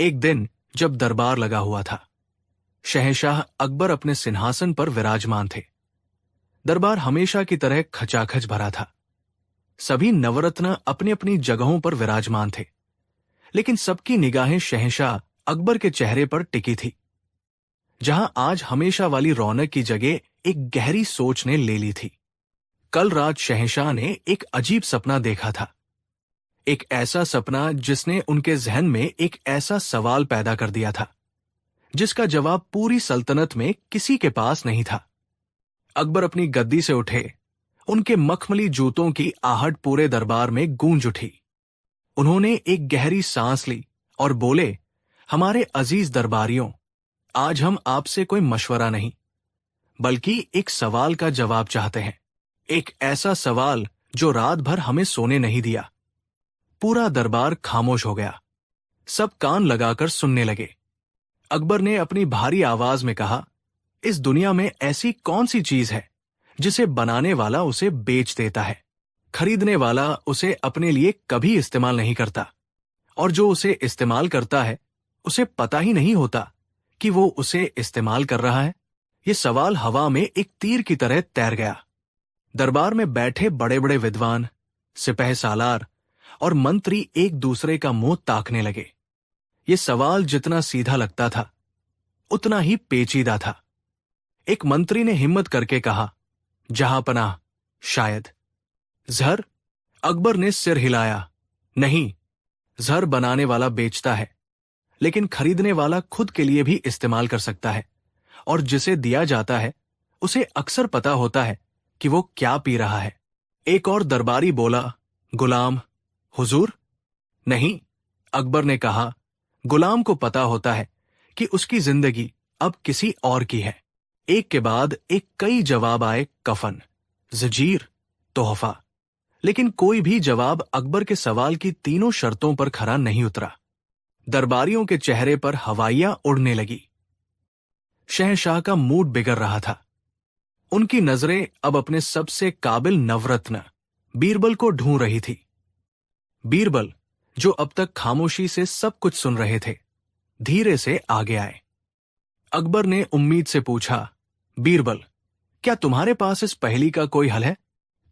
एक दिन जब दरबार लगा हुआ था, शहंशाह अकबर अपने सिंहासन पर विराजमान थे। दरबार हमेशा की तरह खचाखच भरा था। सभी नवरत्न अपनी अपनी जगहों पर विराजमान थे, लेकिन सबकी निगाहें शहंशाह अकबर के चेहरे पर टिकी थी। जहां आज हमेशा वाली रौनक की जगह एक गहरी सोच ने ले ली थी। कल रात शहंशाह ने एक अजीब सपना देखा था। एक ऐसा सपना जिसने उनके जहन में एक ऐसा सवाल पैदा कर दिया था जिसका जवाब पूरी सल्तनत में किसी के पास नहीं था। अकबर अपनी गद्दी से उठे। उनके मखमली जूतों की आहट पूरे दरबार में गूंज उठी। उन्होंने एक गहरी सांस ली और बोले, हमारे अजीज दरबारियों, आज हम आपसे कोई मशवरा नहीं, बल्कि एक सवाल का जवाब चाहते हैं। एक ऐसा सवाल जो रात भर हमें सोने नहीं दिया। पूरा दरबार खामोश हो गया। सब कान लगाकर सुनने लगे। अकबर ने अपनी भारी आवाज में कहा, इस दुनिया में ऐसी कौन सी चीज है जिसे बनाने वाला उसे बेच देता है, खरीदने वाला उसे अपने लिए कभी इस्तेमाल नहीं करता, और जो उसे इस्तेमाल करता है उसे पता ही नहीं होता कि वो उसे इस्तेमाल कर रहा है। ये सवाल हवा में एक तीर की तरह तैर गया। दरबार में बैठे बड़े बड़े विद्वान, सिपह सालार और मंत्री एक दूसरे का मुंह ताकने लगे। ये सवाल जितना सीधा लगता था उतना ही पेचीदा था। एक मंत्री ने हिम्मत करके कहा, जहांपनाह, शायद। जहर? अकबर ने सिर हिलाया, नहीं, जहर बनाने वाला बेचता है, लेकिन खरीदने वाला खुद के लिए भी इस्तेमाल कर सकता है, और जिसे दिया जाता है उसे अक्सर पता होता है कि वो क्या पी रहा है। एक और दरबारी बोला, गुलाम? हुजूर? नहीं, अकबर ने कहा, गुलाम को पता होता है कि उसकी जिंदगी अब किसी और की है। एक के बाद एक कई जवाब आए, कफन, जंजीर, तोहफा, लेकिन कोई भी जवाब अकबर के सवाल की तीनों शर्तों पर खरा नहीं उतरा। दरबारियों के चेहरे पर हवाइयां उड़ने लगी। शहंशाह का मूड बिगड़ रहा था। उनकी नजरें अब अपने सबसे काबिल नवरत्न बीरबल को ढूंढ रही थी। बीरबल, जो अब तक खामोशी से सब कुछ सुन रहे थे, धीरे से आगे आए। अकबर ने उम्मीद से पूछा, बीरबल, क्या तुम्हारे पास इस पहेली का कोई हल है?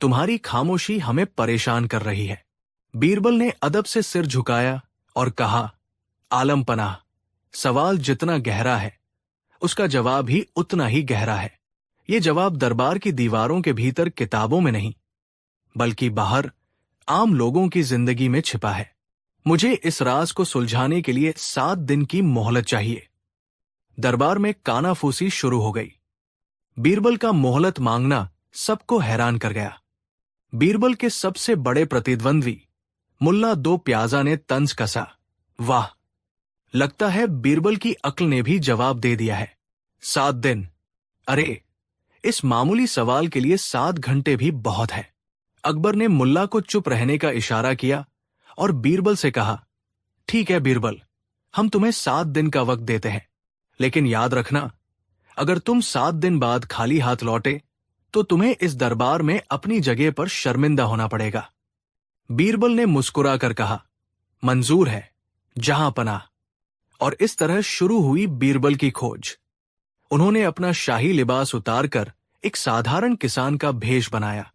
तुम्हारी खामोशी हमें परेशान कर रही है। बीरबल ने अदब से सिर झुकाया और कहा, आलम पनाह, सवाल जितना गहरा है उसका जवाब ही उतना ही गहरा है। ये जवाब दरबार की दीवारों के भीतर किताबों में नहीं, बल्कि बाहर आम लोगों की जिंदगी में छिपा है। मुझे इस राज को सुलझाने के लिए 7 दिन की मोहलत चाहिए। दरबार में कानाफूसी शुरू हो गई। बीरबल का मोहलत मांगना सबको हैरान कर गया। बीरबल के सबसे बड़े प्रतिद्वंद्वी मुल्ला दो प्याजा ने तंज कसा, वाह, लगता है बीरबल की अक्ल ने भी जवाब दे दिया है। 7 दिन? अरे, इस मामूली सवाल के लिए 7 घंटे भी बहुत है। अकबर ने मुल्ला को चुप रहने का इशारा किया और बीरबल से कहा, ठीक है बीरबल, हम तुम्हें 7 दिन का वक्त देते हैं, लेकिन याद रखना, अगर तुम 7 दिन बाद खाली हाथ लौटे तो तुम्हें इस दरबार में अपनी जगह पर शर्मिंदा होना पड़ेगा। बीरबल ने मुस्कुरा कर कहा, मंजूर है जहां पनाह। और इस तरह शुरू हुई बीरबल की खोज। उन्होंने अपना शाही लिबास उतारकर एक साधारण किसान का भेष बनाया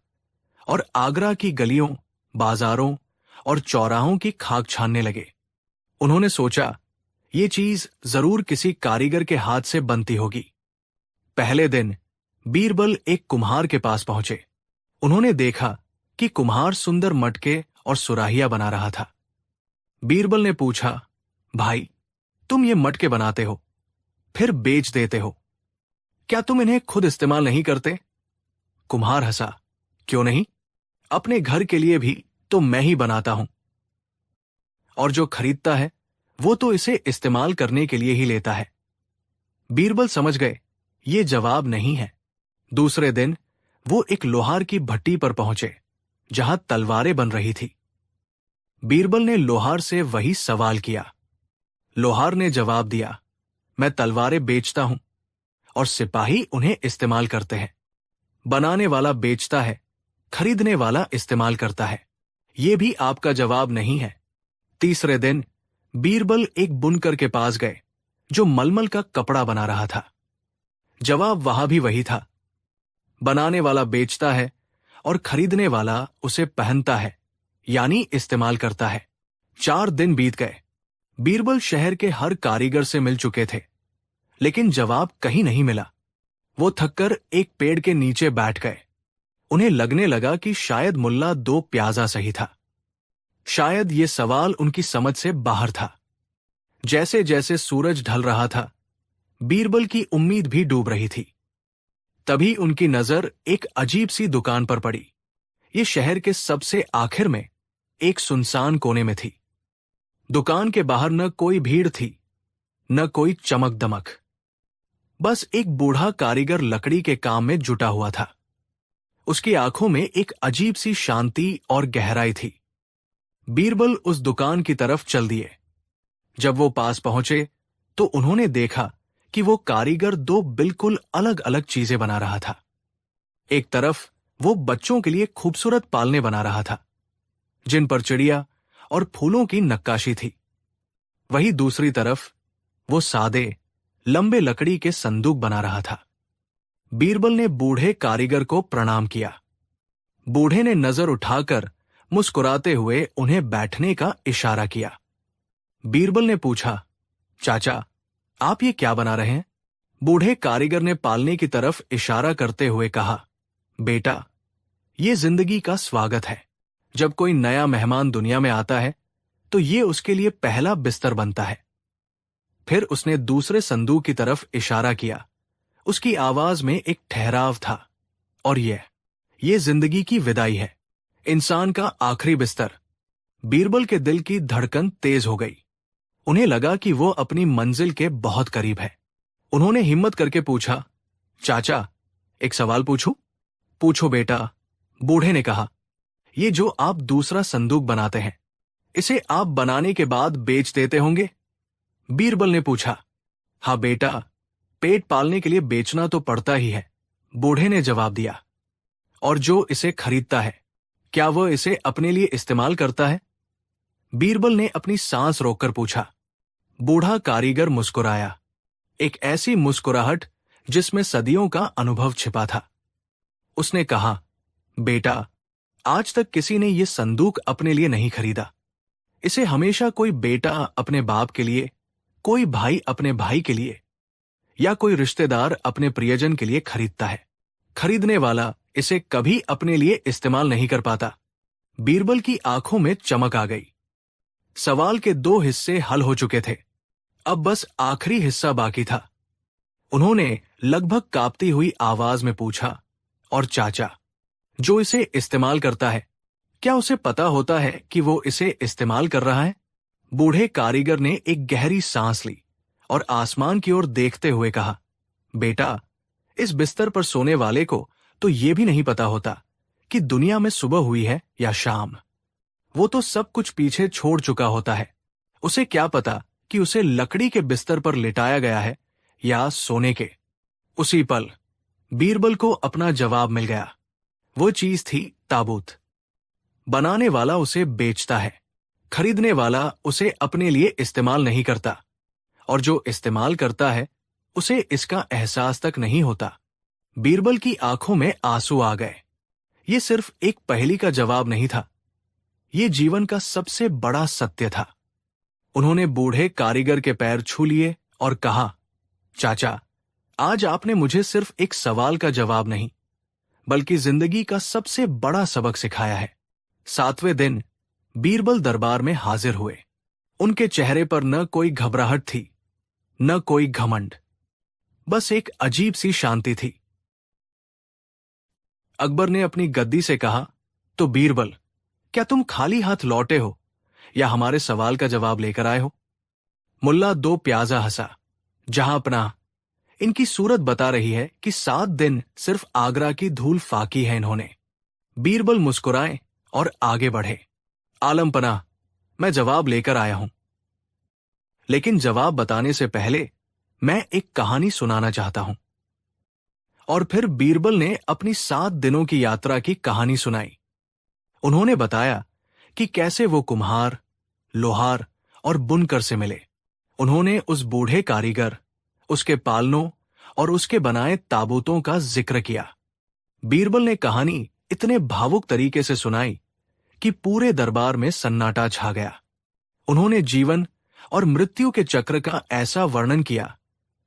और आगरा की गलियों, बाजारों और चौराहों की खाक छानने लगे। उन्होंने सोचा, ये चीज जरूर किसी कारीगर के हाथ से बनती होगी। पहले दिन बीरबल एक कुम्हार के पास पहुंचे। उन्होंने देखा कि कुम्हार सुंदर मटके और सुराहियां बना रहा था। बीरबल ने पूछा, भाई, तुम ये मटके बनाते हो, फिर बेच देते हो, क्या तुम इन्हें खुद इस्तेमाल नहीं करते? कुम्हार हंसा, क्यों नहीं, अपने घर के लिए भी तो मैं ही बनाता हूं, और जो खरीदता है वो तो इसे इस्तेमाल करने के लिए ही लेता है। बीरबल समझ गए ये जवाब नहीं है। दूसरे दिन वो एक लोहार की भट्टी पर पहुंचे जहां तलवारें बन रही थी। बीरबल ने लोहार से वही सवाल किया। लोहार ने जवाब दिया, मैं तलवारें बेचता हूं और सिपाही उन्हें इस्तेमाल करते हैं। बनाने वाला बेचता है, खरीदने वाला इस्तेमाल करता है। ये भी आपका जवाब नहीं है। तीसरे दिन बीरबल एक बुनकर के पास गए जो मलमल का कपड़ा बना रहा था। जवाब वहां भी वही था। बनाने वाला बेचता है और खरीदने वाला उसे पहनता है, यानी इस्तेमाल करता है। 4 दिन बीत गए। बीरबल शहर के हर कारीगर से मिल चुके थे, लेकिन जवाब कहीं नहीं मिला। वो थककर एक पेड़ के नीचे बैठ गए। उन्हें लगने लगा कि शायद मुल्ला 2 प्याजा सही था। शायद ये सवाल उनकी समझ से बाहर था। जैसे जैसे सूरज ढल रहा था, बीरबल की उम्मीद भी डूब रही थी। तभी उनकी नजर एक अजीब सी दुकान पर पड़ी। ये शहर के सबसे आखिर में एक सुनसान कोने में थी। दुकान के बाहर न कोई भीड़ थी, न कोई चमक दमक। बस एक बूढ़ा कारीगर लकड़ी के काम में जुटा हुआ था। उसकी आंखों में एक अजीब सी शांति और गहराई थी। बीरबल उस दुकान की तरफ चल दिए। जब वो पास पहुंचे तो उन्होंने देखा कि वो कारीगर 2 बिल्कुल अलग अलग चीजें बना रहा था। एक तरफ वो बच्चों के लिए खूबसूरत पालने बना रहा था, जिन पर चिड़िया और फूलों की नक्काशी थी। वहीं दूसरी तरफ वो सादे, लंबे लकड़ी के संदूक बना रहा था। बीरबल ने बूढ़े कारीगर को प्रणाम किया। बूढ़े ने नजर उठाकर मुस्कुराते हुए उन्हें बैठने का इशारा किया। बीरबल ने पूछा, चाचा, आप ये क्या बना रहे हैं? बूढ़े कारीगर ने पालने की तरफ इशारा करते हुए कहा, बेटा, ये जिंदगी का स्वागत है। जब कोई नया मेहमान दुनिया में आता है तो ये उसके लिए पहला बिस्तर बनता है। फिर उसने दूसरे संदूक की तरफ इशारा किया। उसकी आवाज में एक ठहराव था। और ये जिंदगी की विदाई है, इंसान का आखिरी बिस्तर। बीरबल के दिल की धड़कन तेज हो गई। उन्हें लगा कि वो अपनी मंजिल के बहुत करीब है। उन्होंने हिम्मत करके पूछा, चाचा, एक सवाल पूछूं? पूछो बेटा, बूढ़े ने कहा। ये जो आप दूसरा संदूक बनाते हैं, इसे आप बनाने के बाद बेच देते होंगे? बीरबल ने पूछा। हाँ बेटा, पेट पालने के लिए बेचना तो पड़ता ही है, बूढ़े ने जवाब दिया। और जो इसे खरीदता है, क्या वह इसे अपने लिए इस्तेमाल करता है? बीरबल ने अपनी सांस रोककर पूछा। बूढ़ा कारीगर मुस्कुराया, एक ऐसी मुस्कुराहट जिसमें सदियों का अनुभव छिपा था। उसने कहा, बेटा, आज तक किसी ने यह संदूक अपने लिए नहीं खरीदा। इसे हमेशा कोई बेटा अपने बाप के लिए, कोई भाई अपने भाई के लिए, या कोई रिश्तेदार अपने प्रियजन के लिए खरीदता है। खरीदने वाला इसे कभी अपने लिए इस्तेमाल नहीं कर पाता। बीरबल की आंखों में चमक आ गई। सवाल के 2 हिस्से हल हो चुके थे, अब बस आखिरी हिस्सा बाकी था। उन्होंने लगभग कांपती हुई आवाज में पूछा, और चाचा, जो इसे इस्तेमाल करता है, क्या उसे पता होता है कि वो इसे इस्तेमाल कर रहा है? बूढ़े कारीगर ने एक गहरी सांस ली और आसमान की ओर देखते हुए कहा, बेटा, इस बिस्तर पर सोने वाले को तो ये भी नहीं पता होता कि दुनिया में सुबह हुई है या शाम। वो तो सब कुछ पीछे छोड़ चुका होता है। उसे क्या पता कि उसे लकड़ी के बिस्तर पर लिटाया गया है या सोने के। उसी पल बीरबल को अपना जवाब मिल गया। वो चीज थी ताबूत। बनाने वाला उसे बेचता है, खरीदने वाला उसे अपने लिए इस्तेमाल नहीं करता, और जो इस्तेमाल करता है उसे इसका एहसास तक नहीं होता। बीरबल की आंखों में आंसू आ गए। ये सिर्फ एक पहेली का जवाब नहीं था, ये जीवन का सबसे बड़ा सत्य था। उन्होंने बूढ़े कारीगर के पैर छू लिए और कहा, चाचा, आज आपने मुझे सिर्फ एक सवाल का जवाब नहीं, बल्कि जिंदगी का सबसे बड़ा सबक सिखाया है। 7वें दिन बीरबल दरबार में हाजिर हुए। उनके चेहरे पर न कोई घबराहट थी, न कोई घमंड, बस एक अजीब सी शांति थी। अकबर ने अपनी गद्दी से कहा, तो बीरबल, क्या तुम खाली हाथ लौटे हो या हमारे सवाल का जवाब लेकर आए हो? मुल्ला 2 प्याजा हंसा, जहां अपना, इनकी सूरत बता रही है कि 7 दिन सिर्फ आगरा की धूल फाकी है इन्होंने। बीरबल मुस्कुराए और आगे बढ़े। आलम पनाह, मैं जवाब लेकर आया हूं, लेकिन जवाब बताने से पहले मैं एक कहानी सुनाना चाहता हूं। और फिर बीरबल ने अपनी 7 दिनों की यात्रा की कहानी सुनाई। उन्होंने बताया कि कैसे वो कुम्हार, लोहार और बुनकर से मिले। उन्होंने उस बूढ़े कारीगर, उसके पालनों और उसके बनाए ताबूतों का जिक्र किया। बीरबल ने कहानी इतने भावुक तरीके से सुनाई कि पूरे दरबार में सन्नाटा छा गया। उन्होंने जीवन और मृत्यु के चक्र का ऐसा वर्णन किया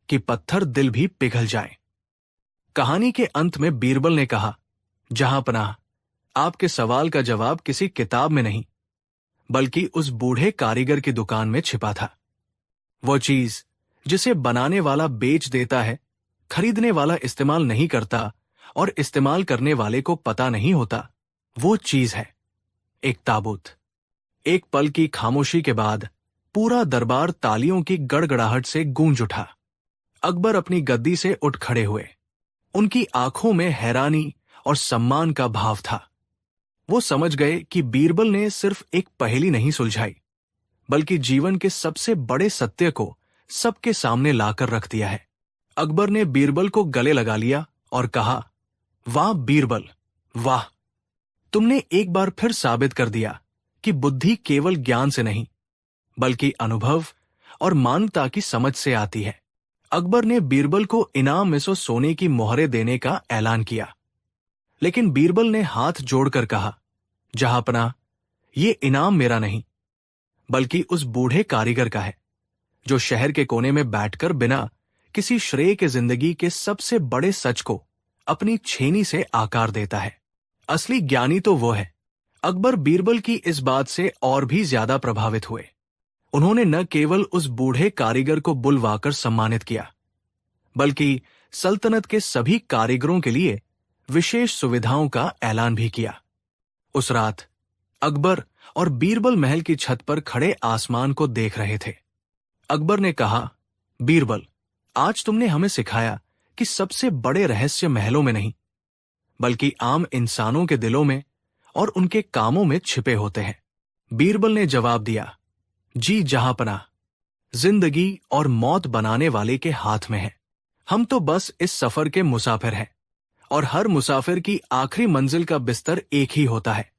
कि पत्थर दिल भी पिघल जाए। कहानी के अंत में बीरबल ने कहा, जहांपनाह, आपके सवाल का जवाब किसी किताब में नहीं, बल्कि उस बूढ़े कारीगर की दुकान में छिपा था। वो चीज जिसे बनाने वाला बेच देता है, खरीदने वाला इस्तेमाल नहीं करता और इस्तेमाल करने वाले को पता नहीं होता, वो चीज है एक ताबूत। एक पल की खामोशी के बाद पूरा दरबार तालियों की गड़गड़ाहट से गूंज उठा। अकबर अपनी गद्दी से उठ खड़े हुए। उनकी आंखों में हैरानी और सम्मान का भाव था। वो समझ गए कि बीरबल ने सिर्फ एक पहेली नहीं सुलझाई, बल्कि जीवन के सबसे बड़े सत्य को सबके सामने लाकर रख दिया है। अकबर ने बीरबल को गले लगा लिया और कहा, वाह बीरबल, वाह! तुमने एक बार फिर साबित कर दिया कि बुद्धि केवल ज्ञान से नहीं, बल्कि अनुभव और मानवता की समझ से आती है। अकबर ने बीरबल को इनाम में सोने की मोहरें देने का ऐलान किया, लेकिन बीरबल ने हाथ जोड़कर कहा, जहांपनाह, ये इनाम मेरा नहीं, बल्कि उस बूढ़े कारीगर का है, जो शहर के कोने में बैठकर बिना किसी श्रेय के जिंदगी के सबसे बड़े सच को अपनी छेनी से आकार देता है। असली ज्ञानी तो वो है। अकबर बीरबल की इस बात से और भी ज्यादा प्रभावित हुए। उन्होंने न केवल उस बूढ़े कारीगर को बुलवाकर सम्मानित किया, बल्कि सल्तनत के सभी कारीगरों के लिए विशेष सुविधाओं का ऐलान भी किया। उस रात अकबर और बीरबल महल की छत पर खड़े आसमान को देख रहे थे। अकबर ने कहा, बीरबल, आज तुमने हमें सिखाया कि सबसे बड़े रहस्य महलों में नहीं, बल्कि आम इंसानों के दिलों में और उनके कामों में छिपे होते हैं। बीरबल ने जवाब दिया, जी जहांपनाह, जिंदगी और मौत बनाने वाले के हाथ में है। हम तो बस इस सफर के मुसाफिर हैं, और हर मुसाफिर की आखिरी मंजिल का बिस्तर एक ही होता है,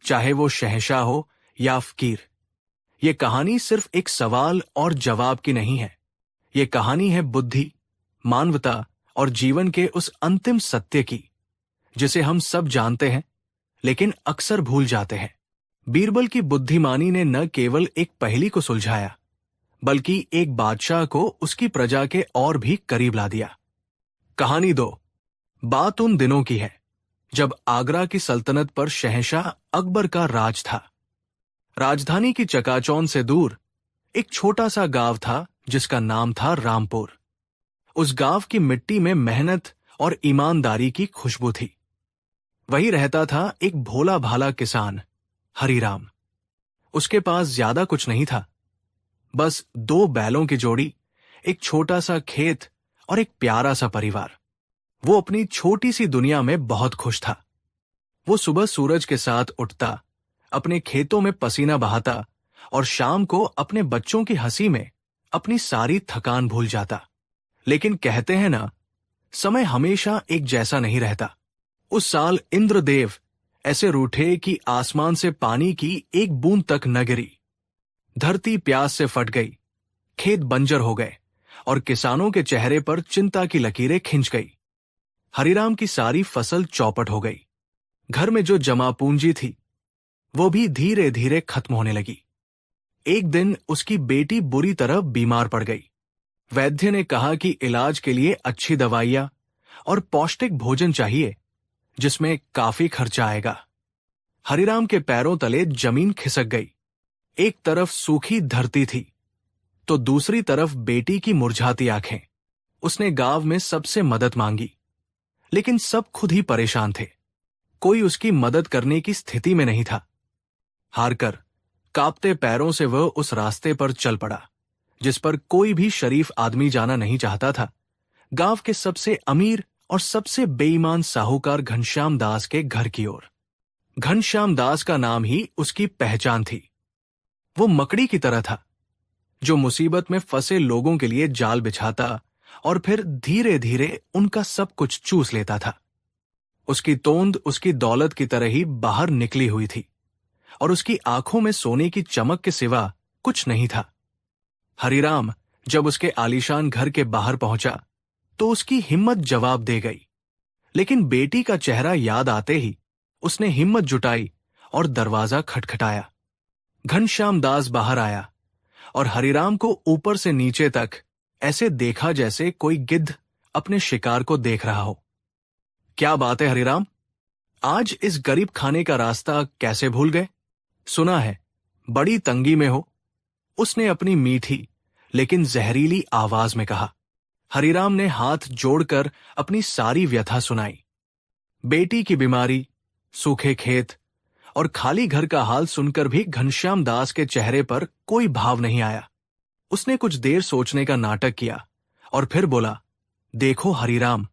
चाहे वो शहंशाह हो या फकीर। ये कहानी सिर्फ एक सवाल और जवाब की नहीं है। ये कहानी है बुद्धि, मानवता और जीवन के उस अंतिम सत्य की, जिसे हम सब जानते हैं लेकिन अक्सर भूल जाते हैं। बीरबल की बुद्धिमानी ने न केवल एक पहेली को सुलझाया, बल्कि एक बादशाह को उसकी प्रजा के और भी करीब ला दिया। कहानी 2। बात उन दिनों की है जब आगरा की सल्तनत पर शहंशाह अकबर का राज था। राजधानी की चकाचौंध से दूर एक छोटा सा गांव था जिसका नाम था रामपुर। उस गांव की मिट्टी में मेहनत और ईमानदारी की खुशबू थी। वही रहता था एक भोला भाला किसान, हरिराम। उसके पास ज्यादा कुछ नहीं था, बस 2 बैलों की जोड़ी, एक छोटा सा खेत और एक प्यारा सा परिवार। वो अपनी छोटी सी दुनिया में बहुत खुश था। वो सुबह सूरज के साथ उठता, अपने खेतों में पसीना बहाता और शाम को अपने बच्चों की हंसी में अपनी सारी थकान भूल जाता। लेकिन कहते हैं ना, समय हमेशा एक जैसा नहीं रहता। उस साल इंद्रदेव ऐसे रूठे कि आसमान से पानी की एक बूंद तक न गिरी। धरती प्यास से फट गई, खेत बंजर हो गए और किसानों के चेहरे पर चिंता की लकीरें खिंच गई। हरिराम की सारी फसल चौपट हो गई। घर में जो जमा पूंजी थी, वो भी धीरे धीरे खत्म होने लगी। एक दिन उसकी बेटी बुरी तरह बीमार पड़ गई। वैद्य ने कहा कि इलाज के लिए अच्छी दवाइयां और पौष्टिक भोजन चाहिए, जिसमें काफी खर्चा आएगा। हरिराम के पैरों तले जमीन खिसक गई। एक तरफ सूखी धरती थी, तो दूसरी तरफ बेटी की मुरझाती आंखें। उसने गांव में सबसे मदद मांगी, लेकिन सब खुद ही परेशान थे। कोई उसकी मदद करने की स्थिति में नहीं था। हारकर कांपते पैरों से वह उस रास्ते पर चल पड़ा जिस पर कोई भी शरीफ आदमी जाना नहीं चाहता था, गांव के सबसे अमीर और सबसे बेईमान साहूकार घनश्याम दास के घर की ओर। घनश्याम दास का नाम ही उसकी पहचान थी। वो मकड़ी की तरह था, जो मुसीबत में फंसे लोगों के लिए जाल बिछाता और फिर धीरे धीरे उनका सब कुछ चूस लेता था। उसकी तोंद उसकी दौलत की तरह ही बाहर निकली हुई थी, और उसकी आंखों में सोने की चमक के सिवा कुछ नहीं था। हरिराम जब उसके आलीशान घर के बाहर पहुंचा तो उसकी हिम्मत जवाब दे गई, लेकिन बेटी का चेहरा याद आते ही उसने हिम्मत जुटाई और दरवाजा खटखटाया। घनश्याम दास बाहर आया और हरिराम को ऊपर से नीचे तक ऐसे देखा जैसे कोई गिद्ध अपने शिकार को देख रहा हो। क्या बात है हरिराम, आज इस गरीब खाने का रास्ता कैसे भूल गए? सुना है बड़ी तंगी में हो, उसने अपनी मीठी लेकिन जहरीली आवाज में कहा। हरिराम ने हाथ जोड़कर अपनी सारी व्यथा सुनाई। बेटी की बीमारी, सूखे खेत और खाली घर का हाल सुनकर भी घनश्याम दास के चेहरे पर कोई भाव नहीं आया। उसने कुछ देर सोचने का नाटक किया और फिर बोला, देखो हरिराम,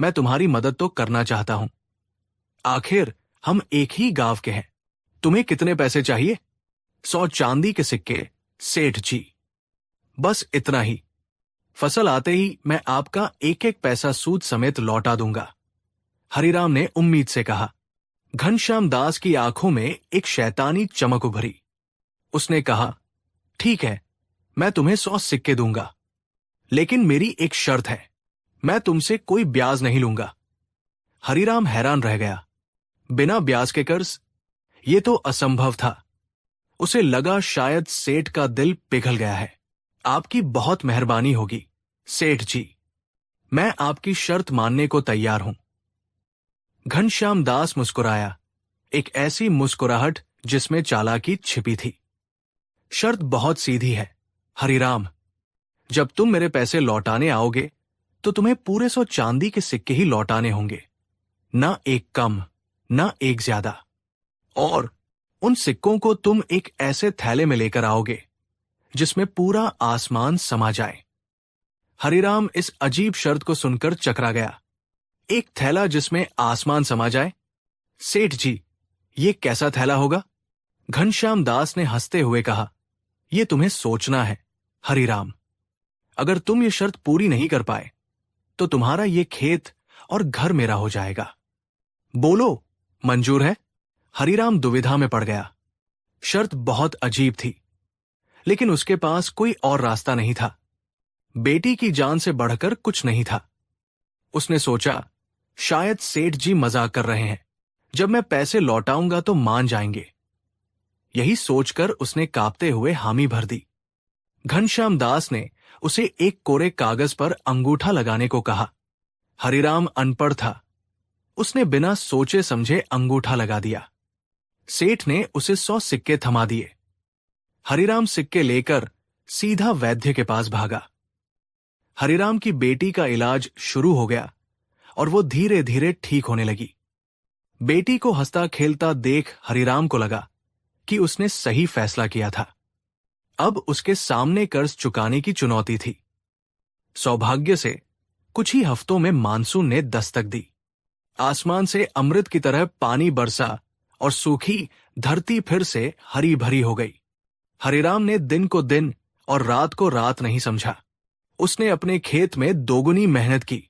मैं तुम्हारी मदद तो करना चाहता हूं। आखिर हम एक ही गांव के हैं। तुम्हें कितने पैसे चाहिए? 100 चांदी के सिक्के, सेठ जी। बस इतना ही। फसल आते ही मैं आपका एक एक पैसा सूद समेत लौटा दूंगा, हरिराम ने उम्मीद से कहा। घनश्याम दास की आंखों में एक शैतानी चमक उभरी। उसने कहा, ठीक है, मैं तुम्हें 100 सिक्के दूंगा, लेकिन मेरी एक शर्त है, मैं तुमसे कोई ब्याज नहीं लूंगा। हरिराम हैरान रह गया। बिना ब्याज के कर्ज? ये तो असंभव था। उसे लगा शायद सेठ का दिल पिघल गया है। आपकी बहुत मेहरबानी होगी सेठ जी, मैं आपकी शर्त मानने को तैयार हूं। घनश्याम दास मुस्कुराया, एक ऐसी मुस्कुराहट जिसमें चालाकी छिपी थी। शर्त बहुत सीधी है हरिराम, जब तुम मेरे पैसे लौटाने आओगे तो तुम्हें पूरे 100 चांदी के सिक्के ही लौटाने होंगे, ना एक कम ना एक ज्यादा। और उन सिक्कों को तुम एक ऐसे थैले में लेकर आओगे जिसमें पूरा आसमान समा जाए। हरिराम इस अजीब शर्त को सुनकर चकरा गया। एक थैला जिसमें आसमान समा जाए? सेठ जी, ये कैसा थैला होगा? घनश्याम दास ने हंसते हुए कहा, यह तुम्हें सोचना है हरिराम। अगर तुम ये शर्त पूरी नहीं कर पाए तो तुम्हारा ये खेत और घर मेरा हो जाएगा। बोलो, मंजूर है? हरिराम दुविधा में पड़ गया। शर्त बहुत अजीब थी, लेकिन उसके पास कोई और रास्ता नहीं था। बेटी की जान से बढ़कर कुछ नहीं था। उसने सोचा, शायद सेठ जी मजाक कर रहे हैं, जब मैं पैसे लौटाऊंगा तो मान जाएंगे। यही सोचकर उसने कांपते हुए हामी भर दी। घनश्याम दास ने उसे एक कोरे कागज पर अंगूठा लगाने को कहा। हरिराम अनपढ़ था, उसने बिना सोचे समझे अंगूठा लगा दिया। सेठ ने उसे 100 सिक्के थमा दिए। हरिराम सिक्के लेकर सीधा वैद्य के पास भागा। हरिराम की बेटी का इलाज शुरू हो गया और वो धीरे धीरे ठीक होने लगी। बेटी को हंसता खेलता देख हरिराम को लगा कि उसने सही फैसला किया था। अब उसके सामने कर्ज चुकाने की चुनौती थी। सौभाग्य से कुछ ही हफ्तों में मानसून ने दस्तक दी। आसमान से अमृत की तरह पानी बरसा और सूखी धरती फिर से हरी भरी हो गई। हरिराम ने दिन को दिन और रात को रात नहीं समझा। उसने अपने खेत में दोगुनी मेहनत की।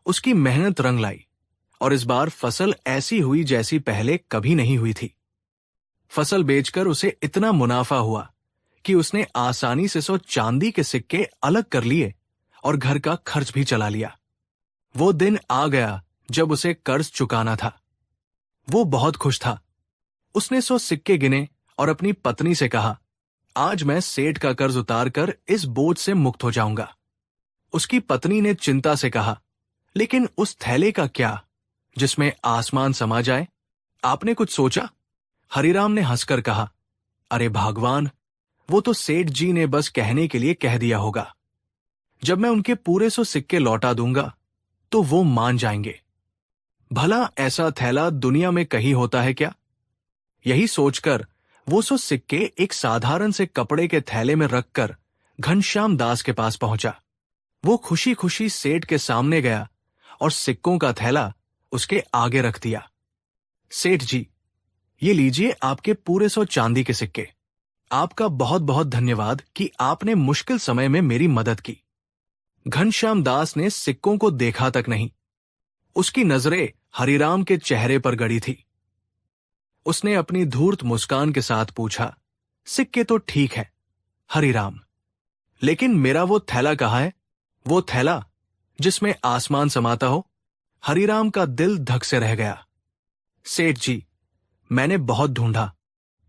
उसकी मेहनत रंग लाई और इस बार फसल ऐसी हुई जैसी पहले कभी नहीं हुई थी। फसल बेचकर उसे इतना मुनाफा हुआ कि उसने आसानी से 100 चांदी के सिक्के अलग कर लिए और घर का खर्च भी चला लिया। वो दिन आ गया जब उसे कर्ज चुकाना था। वो बहुत खुश था। उसने 100 सिक्के गिने और अपनी पत्नी से कहा, आज मैं सेठ का कर्ज उतारकर इस बोझ से मुक्त हो जाऊंगा। उसकी पत्नी ने चिंता से कहा, लेकिन उस थैले का क्या जिसमें आसमान समा जाए? आपने कुछ सोचा? हरिराम ने हंसकर कहा, अरे भगवान, वो तो सेठ जी ने बस कहने के लिए कह दिया होगा। जब मैं उनके पूरे 100 सिक्के लौटा दूंगा तो वो मान जाएंगे। भला ऐसा थैला दुनिया में कहीं होता है क्या? यही सोचकर वो 100 सिक्के एक साधारण से कपड़े के थैले में रखकर घनश्याम दास के पास पहुंचा। वो खुशी खुशी सेठ के सामने गया और सिक्कों का थैला उसके आगे रख दिया। सेठ जी, ये लीजिए आपके पूरे 100 चांदी के सिक्के। आपका बहुत बहुत धन्यवाद कि आपने मुश्किल समय में मेरी मदद की। घनश्याम दास ने सिक्कों को देखा तक नहीं। उसकी नजरें हरिराम के चेहरे पर गड़ी थी। उसने अपनी धूर्त मुस्कान के साथ पूछा, सिक्के तो ठीक है हरिराम, लेकिन मेरा वो थैला कहाँ है? वो थैला जिसमें आसमान समाता हो। हरिराम का दिल धक से रह गया। सेठ जी, मैंने बहुत ढूंढा,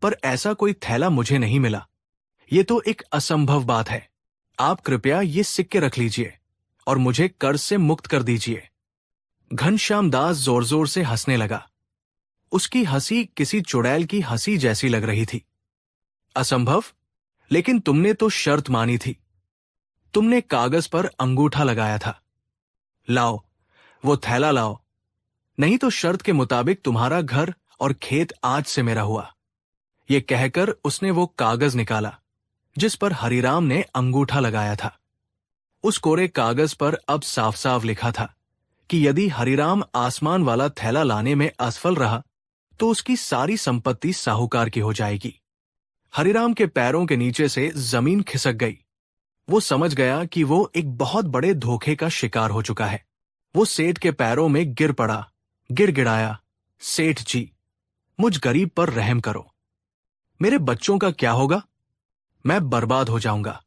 पर ऐसा कोई थैला मुझे नहीं मिला। ये तो एक असंभव बात है। आप कृपया ये सिक्के रख लीजिए और मुझे कर्ज से मुक्त कर दीजिए। घनश्याम दास जोर जोर से हंसने लगा। उसकी हंसी किसी चुड़ैल की हंसी जैसी लग रही थी। असंभव? लेकिन तुमने तो शर्त मानी थी। तुमने कागज पर अंगूठा लगाया था। लाओ, वो थैला लाओ, नहीं तो शर्त के मुताबिक तुम्हारा घर और खेत आज से मेरा हुआ। ये कहकर उसने वो कागज निकाला जिस पर हरिराम ने अंगूठा लगाया था। उस कोरे कागज पर अब साफ साफ लिखा था कि यदि हरिराम आसमान वाला थैला लाने में असफल रहा तो उसकी सारी संपत्ति साहूकार की हो जाएगी। हरिराम के पैरों के नीचे से जमीन खिसक गई। वो समझ गया कि वो एक बहुत बड़े धोखे का शिकार हो चुका है। वो सेठ के पैरों में गिर पड़ा, गिड़गिड़ाया, सेठ जी, मुझ गरीब पर रहम करो। मेरे बच्चों का क्या होगा? मैं बर्बाद हो जाऊंगा।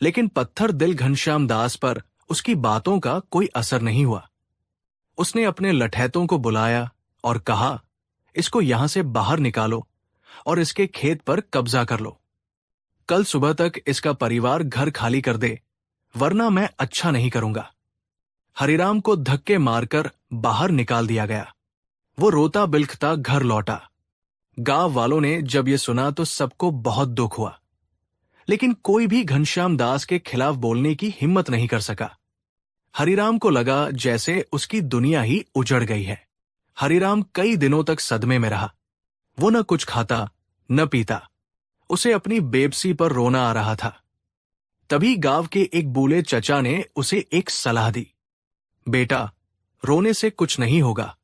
लेकिन पत्थर दिल घनश्याम दास पर उसकी बातों का कोई असर नहीं हुआ। उसने अपने लठैतों को बुलाया और कहा, इसको यहां से बाहर निकालो और इसके खेत पर कब्जा कर लो। कल सुबह तक इसका परिवार घर खाली कर दे, वरना मैं अच्छा नहीं करूंगा। हरिराम को धक्के मारकर बाहर निकाल दिया गया। वो रोता बिलखता घर लौटा। गांव वालों ने जब ये सुना तो सबको बहुत दुख हुआ, लेकिन कोई भी घनश्याम दास के खिलाफ बोलने की हिम्मत नहीं कर सका। हरिराम को लगा जैसे उसकी दुनिया ही उजड़ गई है। हरिराम कई दिनों तक सदमे में रहा। वो न कुछ खाता न पीता। उसे अपनी बेबसी पर रोना आ रहा था। तभी गांव के एक बूढ़े चचा ने उसे एक सलाह दी। बेटा, रोने से कुछ नहीं होगा।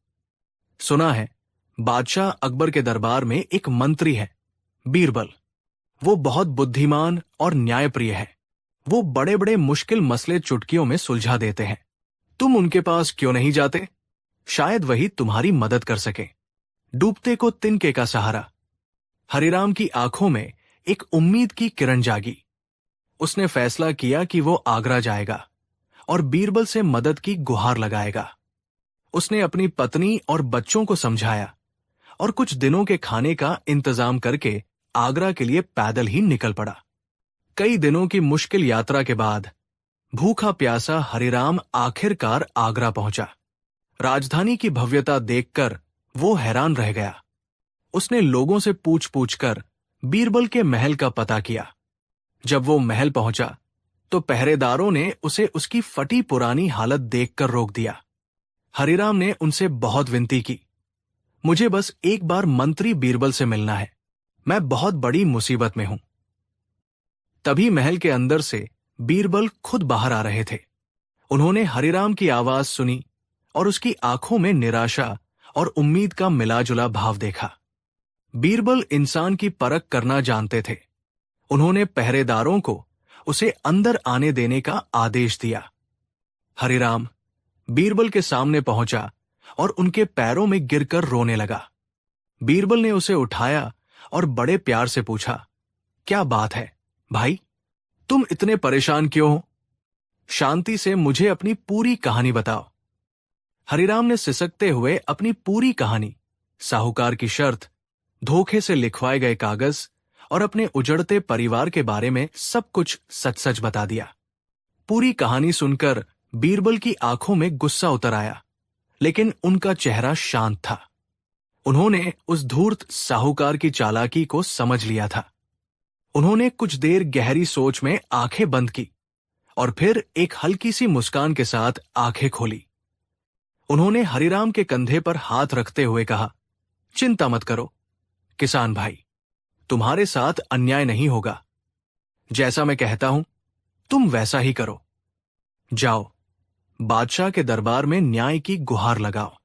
सुना है बादशाह अकबर के दरबार में एक मंत्री है, बीरबल। वो बहुत बुद्धिमान और न्यायप्रिय है। वो बड़े बड़े मुश्किल मसले चुटकियों में सुलझा देते हैं। तुम उनके पास क्यों नहीं जाते? शायद वही तुम्हारी मदद कर सके। डूबते को तिनके का सहारा। हरिराम की आंखों में एक उम्मीद की किरण जागी। उसने फैसला किया कि वो आगरा जाएगा और बीरबल से मदद की गुहार लगाएगा। उसने अपनी पत्नी और बच्चों को समझाया और कुछ दिनों के खाने का इंतजाम करके आगरा के लिए पैदल ही निकल पड़ा। कई दिनों की मुश्किल यात्रा के बाद भूखा प्यासा हरिराम आखिरकार आगरा पहुंचा। राजधानी की भव्यता देखकर वो हैरान रह गया। उसने लोगों से पूछ पूछकर बीरबल के महल का पता किया। जब वो महल पहुंचा तो पहरेदारों ने उसे उसकी फटी पुरानी हालत देखकर रोक दिया। हरिराम ने उनसे बहुत विनती की, मुझे बस एक बार मंत्री बीरबल से मिलना है, मैं बहुत बड़ी मुसीबत में हूं। तभी महल के अंदर से बीरबल खुद बाहर आ रहे थे। उन्होंने हरिराम की आवाज सुनी और उसकी आंखों में निराशा और उम्मीद का मिलाजुला भाव देखा। बीरबल इंसान की परख करना जानते थे। उन्होंने पहरेदारों को उसे अंदर आने देने का आदेश दिया। हरिराम बीरबल के सामने पहुंचा और उनके पैरों में गिरकर रोने लगा। बीरबल ने उसे उठाया और बड़े प्यार से पूछा, क्या बात है भाई, तुम इतने परेशान क्यों हो? शांति से मुझे अपनी पूरी कहानी बताओ। हरिराम ने सिसकते हुए अपनी पूरी कहानी, साहूकार की शर्त, धोखे से लिखवाए गए कागज और अपने उजड़ते परिवार के बारे में सब कुछ सच सच बता दिया। पूरी कहानी सुनकर बीरबल की आंखों में गुस्सा उतर आया, लेकिन उनका चेहरा शांत था। उन्होंने उस धूर्त साहूकार की चालाकी को समझ लिया था। उन्होंने कुछ देर गहरी सोच में आंखें बंद की और फिर एक हल्की सी मुस्कान के साथ आंखें खोली। उन्होंने हरिराम के कंधे पर हाथ रखते हुए कहा, चिंता मत करो किसान भाई, तुम्हारे साथ अन्याय नहीं होगा। जैसा मैं कहता हूं तुम वैसा ही करो। जाओ, बादशाह के दरबार में न्याय की गुहार लगाओ।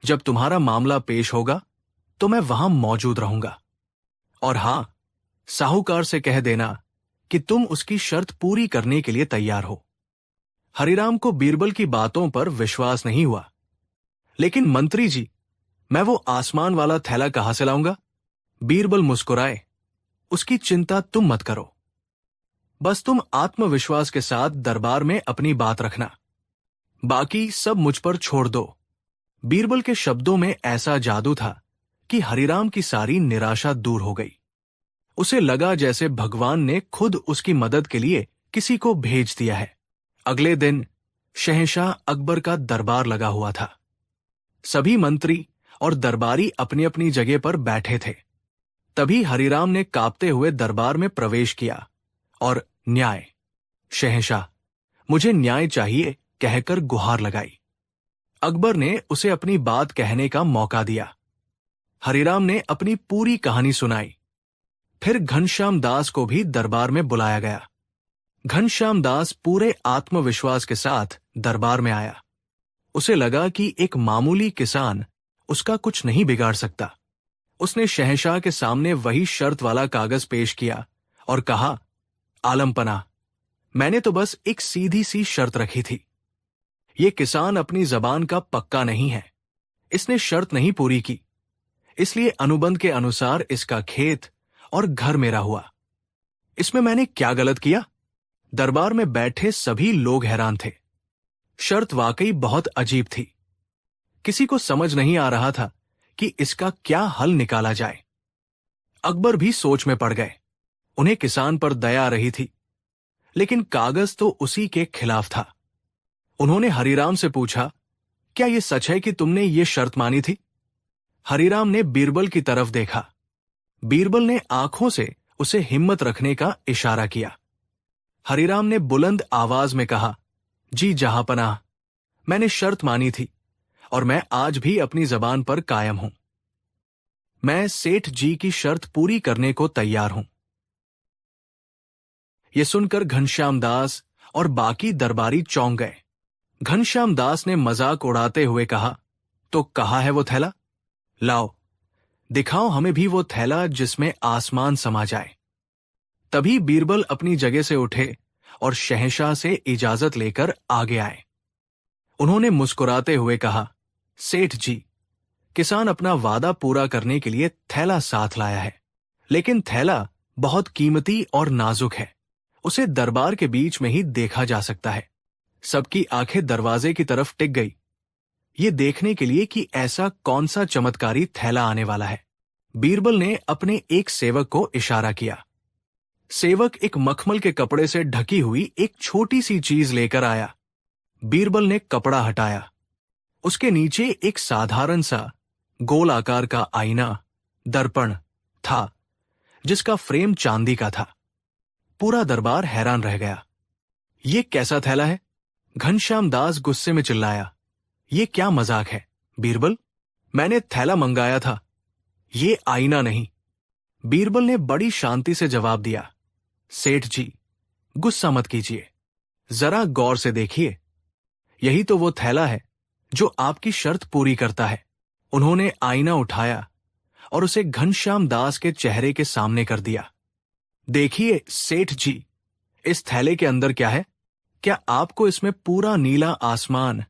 जब तुम्हारा मामला पेश होगा तो मैं वहां मौजूद रहूंगा। और हां, साहूकार से कह देना कि तुम उसकी शर्त पूरी करने के लिए तैयार हो। हरिराम को बीरबल की बातों पर विश्वास नहीं हुआ। लेकिन मंत्री जी, मैं वो आसमान वाला थैला कहां से लाऊंगा? बीरबल मुस्कुराए। उसकी चिंता तुम मत करो। बस तुम आत्मविश्वास के साथ दरबार में अपनी बात रखना, बाकी सब मुझ पर छोड़ दो। बीरबल के शब्दों में ऐसा जादू था कि हरिराम की सारी निराशा दूर हो गई। उसे लगा जैसे भगवान ने खुद उसकी मदद के लिए किसी को भेज दिया है। अगले दिन शहंशाह अकबर का दरबार लगा हुआ था। सभी मंत्री और दरबारी अपनी अपनी जगह पर बैठे थे। तभी हरिराम ने कांपते हुए दरबार में प्रवेश किया और न्याय, शहंशाह, मुझे न्याय चाहिए कहकर गुहार लगाई। अकबर ने उसे अपनी बात कहने का मौका दिया। हरिराम ने अपनी पूरी कहानी सुनाई। फिर घनश्याम दास को भी दरबार में बुलाया गया। घनश्याम दास पूरे आत्मविश्वास के साथ दरबार में आया। उसे लगा कि एक मामूली किसान उसका कुछ नहीं बिगाड़ सकता। उसने शहंशाह के सामने वही शर्त वाला कागज पेश किया और कहा, आलमपना, मैंने तो बस एक सीधी सी शर्त रखी थी। ये किसान अपनी जबान का पक्का नहीं है, इसने शर्त नहीं पूरी की, इसलिए अनुबंध के अनुसार इसका खेत और घर मेरा हुआ। इसमें मैंने क्या गलत किया? दरबार में बैठे सभी लोग हैरान थे। शर्त वाकई बहुत अजीब थी। किसी को समझ नहीं आ रहा था कि इसका क्या हल निकाला जाए। अकबर भी सोच में पड़ गए। उन्हें किसान पर दया आ रही थी, लेकिन कागज तो उसी के खिलाफ था। उन्होंने हरिराम से पूछा, क्या यह सच है कि तुमने ये शर्त मानी थी? हरिराम ने बीरबल की तरफ देखा। बीरबल ने आंखों से उसे हिम्मत रखने का इशारा किया। हरिराम ने बुलंद आवाज में कहा, जी जहांपनाह, मैंने शर्त मानी थी और मैं आज भी अपनी जबान पर कायम हूं। मैं सेठ जी की शर्त पूरी करने को तैयार हूं। यह सुनकर घनश्याम दास और बाकी दरबारी चौंक गए। घनश्याम दास ने मजाक उड़ाते हुए कहा, तो कहाँ है वो थैला? लाओ, दिखाओ हमें भी वो थैला जिसमें आसमान समा जाए। तभी बीरबल अपनी जगह से उठे और शहंशाह से इजाजत लेकर आगे आए। उन्होंने मुस्कुराते हुए कहा, सेठ जी, किसान अपना वादा पूरा करने के लिए थैला साथ लाया है, लेकिन थैला बहुत कीमती और नाजुक है। उसे दरबार के बीच में ही देखा जा सकता है। सबकी आंखें दरवाजे की तरफ टिक गई, ये देखने के लिए कि ऐसा कौन सा चमत्कारी थैला आने वाला है। बीरबल ने अपने एक सेवक को इशारा किया। सेवक एक मखमल के कपड़े से ढकी हुई एक छोटी सी चीज लेकर आया। बीरबल ने कपड़ा हटाया। उसके नीचे एक साधारण सा गोल आकार का आईना, दर्पण था, जिसका फ्रेम चांदी का था। पूरा दरबार हैरान रह गया। ये कैसा थैला है? घनश्याम दास गुस्से में चिल्लाया, ये क्या मजाक है बीरबल? मैंने थैला मंगाया था, ये आईना नहीं। बीरबल ने बड़ी शांति से जवाब दिया, सेठ जी, गुस्सा मत कीजिए, जरा गौर से देखिए, यही तो वो थैला है जो आपकी शर्त पूरी करता है। उन्होंने आईना उठाया और उसे घनश्याम दास के चेहरे के सामने कर दिया। देखिए सेठ जी, इस थैले के अंदर क्या है? क्या आपको इसमें पूरा नीला आसमान,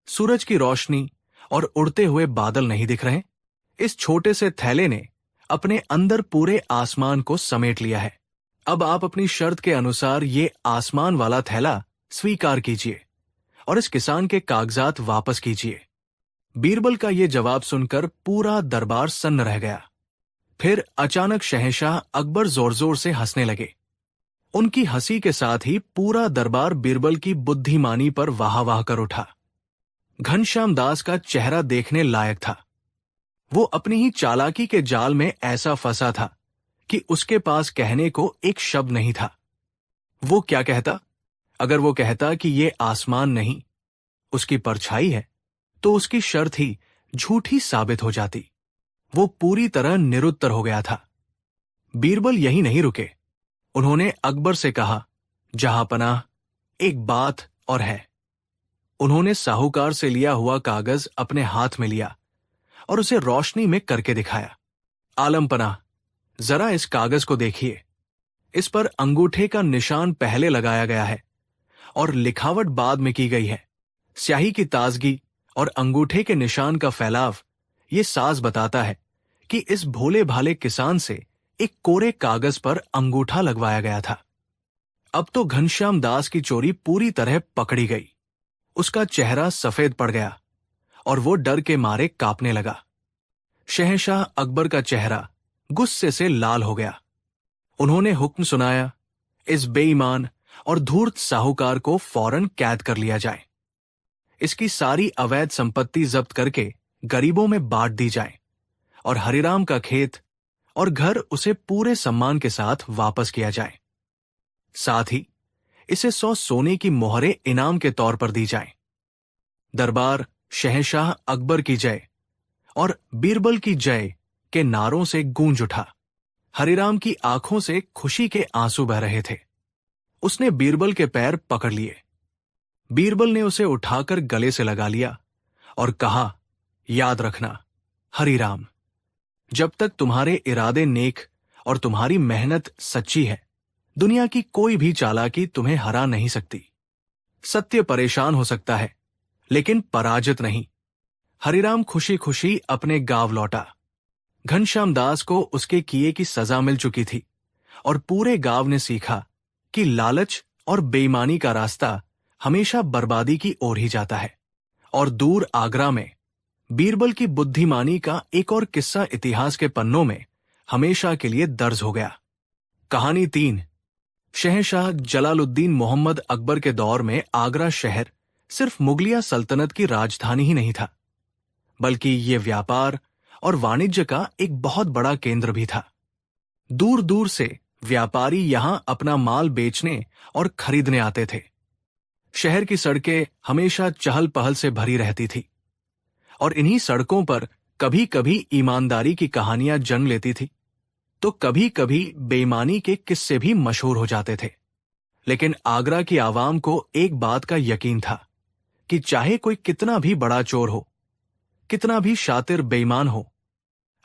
सूरज की रोशनी और उड़ते हुए बादल नहीं दिख रहे? इस छोटे से थैले ने अपने अंदर पूरे आसमान को समेट लिया है। अब आप अपनी शर्त के अनुसार ये आसमान वाला थैला स्वीकार कीजिए और इस किसान के कागजात वापस कीजिए। बीरबल का ये जवाब सुनकर पूरा दरबार सन्न रह गया। फिर अचानक शहंशाह अकबर जोर जोर से हंसने लगे। उनकी हंसी के साथ ही पूरा दरबार बीरबल की बुद्धिमानी पर वाह वाह कर उठा। घनश्याम दास का चेहरा देखने लायक था। वो अपनी ही चालाकी के जाल में ऐसा फंसा था कि उसके पास कहने को एक शब्द नहीं था। वो क्या कहता? अगर वो कहता कि ये आसमान नहीं, उसकी परछाई है, तो उसकी शर्त ही झूठी साबित हो जाती। वो पूरी तरह निरुत्तर हो गया था। बीरबल यही नहीं रुके। उन्होंने अकबर से कहा, जहांपनाह, एक बात और है। उन्होंने साहूकार से लिया हुआ कागज अपने हाथ में लिया और उसे रोशनी में करके दिखाया। आलमपनाह, जरा इस कागज को देखिए। इस पर अंगूठे का निशान पहले लगाया गया है और लिखावट बाद में की गई है। स्याही की ताजगी और अंगूठे के निशान का फैलाव ये साज बताता है कि इस भोले भाले किसान से एक कोरे कागज पर अंगूठा लगवाया गया था। अब तो घनश्याम दास की चोरी पूरी तरह पकड़ी गई। उसका चेहरा सफेद पड़ गया और वो डर के मारे कांपने लगा। शहंशाह अकबर का चेहरा गुस्से से लाल हो गया। उन्होंने हुक्म सुनाया, इस बेईमान और धूर्त साहूकार को फौरन कैद कर लिया जाए। इसकी सारी अवैध संपत्ति जब्त करके गरीबों में बांट दी जाए और हरिराम का खेत और घर उसे पूरे सम्मान के साथ वापस किया जाए। साथ ही इसे 100 सोने की मोहरें इनाम के तौर पर दी जाए। दरबार शहंशाह अकबर की जय और बीरबल की जय के नारों से गूंज उठा। हरिराम की आंखों से खुशी के आंसू बह रहे थे। उसने बीरबल के पैर पकड़ लिए। बीरबल ने उसे उठाकर गले से लगा लिया और कहा, याद रखना हरिराम, जब तक तुम्हारे इरादे नेक और तुम्हारी मेहनत सच्ची है, दुनिया की कोई भी चालाकी तुम्हें हरा नहीं सकती। सत्य परेशान हो सकता है, लेकिन पराजित नहीं। हरिराम खुशी खुशी अपने गांव लौटा। घनश्याम दास को उसके किए की सजा मिल चुकी थी और पूरे गांव ने सीखा कि लालच और बेईमानी का रास्ता हमेशा बर्बादी की ओर ही जाता है। और दूर आगरा में बीरबल की बुद्धिमानी का एक और किस्सा इतिहास के पन्नों में हमेशा के लिए दर्ज हो गया। कहानी 3। शहंशाह जलालुद्दीन मोहम्मद अकबर के दौर में आगरा शहर सिर्फ मुगलिया सल्तनत की राजधानी ही नहीं था, बल्कि ये व्यापार और वाणिज्य का एक बहुत बड़ा केंद्र भी था। दूर दूर से व्यापारी यहां अपना माल बेचने और खरीदने आते थे। शहर की सड़कें हमेशा चहल पहल से भरी रहती थी और इन्हीं सड़कों पर कभी कभी ईमानदारी की कहानियां जन्म लेती थी, तो कभी कभी बेईमानी के किस्से भी मशहूर हो जाते थे। लेकिन आगरा की आवाम को एक बात का यकीन था कि चाहे कोई कितना भी बड़ा चोर हो, कितना भी शातिर बेईमान हो,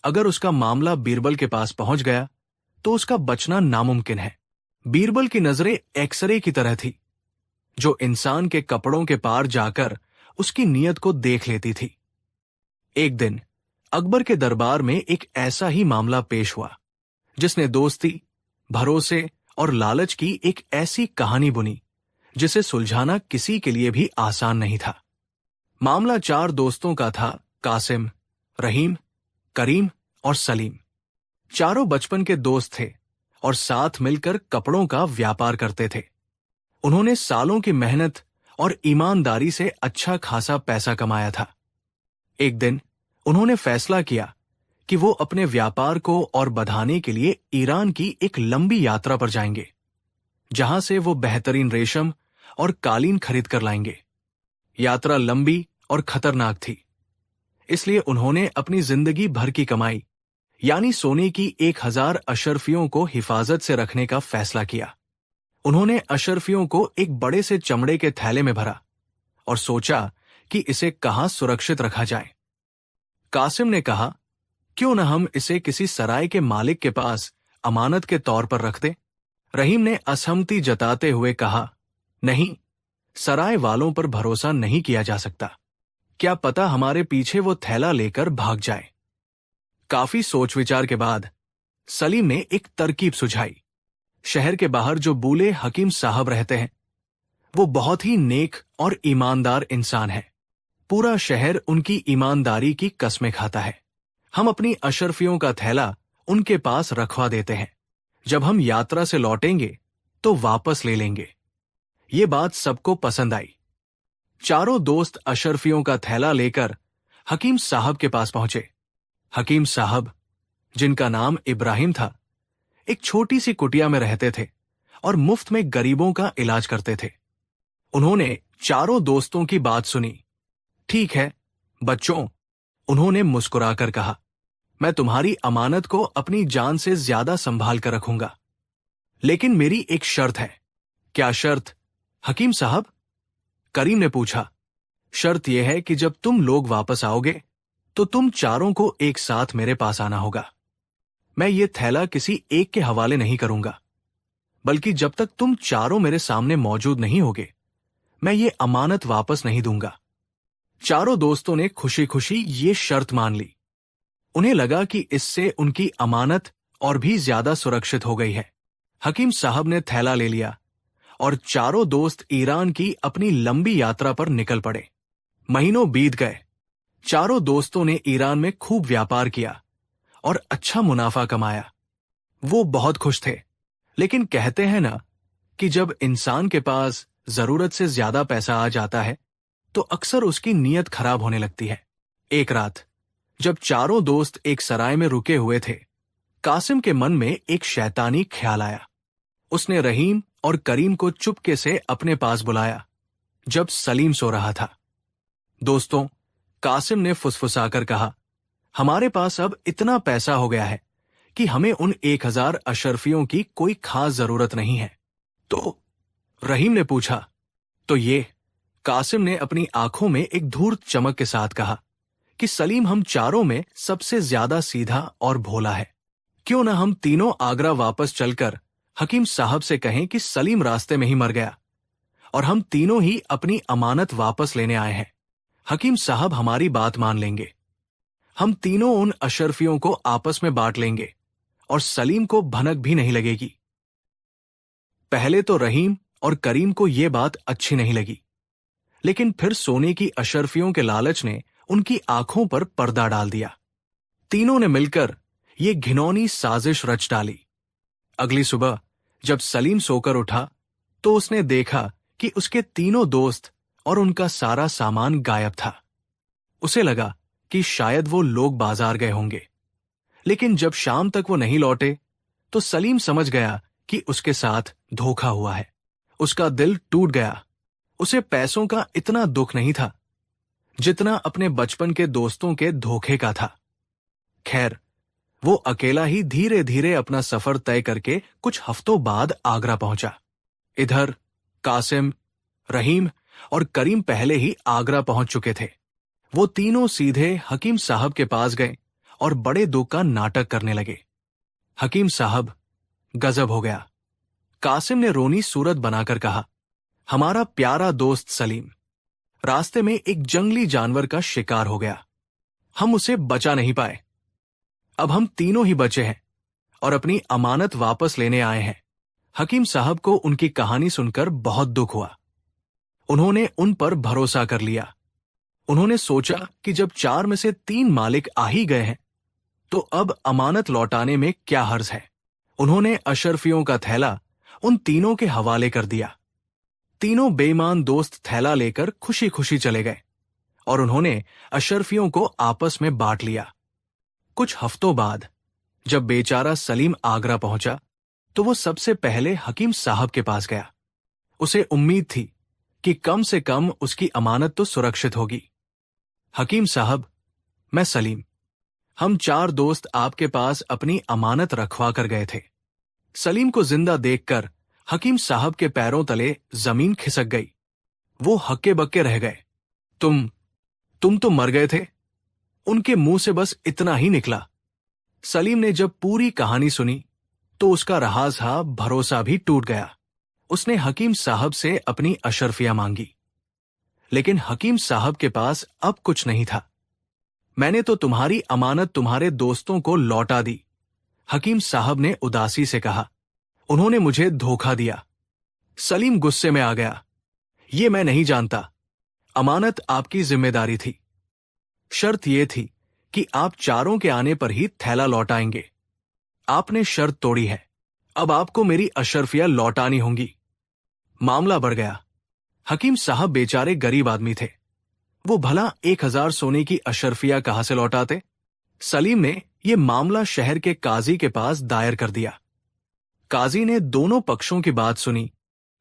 अगर उसका मामला बीरबल के पास पहुंच गया तो उसका बचना नामुमकिन है। बीरबल की नजरें एक्सरे की तरह थी, जो इंसान के कपड़ों के पार जाकर उसकी नीयत को देख लेती थी। एक दिन अकबर के दरबार में एक ऐसा ही मामला पेश हुआ जिसने दोस्ती, भरोसे और लालच की एक ऐसी कहानी बुनी जिसे सुलझाना किसी के लिए भी आसान नहीं था। मामला 4 दोस्तों का था, कासिम, रहीम, करीम और सलीम। चारों बचपन के दोस्त थे और साथ मिलकर कपड़ों का व्यापार करते थे। उन्होंने सालों की मेहनत और ईमानदारी से अच्छा खासा पैसा कमाया था। एक दिन उन्होंने फैसला किया कि वो अपने व्यापार को और बढ़ाने के लिए ईरान की एक लंबी यात्रा पर जाएंगे, जहां से वो बेहतरीन रेशम और कालीन खरीद कर लाएंगे। यात्रा लंबी और खतरनाक थी, इसलिए उन्होंने अपनी जिंदगी भर की कमाई यानी सोने की 1000 अशर्फियों को हिफाजत से रखने का फैसला किया। उन्होंने अशर्फियों को एक बड़े से चमड़े के थैले में भरा और सोचा कि इसे कहां सुरक्षित रखा जाए। कासिम ने कहा, क्यों न हम इसे किसी सराय के मालिक के पास अमानत के तौर पर रख दें। रहीम ने असहमति जताते हुए कहा, नहीं, सराय वालों पर भरोसा नहीं किया जा सकता। क्या पता हमारे पीछे वो थैला लेकर भाग जाए। काफी सोच विचार के बाद सलीम ने एक तरकीब सुझाई। शहर के बाहर जो बूले हकीम साहब रहते हैं, वो बहुत ही नेक और ईमानदार इंसान है। पूरा शहर उनकी ईमानदारी की कस्में खाता है। हम अपनी अशर्फियों का थैला उनके पास रखवा देते हैं। जब हम यात्रा से लौटेंगे तो वापस ले लेंगे। ये बात सबको पसंद आई। चारों दोस्त अशर्फियों का थैला लेकर हकीम साहब के पास पहुंचे। हकीम साहब, जिनका नाम इब्राहिम था, एक छोटी सी कुटिया में रहते थे और मुफ्त में गरीबों का इलाज करते थे। उन्होंने चारों दोस्तों की बात सुनी। ठीक है बच्चों, उन्होंने मुस्कुराकर कहा, मैं तुम्हारी अमानत को अपनी जान से ज्यादा संभाल कर रखूंगा, लेकिन मेरी एक शर्त है। क्या शर्त हकीम साहब? करीम ने पूछा। शर्त यह है कि जब तुम लोग वापस आओगे तो तुम चारों को एक साथ मेरे पास आना होगा। मैं ये थैला किसी एक के हवाले नहीं करूंगा, बल्कि जब तक तुम चारों मेरे सामने मौजूद नहीं होगे, मैं ये अमानत वापस नहीं दूंगा। चारों दोस्तों ने खुशी खुशी ये शर्त मान ली। उन्हें लगा कि इससे उनकी अमानत और भी ज्यादा सुरक्षित हो गई है। हकीम साहब ने थैला ले लिया और चारों दोस्त ईरान की अपनी लंबी यात्रा पर निकल पड़े। महीनों बीत गए। चारों दोस्तों ने ईरान में खूब व्यापार किया और अच्छा मुनाफा कमाया। वो बहुत खुश थे, लेकिन कहते हैं ना कि जब इंसान के पास जरूरत से ज्यादा पैसा आ जाता है तो अक्सर उसकी नीयत खराब होने लगती है। एक रात जब चारों दोस्त एक सराय में रुके हुए थे, कासिम के मन में एक शैतानी ख्याल आया। उसने रहीम और करीम को चुपके से अपने पास बुलाया जब सलीम सो रहा था। दोस्तों, कासिम ने फुसफुसाकर कहा, हमारे पास अब इतना पैसा हो गया है कि हमें उन 1000 अशरफियों की कोई खास जरूरत नहीं है। तो रहीम ने पूछा, तो ये? कासिम ने अपनी आंखों में एक धूर्त चमक के साथ कहा कि सलीम हम चारों में सबसे ज्यादा सीधा और भोला है। क्यों ना हम तीनों आगरा वापस चलकर हकीम साहब से कहें कि सलीम रास्ते में ही मर गया और हम तीनों ही अपनी अमानत वापस लेने आए हैं। हकीम साहब हमारी बात मान लेंगे। हम तीनों उन अशरफियों को आपस में बांट लेंगे और सलीम को भनक भी नहीं लगेगी। पहले तो रहीम और करीम को यह बात अच्छी नहीं लगी, लेकिन फिर सोने की अशरफियों के लालच ने उनकी आंखों पर पर्दा डाल दिया। तीनों ने मिलकर ये घिनौनी साजिश रच डाली। अगली सुबह जब सलीम सोकर उठा तो उसने देखा कि उसके तीनों दोस्त और उनका सारा सामान गायब था। उसे लगा कि शायद वो लोग बाजार गए होंगे, लेकिन जब शाम तक वो नहीं लौटे तो सलीम समझ गया कि उसके साथ धोखा हुआ है। उसका दिल टूट गया। उसे पैसों का इतना दुख नहीं था जितना अपने बचपन के दोस्तों के धोखे का था। खैर, वो अकेला ही धीरे धीरे अपना सफर तय करके कुछ हफ्तों बाद आगरा पहुंचा। इधर कासिम, रहीम और करीम पहले ही आगरा पहुंच चुके थे। वो तीनों सीधे हकीम साहब के पास गए और बड़े दुख का नाटक करने लगे। हकीम साहब, गजब हो गया। कासिम ने रोनी सूरत बनाकर कहा, हमारा प्यारा दोस्त सलीम रास्ते में एक जंगली जानवर का शिकार हो गया। हम उसे बचा नहीं पाए। अब हम तीनों ही बचे हैं और अपनी अमानत वापस लेने आए हैं। हकीम साहब को उनकी कहानी सुनकर बहुत दुख हुआ। उन्होंने उन पर भरोसा कर लिया। उन्होंने सोचा कि जब 4 में से 3 मालिक आ ही गए हैं तो अब अमानत लौटाने में क्या हर्ज है। उन्होंने अशरफियों का थैला उन तीनों के हवाले कर दिया। तीनों बेईमान दोस्त थैला लेकर खुशी खुशी चले गए और उन्होंने अशरफियों को आपस में बांट लिया। कुछ हफ्तों बाद जब बेचारा सलीम आगरा पहुंचा तो वो सबसे पहले हकीम साहब के पास गया। उसे उम्मीद थी कि कम से कम उसकी अमानत तो सुरक्षित होगी। हकीम साहब, मैं सलीम, हम 4 दोस्त आपके पास अपनी अमानत रखवा कर गए थे। सलीम को जिंदा देखकर हकीम साहब के पैरों तले जमीन खिसक गई। वो हक्के बक्के रह गए। तुम तो मर गए थे। उनके मुंह से बस इतना ही निकला। सलीम ने जब पूरी कहानी सुनी तो उसका रहा भरोसा भी टूट गया। उसने हकीम साहब से अपनी अशरफियां मांगी, लेकिन हकीम साहब के पास अब कुछ नहीं था। मैंने तो तुम्हारी अमानत तुम्हारे दोस्तों को लौटा दी, हकीम साहब ने उदासी से कहा। उन्होंने मुझे धोखा दिया। सलीम गुस्से में आ गया। ये मैं नहीं जानता। अमानत आपकी जिम्मेदारी थी। शर्त यह थी कि आप चारों के आने पर ही थैला लौटाएंगे। आपने शर्त तोड़ी है। अब आपको मेरी अशरफियां लौटानी होंगी। मामला बढ़ गया। हकीम साहब बेचारे गरीब आदमी थे। वो भला 1000 सोने की अशरफिया कहां से लौटाते? सलीम ने यह मामला शहर के काजी के पास दायर कर दिया। काजी ने दोनों पक्षों की बात सुनी,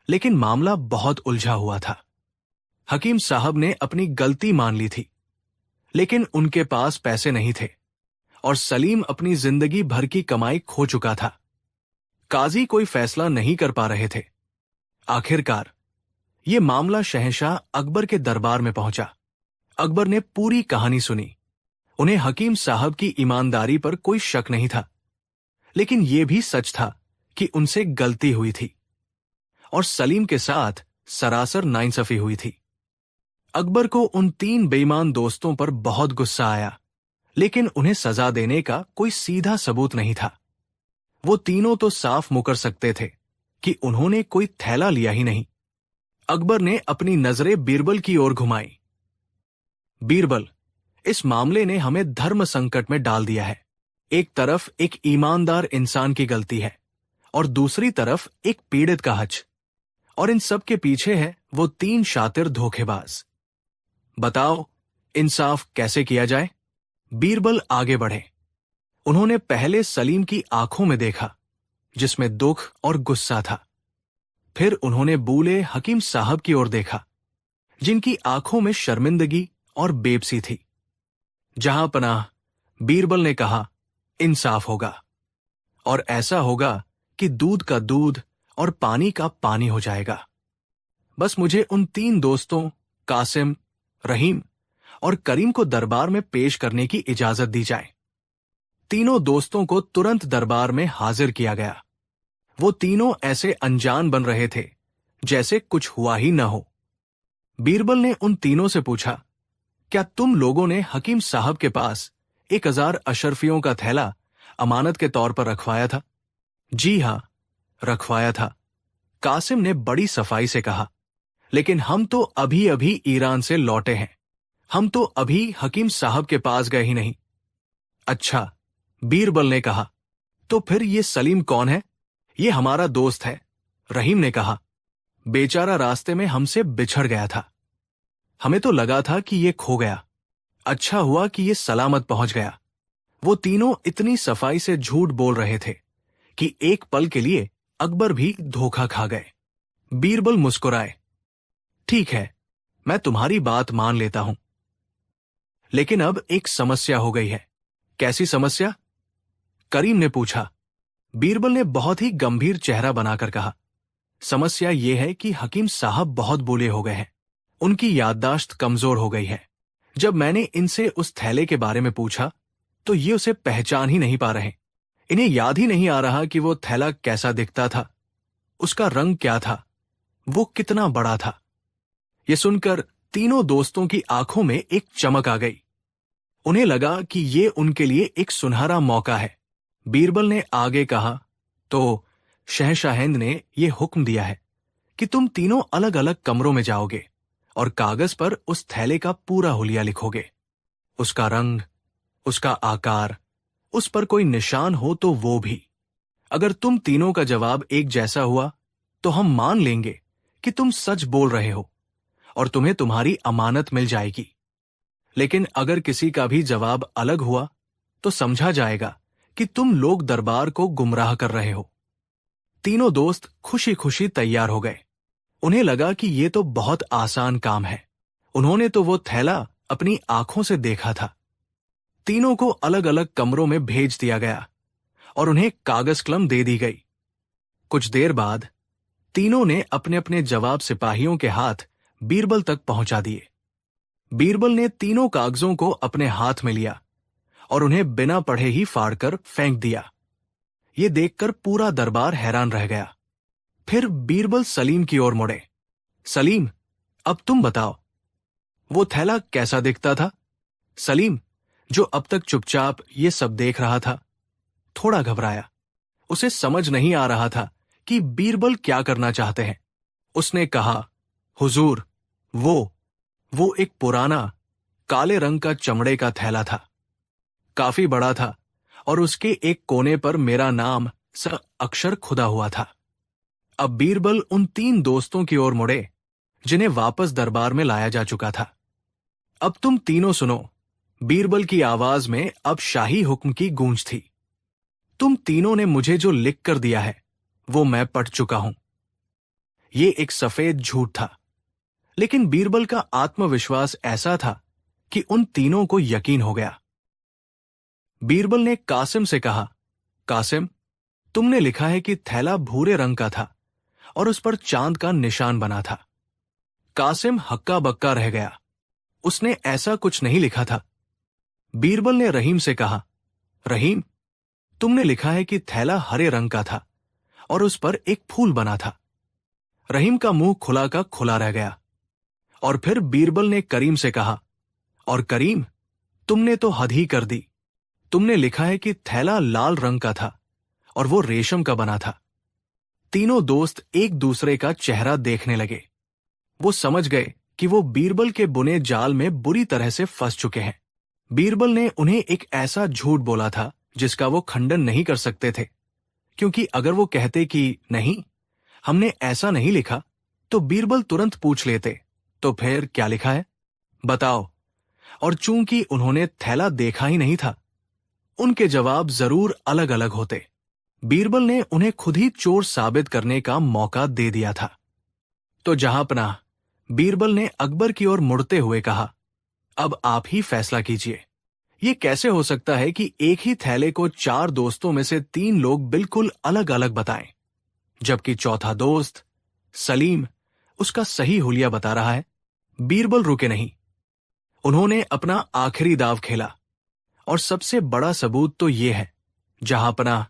लेकिन मामला बहुत उलझा हुआ था। हकीम साहब ने अपनी गलती मान ली थी, लेकिन उनके पास पैसे नहीं थे और सलीम अपनी जिंदगी भर की कमाई खो चुका था। काजी कोई फैसला नहीं कर पा रहे थे। आखिरकार यह मामला शहंशाह अकबर के दरबार में पहुंचा। अकबर ने पूरी कहानी सुनी। उन्हें हकीम साहब की ईमानदारी पर कोई शक नहीं था, लेकिन यह भी सच था कि उनसे गलती हुई थी और सलीम के साथ सरासर नाइंसाफी हुई थी। अकबर को उन 3 बेईमान दोस्तों पर बहुत गुस्सा आया, लेकिन उन्हें सजा देने का कोई सीधा सबूत नहीं था। वो तीनों तो साफ मुकर सकते थे कि उन्होंने कोई थैला लिया ही नहीं। अकबर ने अपनी नजरें बीरबल की ओर घुमाई। बीरबल, इस मामले ने हमें धर्म संकट में डाल दिया है। एक तरफ एक ईमानदार इंसान की गलती है और दूसरी तरफ एक पीड़ित का हज, और इन सब के पीछे है वो 3 शातिर धोखेबाज। बताओ, इंसाफ कैसे किया जाए? बीरबल आगे बढ़े। उन्होंने पहले सलीम की आंखों में देखा, जिसमें दुख और गुस्सा था। फिर उन्होंने बूले हकीम साहब की ओर देखा, जिनकी आंखों में शर्मिंदगी और बेबसी थी। जहां पनाह, बीरबल ने कहा, इंसाफ होगा, और ऐसा होगा कि दूध का दूध और पानी का पानी हो जाएगा। बस मुझे उन 3 दोस्तों कासिम, रहीम और करीम को दरबार में पेश करने की इजाजत दी जाए। तीनों दोस्तों को तुरंत दरबार में हाजिर किया गया। वो तीनों ऐसे अनजान बन रहे थे जैसे कुछ हुआ ही न हो। बीरबल ने उन तीनों से पूछा, क्या तुम लोगों ने हकीम साहब के पास 1000 अशरफियों का थैला अमानत के तौर पर रखवाया था? जी हां, रखवाया था, कासिम ने बड़ी सफाई से कहा। लेकिन हम तो अभी अभी ईरान से लौटे हैं। हम तो अभी हकीम साहब के पास गए ही नहीं। अच्छा, बीरबल ने कहा, तो फिर ये सलीम कौन है? ये हमारा दोस्त है, रहीम ने कहा। बेचारा रास्ते में हमसे बिछड़ गया था। हमें तो लगा था कि ये खो गया। अच्छा हुआ कि ये सलामत पहुंच गया। वो तीनों इतनी सफाई से झूठ बोल रहे थे कि एक पल के लिए अकबर भी धोखा खा गए। बीरबल मुस्कुराए। ठीक है, मैं तुम्हारी बात मान लेता हूं, लेकिन अब एक समस्या हो गई है। कैसी समस्या? करीम ने पूछा। बीरबल ने बहुत ही गंभीर चेहरा बनाकर कहा, समस्या यह है कि हकीम साहब बहुत बूढ़े हो गए हैं। उनकी याददाश्त कमजोर हो गई है। जब मैंने इनसे उस थैले के बारे में पूछा तो ये उसे पहचान ही नहीं पा रहे। इन्हें याद ही नहीं आ रहा कि वो थैला कैसा दिखता था, उसका रंग क्या था, वो कितना बड़ा था। ये सुनकर तीनों दोस्तों की आंखों में एक चमक आ गई। उन्हें लगा कि ये उनके लिए एक सुनहरा मौका है। बीरबल ने आगे कहा, तो शहशाहिंद ने यह हुक्म दिया है कि तुम तीनों अलग अलग कमरों में जाओगे और कागज पर उस थैले का पूरा हुलिया लिखोगे। उसका रंग, उसका आकार, उस पर कोई निशान हो तो वो भी। अगर तुम तीनों का जवाब एक जैसा हुआ तो हम मान लेंगे कि तुम सच बोल रहे हो और तुम्हें तुम्हारी अमानत मिल जाएगी। लेकिन अगर किसी का भी जवाब अलग हुआ तो समझा जाएगा कि तुम लोग दरबार को गुमराह कर रहे हो। तीनों दोस्त खुशी खुशी तैयार हो गए। उन्हें लगा कि ये तो बहुत आसान काम है। उन्होंने तो वो थैला अपनी आंखों से देखा था। तीनों को अलग अलग कमरों में भेज दिया गया और उन्हें कागज कलम दे दी गई। कुछ देर बाद तीनों ने अपने अपने जवाब सिपाहियों के हाथ बीरबल तक पहुंचा दिए। बीरबल ने तीनों कागजों को अपने हाथ में लिया और उन्हें बिना पढ़े ही फाड़कर फेंक दिया। ये देखकर पूरा दरबार हैरान रह गया। फिर बीरबल सलीम की ओर मुड़े। सलीम, अब तुम बताओ, वो थैला कैसा दिखता था? सलीम, जो अब तक चुपचाप ये सब देख रहा था, थोड़ा घबराया। उसे समझ नहीं आ रहा था कि बीरबल क्या करना चाहते हैं। उसने कहा, हुजूर, वो एक पुराना काले रंग का चमड़े का थैला था। काफी बड़ा था और उसके एक कोने पर मेरा नाम अक्षर खुदा हुआ था। अब बीरबल उन 3 दोस्तों की ओर मुड़े जिन्हें वापस दरबार में लाया जा चुका था। अब तुम तीनों सुनो। बीरबल की आवाज में अब शाही हुक्म की गूंज थी। तुम तीनों ने मुझे जो लिख कर दिया है वो मैं पढ़ चुका हूं। ये एक सफेद झूठ था, लेकिन बीरबल का आत्मविश्वास ऐसा था कि उन तीनों को यकीन हो गया। बीरबल ने कासिम से कहा, कासिम, तुमने लिखा है कि थैला भूरे रंग का था और उस पर चांद का निशान बना था। कासिम हक्का बक्का रह गया। उसने ऐसा कुछ नहीं लिखा था। बीरबल ने रहीम से कहा, रहीम, तुमने लिखा है कि थैला हरे रंग का था और उस पर एक फूल बना था। रहीम का मुंह खुला का खुला रह गया। और फिर बीरबल ने करीम से कहा, और करीम, तुमने तो हद ही कर दी। तुमने लिखा है कि थैला लाल रंग का था और वो रेशम का बना था। तीनों दोस्त एक दूसरे का चेहरा देखने लगे। वो समझ गए कि वो बीरबल के बुने जाल में बुरी तरह से फंस चुके हैं। बीरबल ने उन्हें एक ऐसा झूठ बोला था जिसका वो खंडन नहीं कर सकते थे, क्योंकि अगर वो कहते कि नहीं, हमने ऐसा नहीं लिखा, तो बीरबल तुरंत पूछ लेते, तो फिर क्या लिखा है, बताओ। और चूंकि उन्होंने थैला देखा ही नहीं था, उनके जवाब जरूर अलग अलग होते। बीरबल ने उन्हें खुद ही चोर साबित करने का मौका दे दिया था। तो जहांपनाह, बीरबल ने अकबर की ओर मुड़ते हुए कहा, अब आप ही फैसला कीजिए। ये कैसे हो सकता है कि एक ही थैले को 4 दोस्तों में से 3 लोग बिल्कुल अलग अलग बताएं, जबकि चौथा दोस्त सलीम उसका सही हुलिया बता रहा है। बीरबल रुके नहीं। उन्होंने अपना आखिरी दाव खेला, और सबसे बड़ा सबूत तो ये है, जहांपनाह,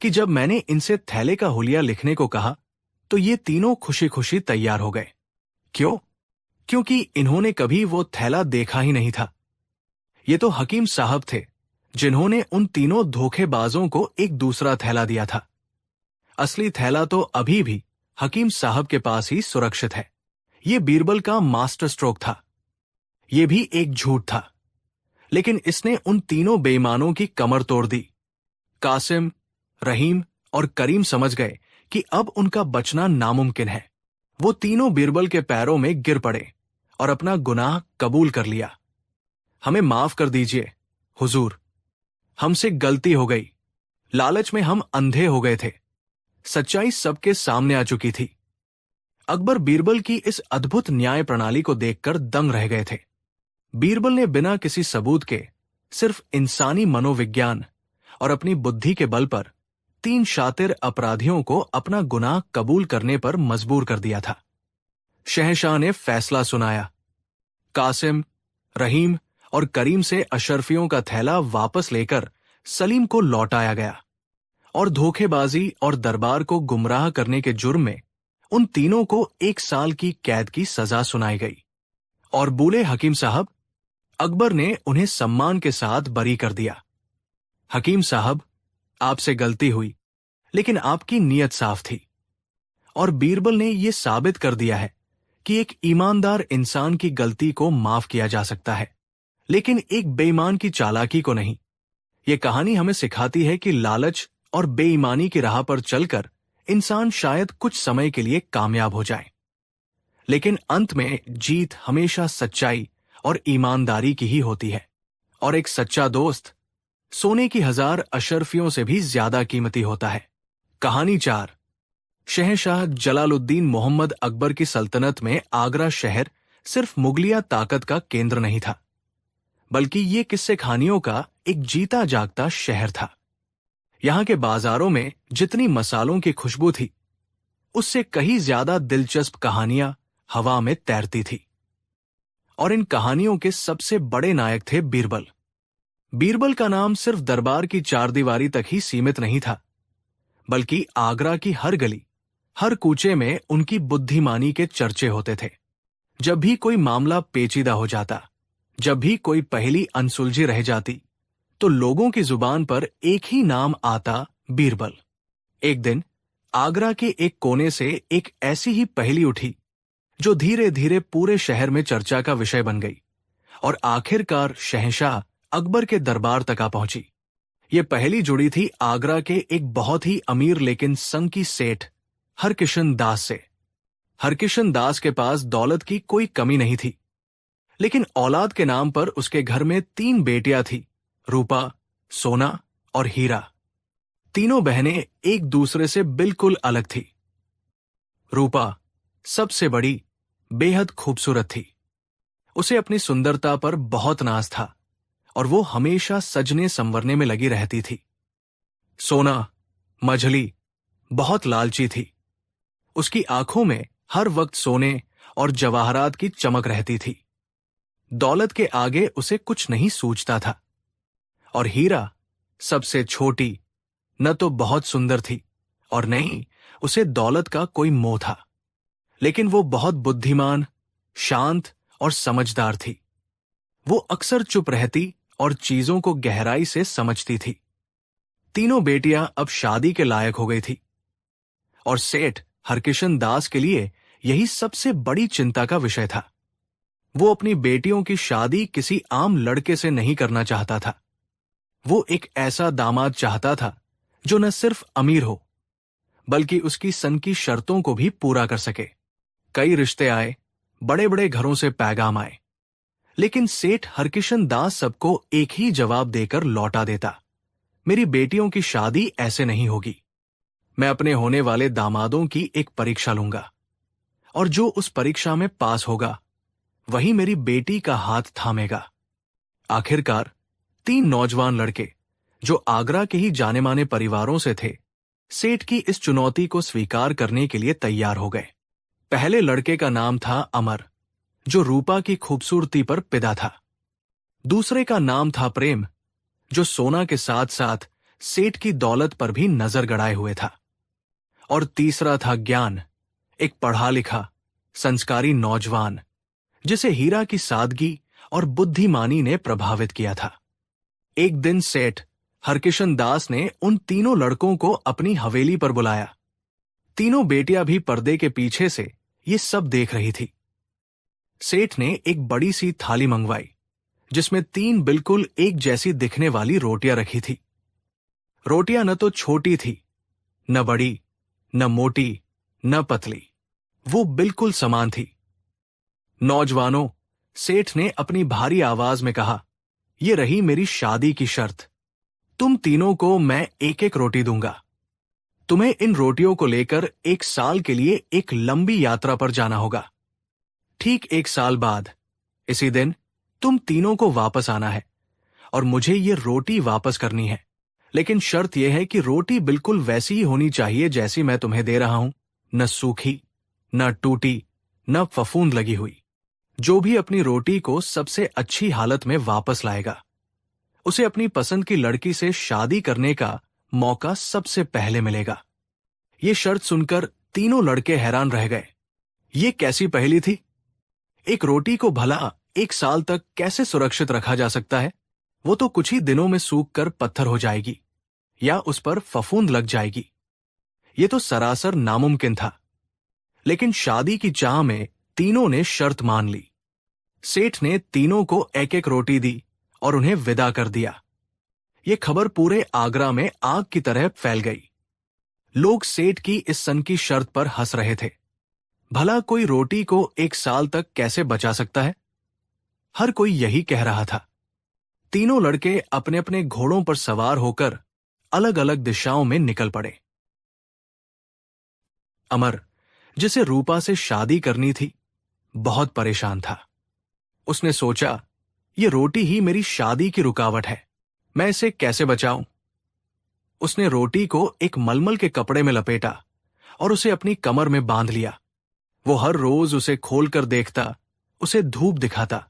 कि जब मैंने इनसे थैले का हुलिया लिखने को कहा, तो ये तीनों खुशी खुशी तैयार हो गए। क्यों? क्योंकि इन्होंने कभी वो थैला देखा ही नहीं था। ये तो हकीम साहब थे जिन्होंने उन तीनों धोखेबाजों को एक दूसरा थैला दिया था। असली थैला तो अभी भी हकीम साहब के पास ही सुरक्षित है। ये बीरबल का मास्टर स्ट्रोक था। ये भी एक झूठ था, लेकिन इसने उन तीनों बेईमानों की कमर तोड़ दी। कासिम, रहीम और करीम समझ गए कि अब उनका बचना नामुमकिन है। वो तीनों बीरबल के पैरों में गिर पड़े और अपना गुनाह कबूल कर लिया। हमें माफ कर दीजिए हुजूर, हमसे गलती हो गई। लालच में हम अंधे हो गए थे। सच्चाई सबके सामने आ चुकी थी। अकबर बीरबल की इस अद्भुत न्याय प्रणाली को देखकर दंग रह गए थे। बीरबल ने बिना किसी सबूत के सिर्फ इंसानी मनोविज्ञान और अपनी बुद्धि के बल पर 3 शातिर अपराधियों को अपना गुनाह कबूल करने पर मजबूर कर दिया था। शहंशाह ने फैसला सुनाया। कासिम, रहीम और करीम से अशरफियों का थैला वापस लेकर सलीम को लौटाया गया, और धोखेबाजी और दरबार को गुमराह करने के जुर्म में उन तीनों को 1 साल की कैद की सजा सुनाई गई। और बूले हकीम साहब, अकबर ने उन्हें सम्मान के साथ बरी कर दिया। हकीम साहब, आपसे गलती हुई, लेकिन आपकी नीयत साफ थी। और बीरबल ने यह साबित कर दिया है कि एक ईमानदार इंसान की गलती को माफ किया जा सकता है, लेकिन एक बेईमान की चालाकी को नहीं। यह कहानी हमें सिखाती है कि लालच और बेईमानी की राह पर चलकर इंसान शायद कुछ समय के लिए कामयाब हो जाए, लेकिन अंत में जीत हमेशा सच्चाई और ईमानदारी की ही होती है। और एक सच्चा दोस्त सोने की 1000 अशरफियों से भी ज्यादा कीमती होता है। कहानी 4। शहंशाह जलालुद्दीन मोहम्मद अकबर की सल्तनत में आगरा शहर सिर्फ मुगलिया ताकत का केंद्र नहीं था, बल्कि ये किस्से कहानियों का एक जीता जागता शहर था। यहां के बाजारों में जितनी मसालों की खुशबू थी, उससे कहीं ज्यादा दिलचस्प कहानियां हवा में तैरती थी। और इन कहानियों के सबसे बड़े नायक थे बीरबल। बीरबल का नाम सिर्फ दरबार की चारदीवारी तक ही सीमित नहीं था, बल्कि आगरा की हर गली, हर कूचे में उनकी बुद्धिमानी के चर्चे होते थे। जब भी कोई मामला पेचीदा हो जाता, जब भी कोई पहेली अनसुलझी रह जाती, तो लोगों की जुबान पर एक ही नाम आता, बीरबल। एक दिन आगरा के एक कोने से एक ऐसी ही पहेली उठी जो धीरे धीरे पूरे शहर में चर्चा का विषय बन गई और आखिरकार शहंशाह अकबर के दरबार तक आ पहुंची। ये पहेली जुड़ी थी आगरा के एक बहुत ही अमीर लेकिन संकी सेठ हरकिशन दास से। हरकिशन दास के पास दौलत की कोई कमी नहीं थी, लेकिन औलाद के नाम पर उसके घर में 3 बेटियां थी, रूपा, सोना और हीरा। तीनों बहनें एक दूसरे से बिल्कुल अलग थी। रूपा सबसे बड़ी बेहद खूबसूरत थी। उसे अपनी सुंदरता पर बहुत नाज था और वो हमेशा सजने संवरने में लगी रहती थी। सोना मझली बहुत लालची थी। उसकी आंखों में हर वक्त सोने और जवाहरात की चमक रहती थी। दौलत के आगे उसे कुछ नहीं सूझता था। और हीरा सबसे छोटी न तो बहुत सुंदर थी और न ही उसे दौलत का कोई मोह था, लेकिन वो बहुत बुद्धिमान, शांत और समझदार थी। वो अक्सर चुप रहती और चीजों को गहराई से समझती थी। तीनों बेटियां अब शादी के लायक हो गई थी और सेठ हरकिशन दास के लिए यही सबसे बड़ी चिंता का विषय था। वो अपनी बेटियों की शादी किसी आम लड़के से नहीं करना चाहता था। वो एक ऐसा दामाद चाहता था जो न सिर्फ अमीर हो बल्कि उसकी सन की शर्तों को भी पूरा कर सके। कई रिश्ते आए, बड़े बड़े घरों से पैगाम आए, लेकिन सेठ हरकिशन दास सबको एक ही जवाब देकर लौटा देता, मेरी बेटियों की शादी ऐसे नहीं होगी। मैं अपने होने वाले दामादों की एक परीक्षा लूंगा और जो उस परीक्षा में पास होगा वही मेरी बेटी का हाथ थामेगा। आखिरकार 3 नौजवान लड़के जो आगरा के ही जाने माने परिवारों से थे, सेठ की इस चुनौती को स्वीकार करने के लिए तैयार हो गए। पहले लड़के का नाम था अमर, जो रूपा की खूबसूरती पर पिदा था। दूसरे का नाम था प्रेम, जो सोना के साथ साथ सेठ की दौलत पर भी नजर गड़ाए हुए था। और तीसरा था ज्ञान, एक पढ़ा लिखा संस्कारी नौजवान जिसे हीरा की सादगी और बुद्धिमानी ने प्रभावित किया था। एक दिन सेठ हरकिशन दास ने उन तीनों लड़कों को अपनी हवेली पर बुलाया। तीनों बेटियां भी पर्दे के पीछे से ये सब देख रही थी। सेठ ने एक बड़ी सी थाली मंगवाई जिसमें 3 बिल्कुल एक जैसी दिखने वाली रोटियां रखी थी। रोटियां न तो छोटी थी, न बड़ी, न मोटी, न पतली, वो बिल्कुल समान थी। नौजवानों, सेठ ने अपनी भारी आवाज में कहा, ये रही मेरी शादी की शर्त। तुम तीनों को मैं एक एक रोटी दूंगा। तुम्हें इन रोटियों को लेकर 1 साल के लिए एक लंबी यात्रा पर जाना होगा। ठीक 1 साल बाद इसी दिन तुम तीनों को वापस आना है और मुझे ये रोटी वापस करनी है। लेकिन शर्त यह है कि रोटी बिल्कुल वैसी ही होनी चाहिए जैसी मैं तुम्हें दे रहा हूं, न सूखी, न टूटी, न फफूंद लगी हुई। जो भी अपनी रोटी को सबसे अच्छी हालत में वापस लाएगा, उसे अपनी पसंद की लड़की से शादी करने का मौका सबसे पहले मिलेगा। ये शर्त सुनकर तीनों लड़के हैरान रह गए। ये कैसी पहेली थी? एक रोटी को भला 1 साल तक कैसे सुरक्षित रखा जा सकता है? वो तो कुछ ही दिनों में सूख कर पत्थर हो जाएगी या उस पर फफूंद लग जाएगी। ये तो सरासर नामुमकिन था। लेकिन शादी की चाह में तीनों ने शर्त मान ली। सेठ ने तीनों को एक एक रोटी दी और उन्हें विदा कर दिया। ये खबर पूरे आगरा में आग की तरह फैल गई। लोग सेठ की इस सन की शर्त पर हंस रहे थे। भला कोई रोटी को 1 साल तक कैसे बचा सकता है? हर कोई यही कह रहा था। तीनों लड़के अपने अपने घोड़ों पर सवार होकर अलग अलग दिशाओं में निकल पड़े। अमर, जिसे रूपा से शादी करनी थी, बहुत परेशान था। उसने सोचा, ये रोटी ही मेरी शादी की रुकावट है, मैं इसे कैसे बचाऊं? उसने रोटी को एक मलमल के कपड़े में लपेटा और उसे अपनी कमर में बांध लिया। वो हर रोज उसे खोलकर देखता, उसे धूप दिखाता,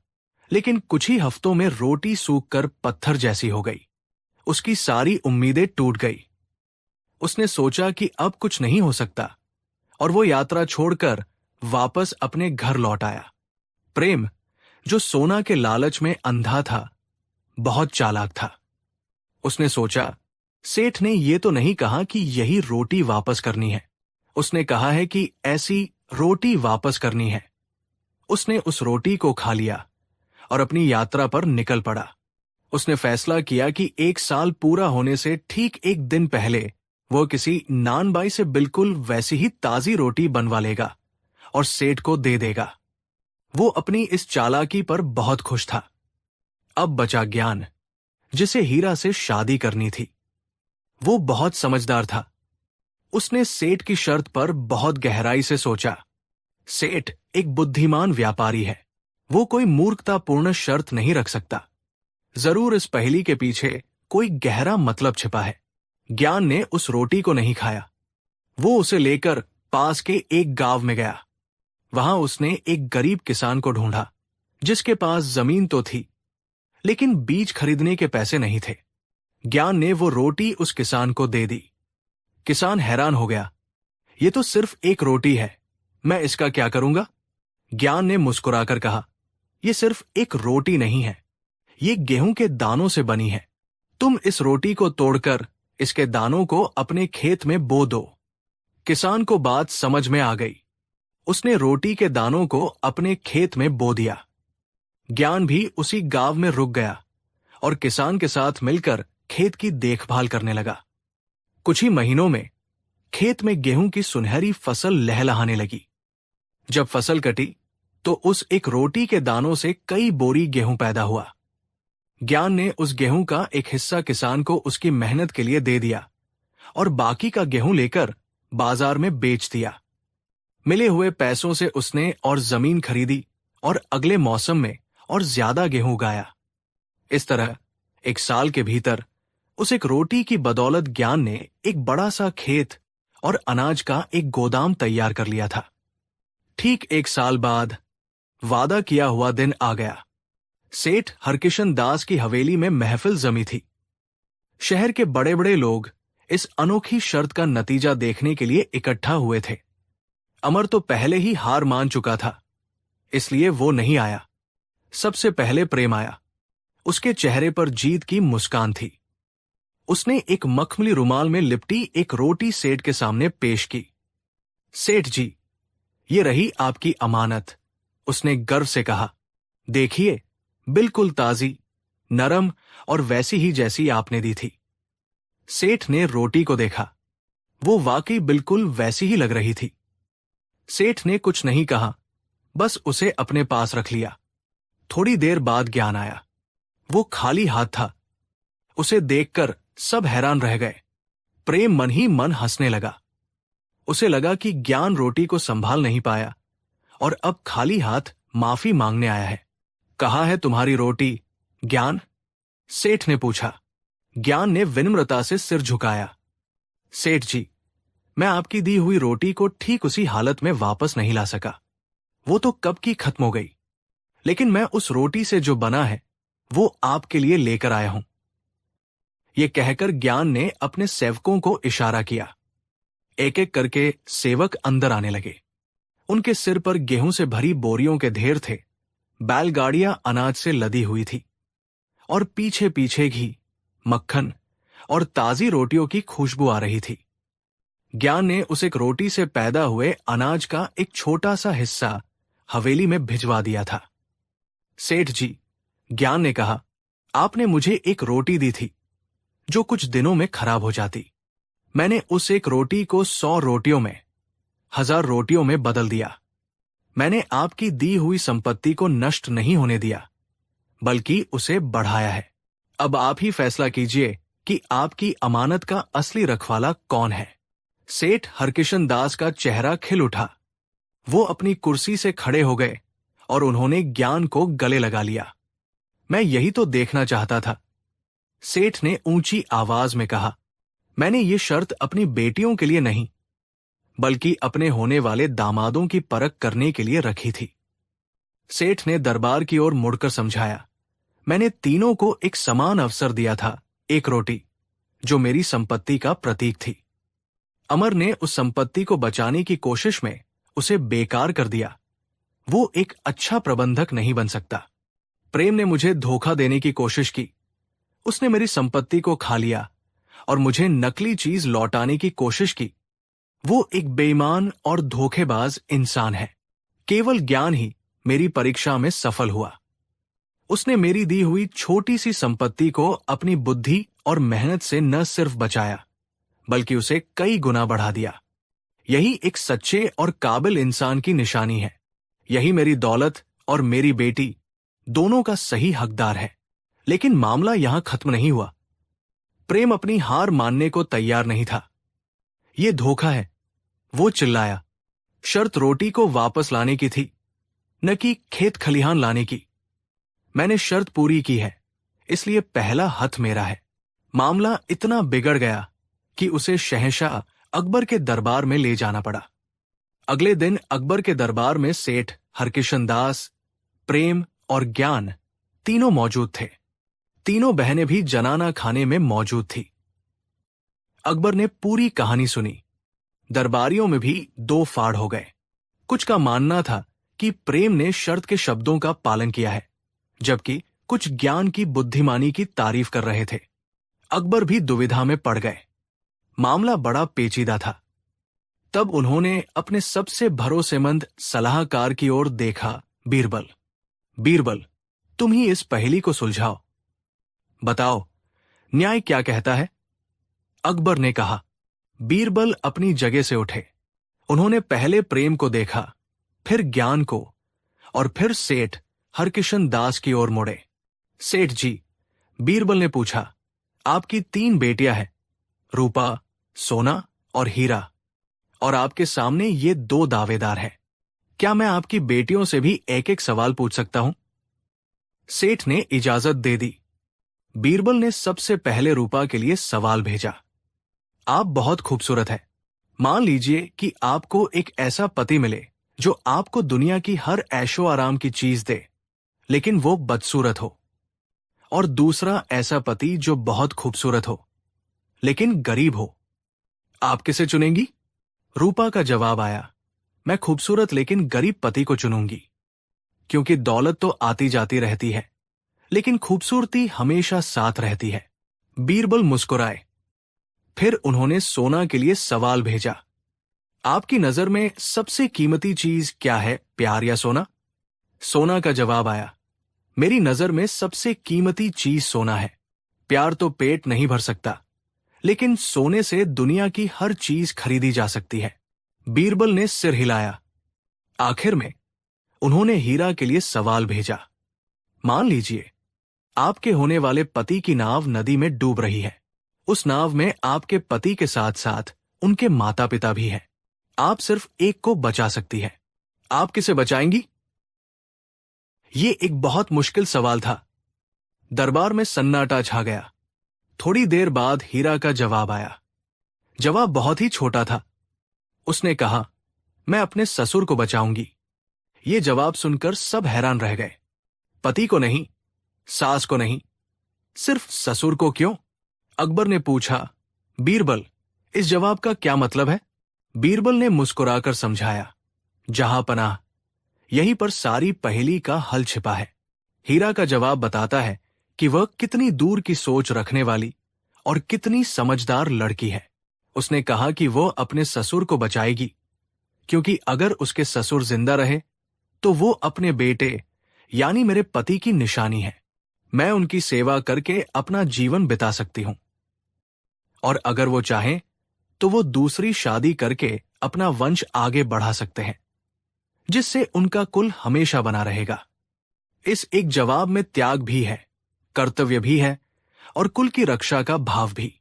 लेकिन कुछ ही हफ्तों में रोटी सूखकर पत्थर जैसी हो गई। उसकी सारी उम्मीदें टूट गई। उसने सोचा कि अब कुछ नहीं हो सकता और वो यात्रा छोड़कर वापस अपने घर लौट आया। प्रेम, जो सोना के लालच में अंधा था, बहुत चालाक था। उसने सोचा, सेठ ने ये तो नहीं कहा कि यही रोटी वापस करनी है। उसने कहा है कि ऐसी रोटी वापस करनी है। उसने उस रोटी को खा लिया और अपनी यात्रा पर निकल पड़ा। उसने फैसला किया कि 1 साल पूरा होने से ठीक 1 दिन पहले वो किसी नानबाई से बिल्कुल वैसी ही ताजी रोटी बनवा लेगा और सेठ को दे देगा। वो अपनी इस चालाकी पर बहुत खुश था। अब बचा ज्ञान, जिसे हीरा से शादी करनी थी। वो बहुत समझदार था। उसने सेठ की शर्त पर बहुत गहराई से सोचा। सेठ एक बुद्धिमान व्यापारी है, वो कोई मूर्खतापूर्ण शर्त नहीं रख सकता। जरूर इस पहेली के पीछे कोई गहरा मतलब छिपा है। ज्ञान ने उस रोटी को नहीं खाया। वो उसे लेकर पास के एक गांव में गया। वहां उसने एक गरीब किसान को ढूंढा, जिसके पास जमीन तो थी, लेकिन बीज खरीदने के पैसे नहीं थे। ज्ञान ने वो रोटी उस किसान को दे दी। किसान हैरान हो गया, ये तो सिर्फ एक रोटी है, मैं इसका क्या करूंगा? ज्ञान ने मुस्कुराकर कहा, ये सिर्फ एक रोटी नहीं है, ये गेहूं के दानों से बनी है। तुम इस रोटी को तोड़कर इसके दानों को अपने खेत में बो दो। किसान को बात समझ में आ गई। उसने रोटी के दानों को अपने खेत में बो दिया। ज्ञान भी उसी गांव में रुक गया और किसान के साथ मिलकर खेत की देखभाल करने लगा। कुछ ही महीनों में खेत में गेहूं की सुनहरी फसल लहलहाने लगी। जब फसल कटी तो उस एक रोटी के दानों से कई बोरी गेहूं पैदा हुआ। ज्ञान ने उस गेहूं का एक हिस्सा किसान को उसकी मेहनत के लिए दे दिया और बाकी का गेहूं लेकर बाजार में बेच दिया। मिले हुए पैसों से उसने और जमीन खरीदी और अगले मौसम में और ज्यादा गेहूं उगाया। इस तरह 1 साल के भीतर उस एक रोटी की बदौलत ज्ञान ने एक बड़ा सा खेत और अनाज का एक गोदाम तैयार कर लिया था। ठीक 1 साल बाद वादा किया हुआ दिन आ गया। सेठ हरकिशन दास की हवेली में महफिल जमी थी। शहर के बड़े बड़े लोग इस अनोखी शर्त का नतीजा देखने के लिए इकट्ठा हुए थे। अमर तो पहले ही हार मान चुका था, इसलिए वो नहीं आया। सबसे पहले प्रेम आया। उसके चेहरे पर जीत की मुस्कान थी। उसने एक मखमली रुमाल में लिपटी एक रोटी सेठ के सामने पेश की। सेठ जी, ये रही आपकी अमानत, उसने गर्व से कहा। देखिए, बिल्कुल ताजी, नरम और वैसी ही जैसी आपने दी थी। सेठ ने रोटी को देखा। वो वाकई बिल्कुल वैसी ही लग रही थी। सेठ ने कुछ नहीं कहा, बस उसे अपने पास रख लिया। थोड़ी देर बाद ज्ञान आया। वो खाली हाथ था। उसे देखकर सब हैरान रह गए। प्रेम मन ही मन हंसने लगा। उसे लगा कि ज्ञान रोटी को संभाल नहीं पाया और अब खाली हाथ माफी मांगने आया है। कहाँ है तुम्हारी रोटी, ज्ञान? सेठ ने पूछा। ज्ञान ने विनम्रता से सिर झुकाया। सेठ जी, मैं आपकी दी हुई रोटी को ठीक उसी हालत में वापस नहीं ला सका। वो तो कब की खत्म हो गई। लेकिन मैं उस रोटी से जो बना है वो आपके लिए लेकर आया हूं। ये कहकर ज्ञान ने अपने सेवकों को इशारा किया। एक एक करके सेवक अंदर आने लगे। उनके सिर पर गेहूं से भरी बोरियों के ढेर थे। बैलगाड़ियां अनाज से लदी हुई थी और पीछे पीछे घी, मक्खन और ताजी रोटियों की खुशबू आ रही थी। ज्ञान ने उस एक रोटी से पैदा हुए अनाज का एक छोटा सा हिस्सा हवेली में भिजवा दिया था। सेठ जी, ज्ञान ने कहा, आपने मुझे एक रोटी दी थी जो कुछ दिनों में खराब हो जाती। मैंने उस एक रोटी को 100 रोटियों में, 1000 रोटियों में बदल दिया। मैंने आपकी दी हुई संपत्ति को नष्ट नहीं होने दिया, बल्कि उसे बढ़ाया है। अब आप ही फैसला कीजिए कि आपकी अमानत का असली रखवाला कौन है। सेठ हरकिशन दास का चेहरा खिल उठा। वो अपनी कुर्सी से खड़े हो गए और उन्होंने ज्ञान को गले लगा लिया। मैं यही तो देखना चाहता था, सेठ ने ऊंची आवाज में कहा। मैंने ये शर्त अपनी बेटियों के लिए नहीं, बल्कि अपने होने वाले दामादों की परख करने के लिए रखी थी। सेठ ने दरबार की ओर मुड़कर समझाया। मैंने तीनों को एक समान अवसर दिया था, एक रोटी, जो मेरी संपत्ति का प्रतीक थी। अमर ने उस संपत्ति को बचाने की कोशिश में उसे बेकार कर दिया। वो एक अच्छा प्रबंधक नहीं बन सकता। प्रेम ने मुझे धोखा देने की कोशिश की। उसने मेरी संपत्ति को खा लिया और मुझे नकली चीज लौटाने की कोशिश की। वो एक बेईमान और धोखेबाज इंसान है। केवल ज्ञान ही मेरी परीक्षा में सफल हुआ। उसने मेरी दी हुई छोटी सी संपत्ति को अपनी बुद्धि और मेहनत से न सिर्फ बचाया, बल्कि उसे कई गुना बढ़ा दिया। यही एक सच्चे और काबिल इंसान की निशानी है। यही मेरी दौलत और मेरी बेटी दोनों का सही हकदार है। लेकिन मामला यहां खत्म नहीं हुआ। प्रेम अपनी हार मानने को तैयार नहीं था। ये धोखा है, वो चिल्लाया। शर्त रोटी को वापस लाने की थी, न कि खेत खलिहान लाने की। मैंने शर्त पूरी की है, इसलिए पहला हथ मेरा है। मामला इतना बिगड़ गया कि उसे शहंशाह अकबर के दरबार में ले जाना पड़ा। अगले दिन अकबर के दरबार में सेठ हरकिशन दास, प्रेम और ज्ञान तीनों मौजूद थे। तीनों बहनें भी जनाना खाने में मौजूद थी। अकबर ने पूरी कहानी सुनी। दरबारियों में भी 2 फाड़ हो गए। कुछ का मानना था कि प्रेम ने शर्त के शब्दों का पालन किया है, जबकि कुछ ज्ञान की बुद्धिमानी की तारीफ कर रहे थे। अकबर भी दुविधा में पड़ गए। मामला बड़ा पेचीदा था। तब उन्होंने अपने सबसे भरोसेमंद सलाहकार की ओर देखा। बीरबल, बीरबल, तुम ही इस पहेली को सुलझाओ। बताओ, न्याय क्या कहता है? अकबर ने कहा। बीरबल अपनी जगह से उठे। उन्होंने पहले प्रेम को देखा, फिर ज्ञान को, और फिर सेठ हरकिशन दास की ओर मुड़े। सेठ जी, बीरबल ने पूछा, आपकी 3 बेटियां हैं, रूपा, सोना और हीरा, और आपके सामने ये 2 दावेदार हैं। क्या मैं आपकी बेटियों से भी एक एक सवाल पूछ सकता हूं? सेठ ने इजाजत दे दी। बीरबल ने सबसे पहले रूपा के लिए सवाल भेजा। आप बहुत खूबसूरत हैं। मान लीजिए कि आपको एक ऐसा पति मिले जो आपको दुनिया की हर ऐशो आराम की चीज दे, लेकिन वो बदसूरत हो, और दूसरा ऐसा पति जो बहुत खूबसूरत हो लेकिन गरीब हो। आप किसे चुनेंगी? रूपा का जवाब आया, मैं खूबसूरत लेकिन गरीब पति को चुनूंगी, क्योंकि दौलत तो आती जाती रहती है, लेकिन खूबसूरती हमेशा साथ रहती है। बीरबल मुस्कुराए। फिर उन्होंने सोना के लिए सवाल भेजा। आपकी नजर में सबसे कीमती चीज क्या है, प्यार या सोना? सोना का जवाब आया, मेरी नजर में सबसे कीमती चीज सोना है। प्यार तो पेट नहीं भर सकता, लेकिन सोने से दुनिया की हर चीज खरीदी जा सकती है। बीरबल ने सिर हिलाया। आखिर में उन्होंने हीरा के लिए सवाल भेजा। मान लीजिए आपके होने वाले पति की नाव नदी में डूब रही है। उस नाव में आपके पति के साथ साथ उनके माता पिता भी हैं। आप सिर्फ एक को बचा सकती है। आप किसे बचाएंगी? ये एक बहुत मुश्किल सवाल था। दरबार में सन्नाटा छा गया। थोड़ी देर बाद हीरा का जवाब आया। जवाब बहुत ही छोटा था। उसने कहा, मैं अपने ससुर को बचाऊंगी। ये जवाब सुनकर सब हैरान रह गए। पति को नहीं, सास को नहीं, सिर्फ ससुर को क्यों? अकबर ने पूछा, बीरबल, इस जवाब का क्या मतलब है? बीरबल ने मुस्कुराकर समझाया, जहां पनाह, यहीं पर सारी पहेली का हल छिपा है। हीरा का जवाब बताता है कि वह कितनी दूर की सोच रखने वाली और कितनी समझदार लड़की है। उसने कहा कि वह अपने ससुर को बचाएगी, क्योंकि अगर उसके ससुर जिंदा रहे तो वो अपने बेटे यानी मेरे पति की निशानी है। मैं उनकी सेवा करके अपना जीवन बिता सकती हूं, और अगर वो चाहें तो वो दूसरी शादी करके अपना वंश आगे बढ़ा सकते हैं, जिससे उनका कुल हमेशा बना रहेगा। इस एक जवाब में त्याग भी है, कर्तव्य भी है, और कुल की रक्षा का भाव भी।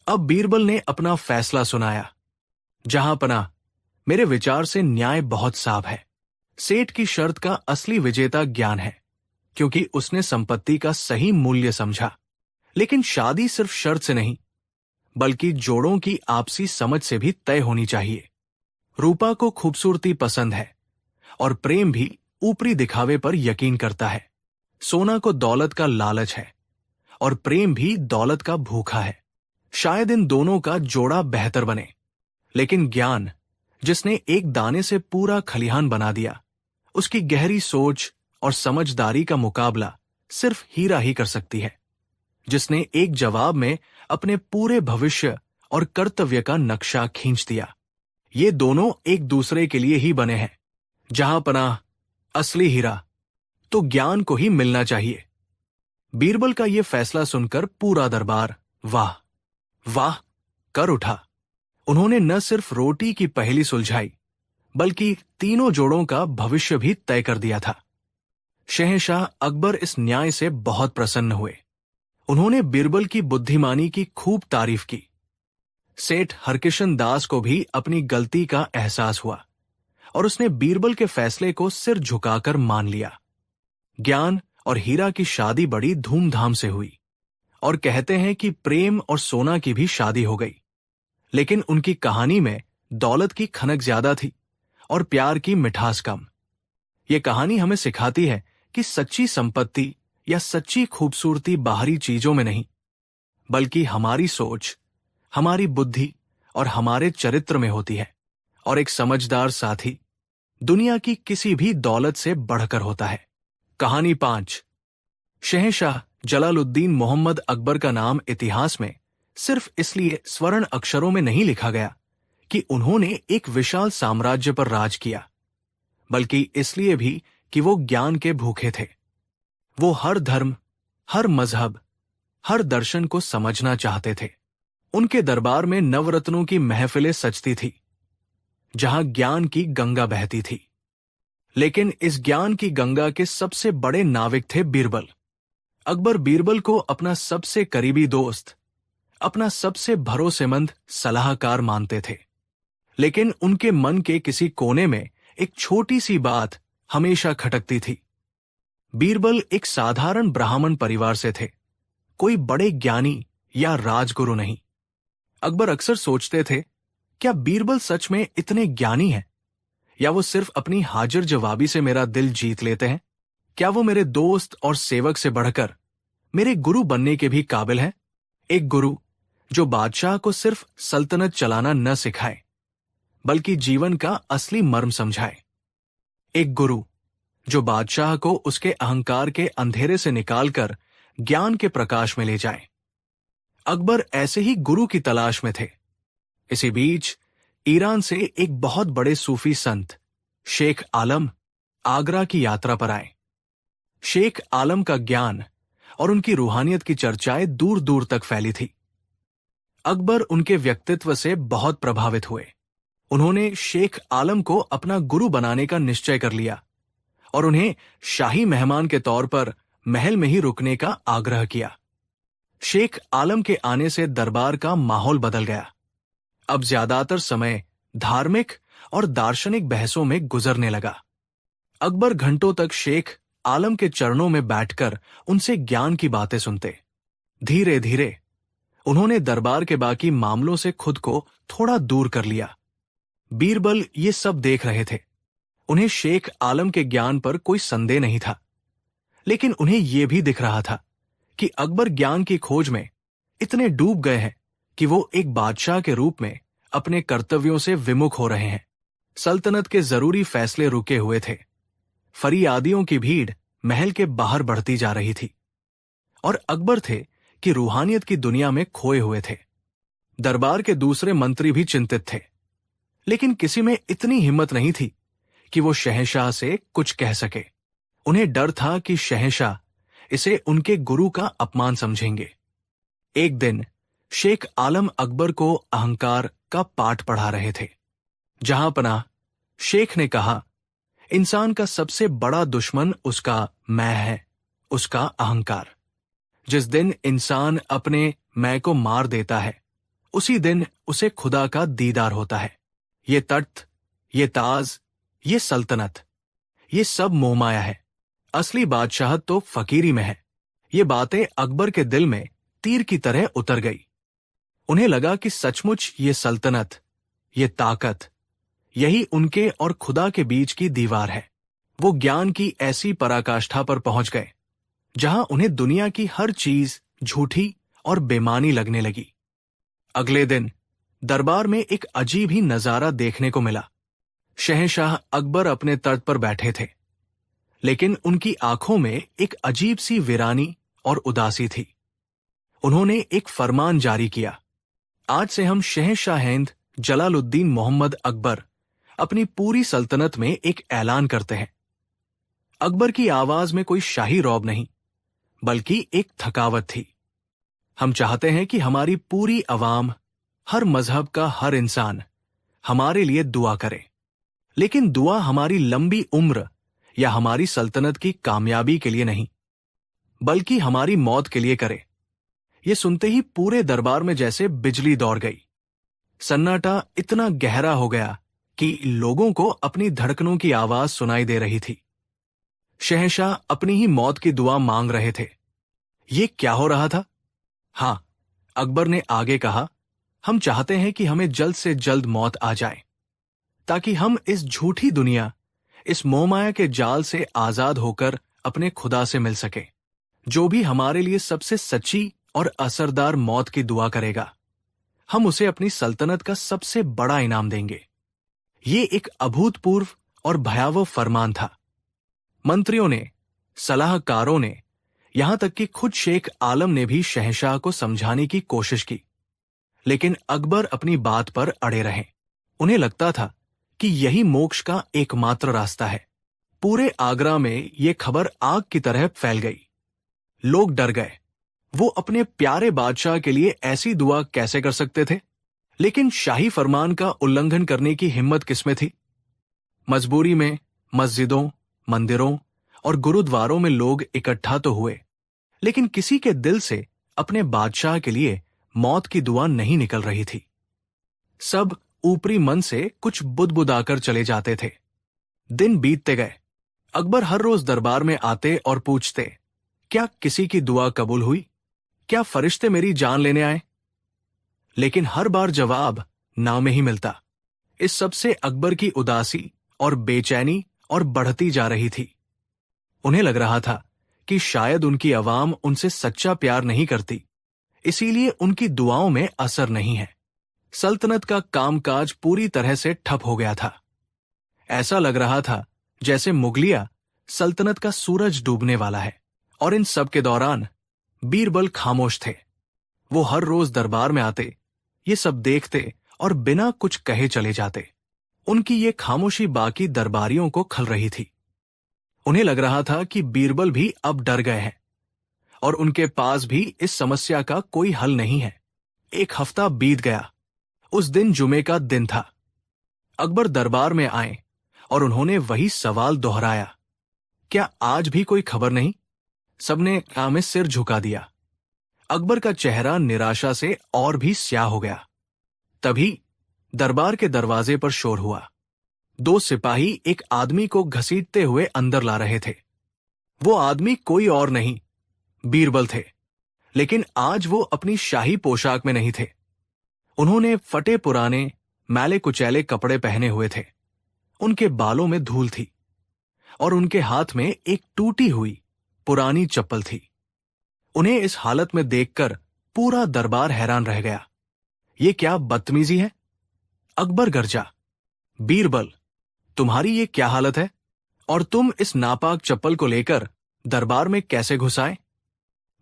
अब बीरबल ने अपना फैसला सुनाया। जहां पनाह, मेरे विचार से न्याय बहुत साफ है। सेठ की शर्त का असली विजेता ज्ञान है, क्योंकि उसने संपत्ति का सही मूल्य समझा। लेकिन शादी सिर्फ शर्त से नहीं, बल्कि जोड़ों की आपसी समझ से भी तय होनी चाहिए। रूपा को खूबसूरती पसंद है, और प्रेम भी ऊपरी दिखावे पर यकीन करता है। सोना को दौलत का लालच है, और प्रेम भी दौलत का भूखा है। शायद इन दोनों का जोड़ा बेहतर बने, लेकिन ज्ञान, जिसने एक दाने से पूरा खलिहान बना दिया, उसकी गहरी सोच और समझदारी का मुकाबला सिर्फ हीरा ही कर सकती है, जिसने एक जवाब में अपने पूरे भविष्य और कर्तव्य का नक्शा खींच दिया। ये दोनों एक दूसरे के लिए ही बने हैं। जहां पनाह, असली हीरा तो ज्ञान को ही मिलना चाहिए। बीरबल का यह फैसला सुनकर पूरा दरबार वाह वाह कर उठा। उन्होंने न सिर्फ रोटी की पहेली सुलझाई, बल्कि तीनों जोड़ों का भविष्य भी तय कर दिया था। शहंशाह अकबर इस न्याय से बहुत प्रसन्न हुए। उन्होंने बीरबल की बुद्धिमानी की खूब तारीफ की। सेठ हरकिशन दास को भी अपनी गलती का एहसास हुआ, और उसने बीरबल के फैसले को सिर झुकाकर मान लिया। ज्ञान और हीरा की शादी बड़ी धूमधाम से हुई, और कहते हैं कि प्रेम और सोना की भी शादी हो गई। लेकिन उनकी कहानी में दौलत की खनक ज्यादा थी और प्यार की मिठास कम। ये कहानी हमें सिखाती है कि सच्ची संपत्ति या सच्ची खूबसूरती बाहरी चीजों में नहीं, बल्कि हमारी सोच, हमारी बुद्धि और हमारे चरित्र में होती है। और एक समझदार साथी दुनिया की किसी भी दौलत से बढ़कर होता है। कहानी 5। शहंशाह जलालुद्दीन मोहम्मद अकबर का नाम इतिहास में सिर्फ इसलिए स्वर्ण अक्षरों में नहीं लिखा गया कि उन्होंने एक विशाल साम्राज्य पर राज किया, बल्कि इसलिए भी कि वो ज्ञान के भूखे थे। वो हर धर्म, हर मजहब, हर दर्शन को समझना चाहते थे। उनके दरबार में नवरत्नों की महफिलें सजती थी, जहां ज्ञान की गंगा बहती थी। लेकिन इस ज्ञान की गंगा के सबसे बड़े नाविक थे बीरबल। अकबर बीरबल को अपना सबसे करीबी दोस्त, अपना सबसे भरोसेमंद सलाहकार मानते थे। लेकिन उनके मन के किसी कोने में एक छोटी सी बात हमेशा खटकती थी। बीरबल एक साधारण ब्राह्मण परिवार से थे, कोई बड़े ज्ञानी या राजगुरु नहीं। अकबर अक्सर सोचते थे, क्या बीरबल सच में इतने ज्ञानी हैं? या वो सिर्फ अपनी हाजिर जवाबी से मेरा दिल जीत लेते हैं? क्या वो मेरे दोस्त और सेवक से बढ़कर मेरे गुरु बनने के भी काबिल हैं? एक गुरु जो बादशाह को सिर्फ सल्तनत चलाना न सिखाए, बल्कि जीवन का असली मर्म समझाए। एक गुरु जो बादशाह को उसके अहंकार के अंधेरे से निकालकर ज्ञान के प्रकाश में ले जाए। अकबर ऐसे ही गुरु की तलाश में थे। इसी बीच ईरान से एक बहुत बड़े सूफी संत शेख आलम आगरा की यात्रा पर आए। शेख आलम का ज्ञान और उनकी रूहानियत की चर्चाएं दूर दूर तक फैली थी। अकबर उनके व्यक्तित्व से बहुत प्रभावित हुए। उन्होंने शेख आलम को अपना गुरु बनाने का निश्चय कर लिया और उन्हें शाही मेहमान के तौर पर महल में ही रुकने का आग्रह किया। शेख आलम के आने से दरबार का माहौल बदल गया। अब ज्यादातर समय धार्मिक और दार्शनिक बहसों में गुजरने लगा। अकबर घंटों तक शेख आलम के चरणों में बैठकर उनसे ज्ञान की बातें सुनते। धीरे धीरे उन्होंने दरबार के बाकी मामलों से खुद को थोड़ा दूर कर लिया। बीरबल ये सब देख रहे थे। उन्हें शेख आलम के ज्ञान पर कोई संदेह नहीं था, लेकिन उन्हें यह भी दिख रहा था कि अकबर ज्ञान की खोज में इतने डूब गए हैं कि वो एक बादशाह के रूप में अपने कर्तव्यों से विमुख हो रहे हैं। सल्तनत के जरूरी फैसले रुके हुए थे। फरियादियों की भीड़ महल के बाहर बढ़ती जा रही थी और अकबर थे कि रूहानियत की दुनिया में खोए हुए थे। दरबार के दूसरे मंत्री भी चिंतित थे, लेकिन किसी में इतनी हिम्मत नहीं थी कि वो शहंशाह से कुछ कह सके। उन्हें डर था कि शहंशाह इसे उनके गुरु का अपमान समझेंगे। एक दिन शेख आलम अकबर को अहंकार का पाठ पढ़ा रहे थे। जहां पनाह शेख ने कहा, इंसान का सबसे बड़ा दुश्मन उसका मैं है, उसका अहंकार। जिस दिन इंसान अपने मैं को मार देता है, उसी दिन उसे खुदा का दीदार होता है। ये तख्त, ये ताज, ये सल्तनत, ये सब मोहमाया है। असली बादशाहत तो फकीरी में है। ये बातें अकबर के दिल में तीर की तरह उतर गई। उन्हें लगा कि सचमुच ये सल्तनत, ये ताकत, यही उनके और खुदा के बीच की दीवार है। वो ज्ञान की ऐसी पराकाष्ठा पर पहुंच गए जहां उन्हें दुनिया की हर चीज झूठी और बेमानी लगने लगी। अगले दिन दरबार में एक अजीब ही नजारा देखने को मिला। शहंशाह अकबर अपने तर्क पर बैठे थे, लेकिन उनकी आंखों में एक अजीब सी वीरानी और उदासी थी। उन्होंने एक फरमान जारी किया, आज से हम शहंशाह हिंद जलालुद्दीन मोहम्मद अकबर अपनी पूरी सल्तनत में एक ऐलान करते हैं। अकबर की आवाज में कोई शाही रौब नहीं, बल्कि एक थकावट थी। हम चाहते हैं कि हमारी पूरी अवाम, हर मजहब का हर इंसान हमारे लिए दुआ करे, लेकिन दुआ हमारी लंबी उम्र या हमारी सल्तनत की कामयाबी के लिए नहीं, बल्कि हमारी मौत के लिए करे। ये सुनते ही पूरे दरबार में जैसे बिजली दौड़ गई। सन्नाटा इतना गहरा हो गया कि लोगों को अपनी धड़कनों की आवाज सुनाई दे रही थी। शहंशाह अपनी ही मौत की दुआ मांग रहे थे। ये क्या हो रहा था? हाँ, अकबर ने आगे कहा, हम चाहते हैं कि हमें जल्द से जल्द मौत आ जाए, ताकि हम इस झूठी दुनिया, इस मोहमाया के जाल से आजाद होकर अपने खुदा से मिल सके। जो भी हमारे लिए सबसे सच्ची और असरदार मौत की दुआ करेगा, हम उसे अपनी सल्तनत का सबसे बड़ा इनाम देंगे। ये एक अभूतपूर्व और भयावह फरमान था। मंत्रियों ने, सलाहकारों ने, यहां तक कि खुद शेख आलम ने भी शहंशाह को समझाने की कोशिश की, लेकिन अकबर अपनी बात पर अड़े रहे। उन्हें लगता था कि यही मोक्ष का एकमात्र रास्ता है। पूरे आगरा में ये खबर आग की तरह फैल गई। लोग डर गए। वो अपने प्यारे बादशाह के लिए ऐसी दुआ कैसे कर सकते थे? लेकिन शाही फरमान का उल्लंघन करने की हिम्मत किसमें थी? मजबूरी में मस्जिदों, मंदिरों और गुरुद्वारों में लोग इकट्ठा तो हुए, लेकिन किसी के दिल से अपने बादशाह के लिए मौत की दुआ नहीं निकल रही थी। सब ऊपरी मन से कुछ बुदबुदाकर चले जाते थे। दिन बीतते गए। अकबर हर रोज दरबार में आते और पूछते, क्या किसी की दुआ कबूल हुई? क्या फरिश्ते मेरी जान लेने आए? लेकिन हर बार जवाब ना में ही मिलता। इस सब से अकबर की उदासी और बेचैनी और बढ़ती जा रही थी। उन्हें लग रहा था कि शायद उनकी आवाम उनसे सच्चा प्यार नहीं करती, इसीलिए उनकी दुआओं में असर नहीं है। सल्तनत का कामकाज पूरी तरह से ठप हो गया था। ऐसा लग रहा था जैसे मुगलिया सल्तनत का सूरज डूबने वाला है। और इन सब के दौरान बीरबल खामोश थे। वो हर रोज दरबार में आते, ये सब देखते और बिना कुछ कहे चले जाते। उनकी ये खामोशी बाकी दरबारियों को खल रही थी। उन्हें लग रहा था कि बीरबल भी अब डर गए हैं और उनके पास भी इस समस्या का कोई हल नहीं है। एक हफ्ता बीत गया। उस दिन जुमे का दिन था। अकबर दरबार में आए और उन्होंने वही सवाल दोहराया, क्या आज भी कोई खबर नहीं? सबने में सिर झुका दिया। अकबर का चेहरा निराशा से और भी स्याह हो गया। तभी दरबार के दरवाजे पर शोर हुआ। 2 सिपाही एक आदमी को घसीटते हुए अंदर ला रहे थे। वो आदमी कोई और नहीं, बीरबल थे। लेकिन आज वो अपनी शाही पोशाक में नहीं थे। उन्होंने फटे पुराने मैले कुचैले कपड़े पहने हुए थे। उनके बालों में धूल थी और उनके हाथ में एक टूटी हुई पुरानी चप्पल थी। उन्हें इस हालत में देखकर पूरा दरबार हैरान रह गया। ये क्या बदतमीजी है? अकबर गरजा, बीरबल, तुम्हारी ये क्या हालत है? और तुम इस नापाक चप्पल को लेकर दरबार में कैसे घुस आए?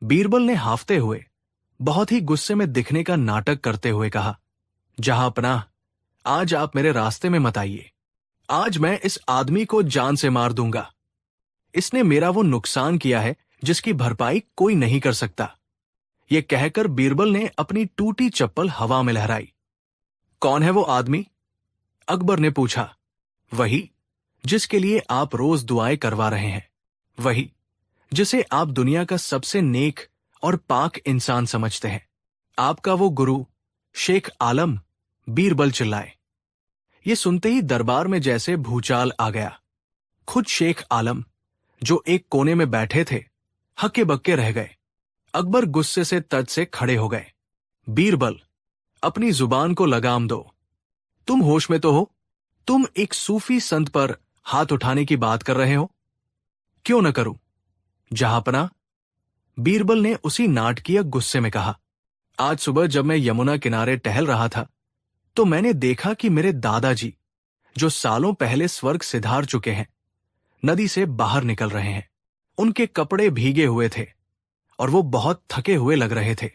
बीरबल ने हाफते हुए, बहुत ही गुस्से में दिखने का नाटक करते हुए कहा, जहांपनाह, आज आप मेरे रास्ते में मत आइए। आज मैं इस आदमी को जान से मार दूंगा। इसने मेरा वो नुकसान किया है जिसकी भरपाई कोई नहीं कर सकता। ये कहकर बीरबल ने अपनी टूटी चप्पल हवा में लहराई। कौन है वो आदमी? अकबर ने पूछा। वही जिसके लिए आप रोज दुआएं करवा रहे हैं, वही जिसे आप दुनिया का सबसे नेक और पाक इंसान समझते हैं। आपका वो गुरु शेख आलम, बीरबल चिल्लाए। ये सुनते ही दरबार में जैसे भूचाल आ गया। खुद शेख आलम, जो एक कोने में बैठे थे, हक्के बक्के रह गए। अकबर गुस्से से तज से खड़े हो गए। बीरबल, अपनी जुबान को लगाम दो। तुम होश में तो हो? तुम एक सूफी संत पर हाथ उठाने की बात कर रहे हो। क्यों न करूं, जहांपनाह, बीरबल ने उसी नाटकीय गुस्से में कहा। आज सुबह जब मैं यमुना किनारे टहल रहा था तो मैंने देखा कि मेरे दादाजी, जो सालों पहले स्वर्ग सिधार चुके हैं, नदी से बाहर निकल रहे हैं। उनके कपड़े भीगे हुए थे और वो बहुत थके हुए लग रहे थे।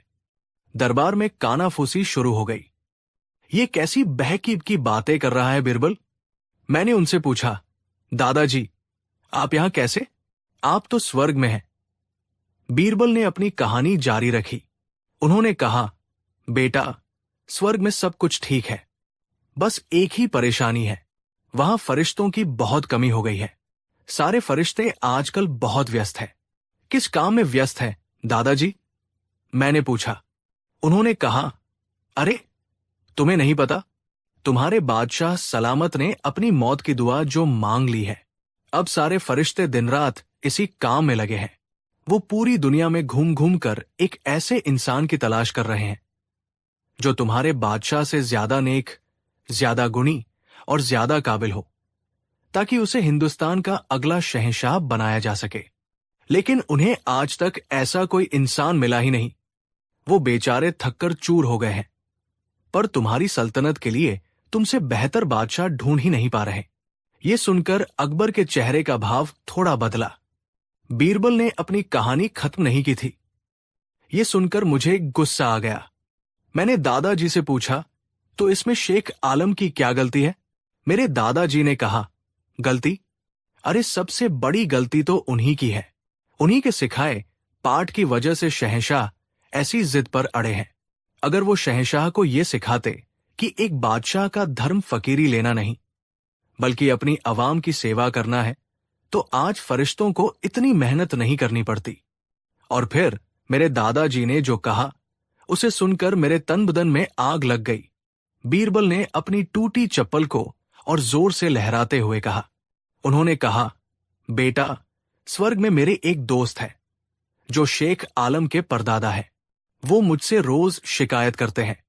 दरबार में कानाफूसी शुरू हो गई। ये कैसी बहकीब की बातें कर रहा है बीरबल? मैंने उनसे पूछा, दादाजी, आप यहां कैसे? आप तो स्वर्ग में हैं। बीरबल ने अपनी कहानी जारी रखी। उन्होंने कहा, बेटा, स्वर्ग में सब कुछ ठीक है, बस एक ही परेशानी है। वहां फरिश्तों की बहुत कमी हो गई है। सारे फरिश्ते आजकल बहुत व्यस्त हैं। किस काम में व्यस्त हैं, दादाजी? मैंने पूछा। उन्होंने कहा, अरे, तुम्हें नहीं पता? तुम्हारे बादशाह सलामत ने अपनी मौत की दुआ जो मांग ली है। अब सारे फरिश्ते दिन रात इसी काम में लगे हैं। वो पूरी दुनिया में घूम घूम कर एक ऐसे इंसान की तलाश कर रहे हैं जो तुम्हारे बादशाह से ज्यादा नेक, ज्यादा गुणी और ज्यादा काबिल हो, ताकि उसे हिंदुस्तान का अगला शहंशाह बनाया जा सके। लेकिन उन्हें आज तक ऐसा कोई इंसान मिला ही नहीं। वो बेचारे थककर चूर हो गए हैं। पर तुम्हारी सल्तनत के लिए तुमसे बेहतर बादशाह ढूंढ ही नहीं पा रहे। ये सुनकर अकबर के चेहरे का भाव थोड़ा बदला। बीरबल ने अपनी कहानी खत्म नहीं की थी। ये सुनकर मुझे गुस्सा आ गया। मैंने दादाजी से पूछा, तो इसमें शेख आलम की क्या गलती है? मेरे दादाजी ने कहा, गलती? अरे सबसे बड़ी गलती तो उन्हीं की है। उन्हीं के सिखाए पाठ की वजह से शहंशाह ऐसी जिद पर अड़े हैं। अगर वो शहंशाह को ये सिखाते कि एक बादशाह का धर्म फकीरी लेना नहीं, बल्कि अपनी अवाम की सेवा करना है, तो आज फरिश्तों को इतनी मेहनत नहीं करनी पड़ती। और फिर मेरे दादाजी ने जो कहा, उसे सुनकर मेरे तन बदन में आग लग गई। बीरबल ने अपनी टूटी चप्पल को और जोर से लहराते हुए कहा। उन्होंने कहा, बेटा, स्वर्ग में मेरे एक दोस्त है जो शेख आलम के परदादा है। वो मुझसे रोज शिकायत करते हैं।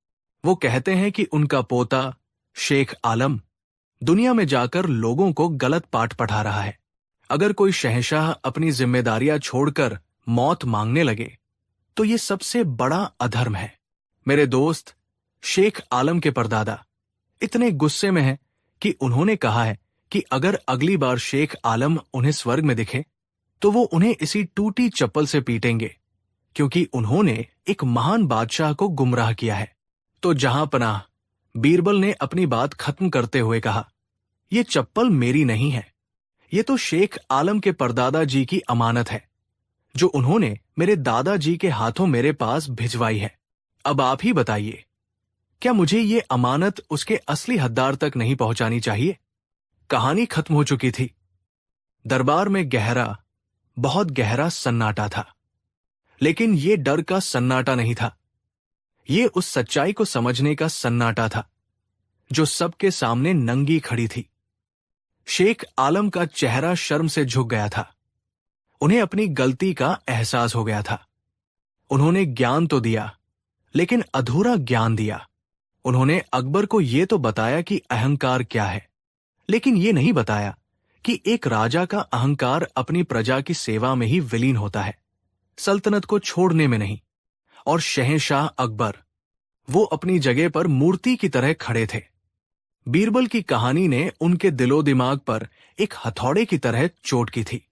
वो कहते हैं कि उनका पोता शेख आलम दुनिया में जाकर लोगों को गलत पाठ पढ़ा रहा है। अगर कोई शहंशाह अपनी जिम्मेदारियां छोड़कर मौत मांगने लगे तो ये सबसे बड़ा अधर्म है। मेरे दोस्त शेख आलम के परदादा इतने गुस्से में हैं कि उन्होंने कहा है कि अगर अगली बार शेख आलम उन्हें स्वर्ग में दिखे तो वो उन्हें इसी टूटी चप्पल से पीटेंगे, क्योंकि उन्होंने एक महान बादशाह को गुमराह किया है। तो जहां पनाह, बीरबल ने अपनी बात खत्म करते हुए कहा, ये चप्पल मेरी नहीं है, ये तो शेख आलम के परदादा जी की अमानत है, जो उन्होंने मेरे दादाजी के हाथों मेरे पास भिजवाई है। अब आप ही बताइए, क्या मुझे ये अमानत उसके असली हकदार तक नहीं पहुंचानी चाहिए? कहानी खत्म हो चुकी थी। दरबार में गहरा, बहुत गहरा सन्नाटा था। लेकिन ये डर का सन्नाटा नहीं था, ये उस सच्चाई को समझने का सन्नाटा था जो सबके सामने नंगी खड़ी थी। शेख आलम का चेहरा शर्म से झुक गया था। उन्हें अपनी गलती का एहसास हो गया था। उन्होंने ज्ञान तो दिया, लेकिन अधूरा ज्ञान दिया। उन्होंने अकबर को यह तो बताया कि अहंकार क्या है, लेकिन ये नहीं बताया कि एक राजा का अहंकार अपनी प्रजा की सेवा में ही विलीन होता है, सल्तनत को छोड़ने में नहीं। और शहंशाह अकबर, वो अपनी जगह पर मूर्ति की तरह खड़े थे। बीरबल की कहानी ने उनके दिलो दिमाग पर एक हथौड़े की तरह चोट की थी।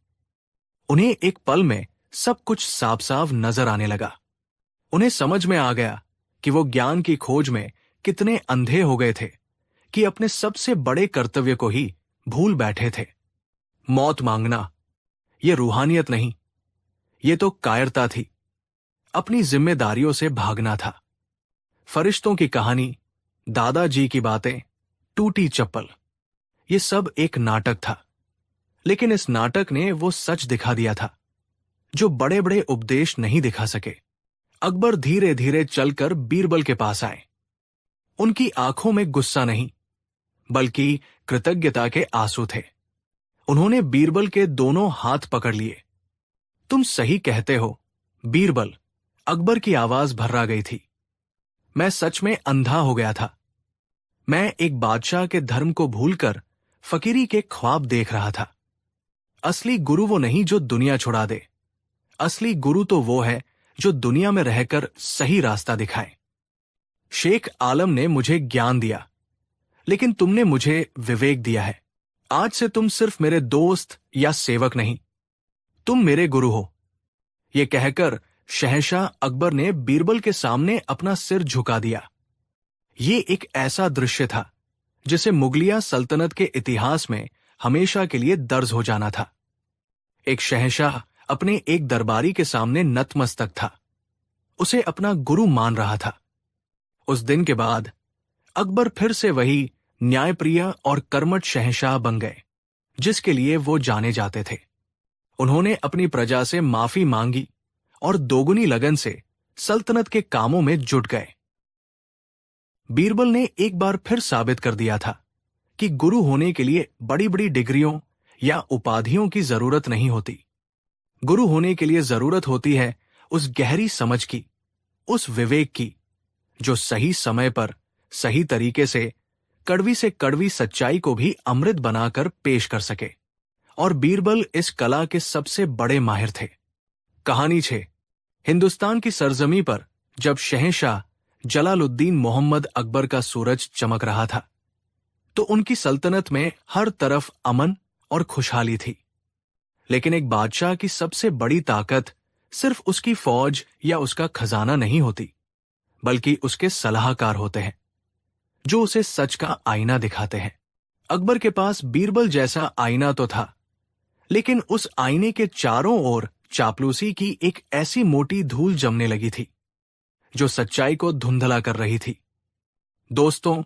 उन्हें एक पल में सब कुछ साफ साफ नजर आने लगा। उन्हें समझ में आ गया कि वो ज्ञान की खोज में कितने अंधे हो गए थे कि अपने सबसे बड़े कर्तव्य को ही भूल बैठे थे। मौत मांगना, ये रूहानियत नहीं, ये तो कायरता थी। अपनी जिम्मेदारियों से भागना था। फरिश्तों की कहानी, दादाजी की बातें, टूटी चप्पल, ये सब एक नाटक था। लेकिन इस नाटक ने वो सच दिखा दिया था जो बड़े बड़े उपदेश नहीं दिखा सके। अकबर धीरे धीरे चलकर बीरबल के पास आए। उनकी आंखों में गुस्सा नहीं, बल्कि कृतज्ञता के आंसू थे। उन्होंने बीरबल के दोनों हाथ पकड़ लिए। तुम सही कहते हो बीरबल, अकबर की आवाज भर्रा गई थी। मैं सच में अंधा हो गया था। मैं एक बादशाह के धर्म को भूलकर फकीरी के ख्वाब देख रहा था। असली गुरु वो नहीं जो दुनिया छुड़ा दे। असली गुरु तो वो है जो दुनिया में रहकर सही रास्ता दिखाए। शेख आलम ने मुझे ज्ञान दिया, लेकिन तुमने मुझे विवेक दिया है। आज से तुम सिर्फ मेरे दोस्त या सेवक नहीं, तुम मेरे गुरु हो। ये कहकर शहंशाह अकबर ने बीरबल के सामने अपना सिर झुका दिया। ये एक ऐसा दृश्य था जिसे मुगलिया सल्तनत के इतिहास में हमेशा के लिए दर्ज हो जाना था। एक शहंशाह अपने एक दरबारी के सामने नतमस्तक था, उसे अपना गुरु मान रहा था। उस दिन के बाद अकबर फिर से वही न्यायप्रिय और कर्मठ शहंशाह बन गए जिसके लिए वो जाने जाते थे। उन्होंने अपनी प्रजा से माफी मांगी और दोगुनी लगन से सल्तनत के कामों में जुट गए। बीरबल ने एक बार फिर साबित कर दिया था कि गुरु होने के लिए बड़ी बड़ी डिग्रियों या उपाधियों की जरूरत नहीं होती। गुरु होने के लिए जरूरत होती है उस गहरी समझ की, उस विवेक की, जो सही समय पर सही तरीके से कड़वी सच्चाई को भी अमृत बनाकर पेश कर सके। और बीरबल इस कला के सबसे बड़े माहिर थे। कहानी 6। हिंदुस्तान की सरजमी पर जब शहंशाह जलालुद्दीन मोहम्मद अकबर का सूरज चमक रहा था, तो उनकी सल्तनत में हर तरफ अमन और खुशहाली थी। लेकिन एक बादशाह की सबसे बड़ी ताकत सिर्फ उसकी फौज या उसका खजाना नहीं होती, बल्कि उसके सलाहकार होते हैं, जो उसे सच का आईना दिखाते हैं। अकबर के पास बीरबल जैसा आईना तो था, लेकिन उस आईने के चारों ओर चापलूसी की एक ऐसी मोटी धूल जमने लगी थी, जो सच्चाई को धुंधला कर रही थी। दोस्तों,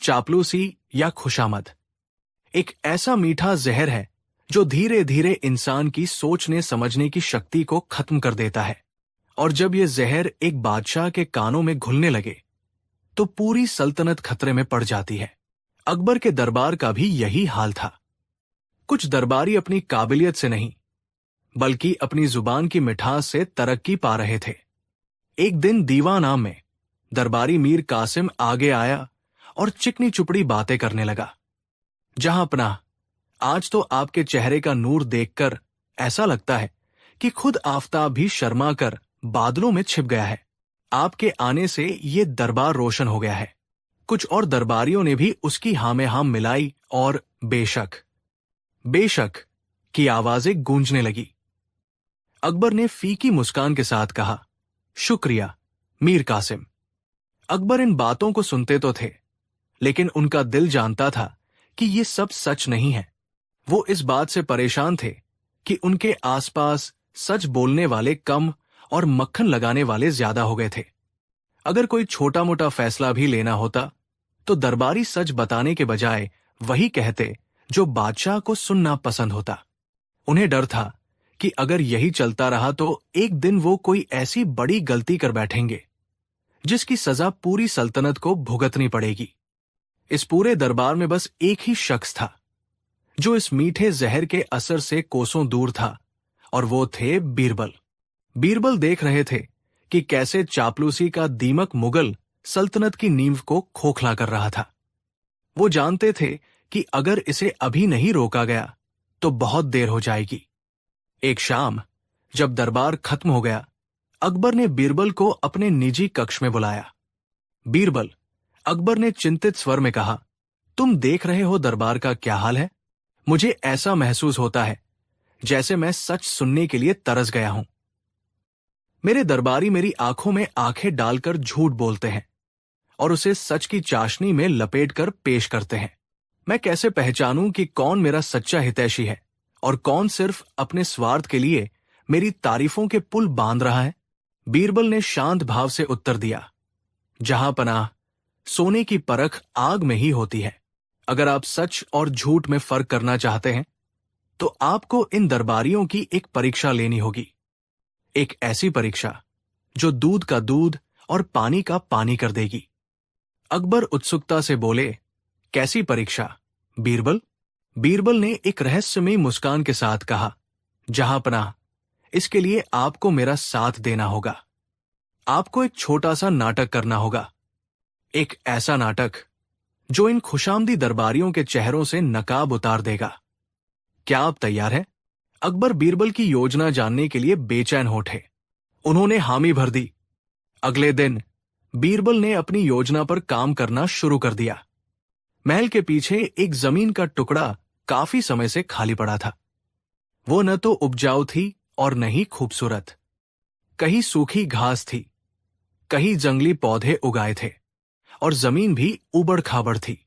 चापलूसी या खुशामद एक ऐसा मीठा जहर है जो धीरे धीरे इंसान की सोचने समझने की शक्ति को खत्म कर देता है। और जब यह जहर एक बादशाह के कानों में घुलने लगे तो पूरी सल्तनत खतरे में पड़ जाती है। अकबर के दरबार का भी यही हाल था। कुछ दरबारी अपनी काबिलियत से नहीं, बल्कि अपनी जुबान की मिठास से तरक्की पा रहे थे। एक दिन दीवान में दरबारी मीर कासिम आगे आया और चिकनी चुपड़ी बातें करने लगा। जहां पनाह, आज तो आपके चेहरे का नूर देखकर ऐसा लगता है कि खुद आफताब भी शर्मा कर बादलों में छिप गया है। आपके आने से ये दरबार रोशन हो गया है। कुछ और दरबारियों ने भी उसकी हाँ में हाँ मिलाई और बेशक, बेशक की आवाजें गूंजने लगी। अकबर ने फीकी मुस्कान के साथ कहा, शुक्रिया मीर कासिम। अकबर इन बातों को सुनते तो थे, लेकिन उनका दिल जानता था कि ये सब सच नहीं है। वो इस बात से परेशान थे कि उनके आसपास सच बोलने वाले कम और मक्खन लगाने वाले ज्यादा हो गए थे। अगर कोई छोटा मोटा फैसला भी लेना होता तो दरबारी सच बताने के बजाय वही कहते जो बादशाह को सुनना पसंद होता। उन्हें डर था कि अगर यही चलता रहा तो एक दिन वो कोई ऐसी बड़ी गलती कर बैठेंगे जिसकी सजा पूरी सल्तनत को भुगतनी पड़ेगी। इस पूरे दरबार में बस एक ही शख्स था जो इस मीठे जहर के असर से कोसों दूर था, और वो थे बीरबल। बीरबल देख रहे थे कि कैसे चापलूसी का दीमक मुगल सल्तनत की नींव को खोखला कर रहा था। वो जानते थे कि अगर इसे अभी नहीं रोका गया तो बहुत देर हो जाएगी। एक शाम जब दरबार खत्म हो गया, अकबर ने बीरबल को अपने निजी कक्ष में बुलाया। बीरबल, अकबर ने चिंतित स्वर में कहा, तुम देख रहे हो दरबार का क्या हाल है। मुझे ऐसा महसूस होता है जैसे मैं सच सुनने के लिए तरस गया हूं। मेरे दरबारी मेरी आंखों में आंखें डालकर झूठ बोलते हैं और उसे सच की चाशनी में लपेटकर पेश करते हैं। मैं कैसे पहचानूं कि कौन मेरा सच्चा हितैषी है और कौन सिर्फ अपने स्वार्थ के लिए मेरी तारीफों के पुल बांध रहा है। बीरबल ने शांत भाव से उत्तर दिया, जहां पनाह, सोने की परख आग में ही होती है। अगर आप सच और झूठ में फर्क करना चाहते हैं तो आपको इन दरबारियों की एक परीक्षा लेनी होगी। एक ऐसी परीक्षा जो दूध का दूध और पानी का पानी कर देगी। अकबर उत्सुकता से बोले, कैसी परीक्षा बीरबल? बीरबल ने एक रहस्यमयी मुस्कान के साथ कहा, जहां पनाह, इसके लिए आपको मेरा साथ देना होगा। आपको एक छोटा सा नाटक करना होगा। एक ऐसा नाटक जो इन खुशामदी दरबारियों के चेहरों से नकाब उतार देगा। क्या आप तैयार हैं? अकबर बीरबल की योजना जानने के लिए बेचैन हो उठे। उन्होंने हामी भर दी। अगले दिन बीरबल ने अपनी योजना पर काम करना शुरू कर दिया। महल के पीछे एक जमीन का टुकड़ा काफी समय से खाली पड़ा था। वो न तो उपजाऊ थी और न ही खूबसूरत। कहीं सूखी घास थी, कहीं जंगली पौधे उगाए थे और जमीन भी उबड़ खाबड़ थी।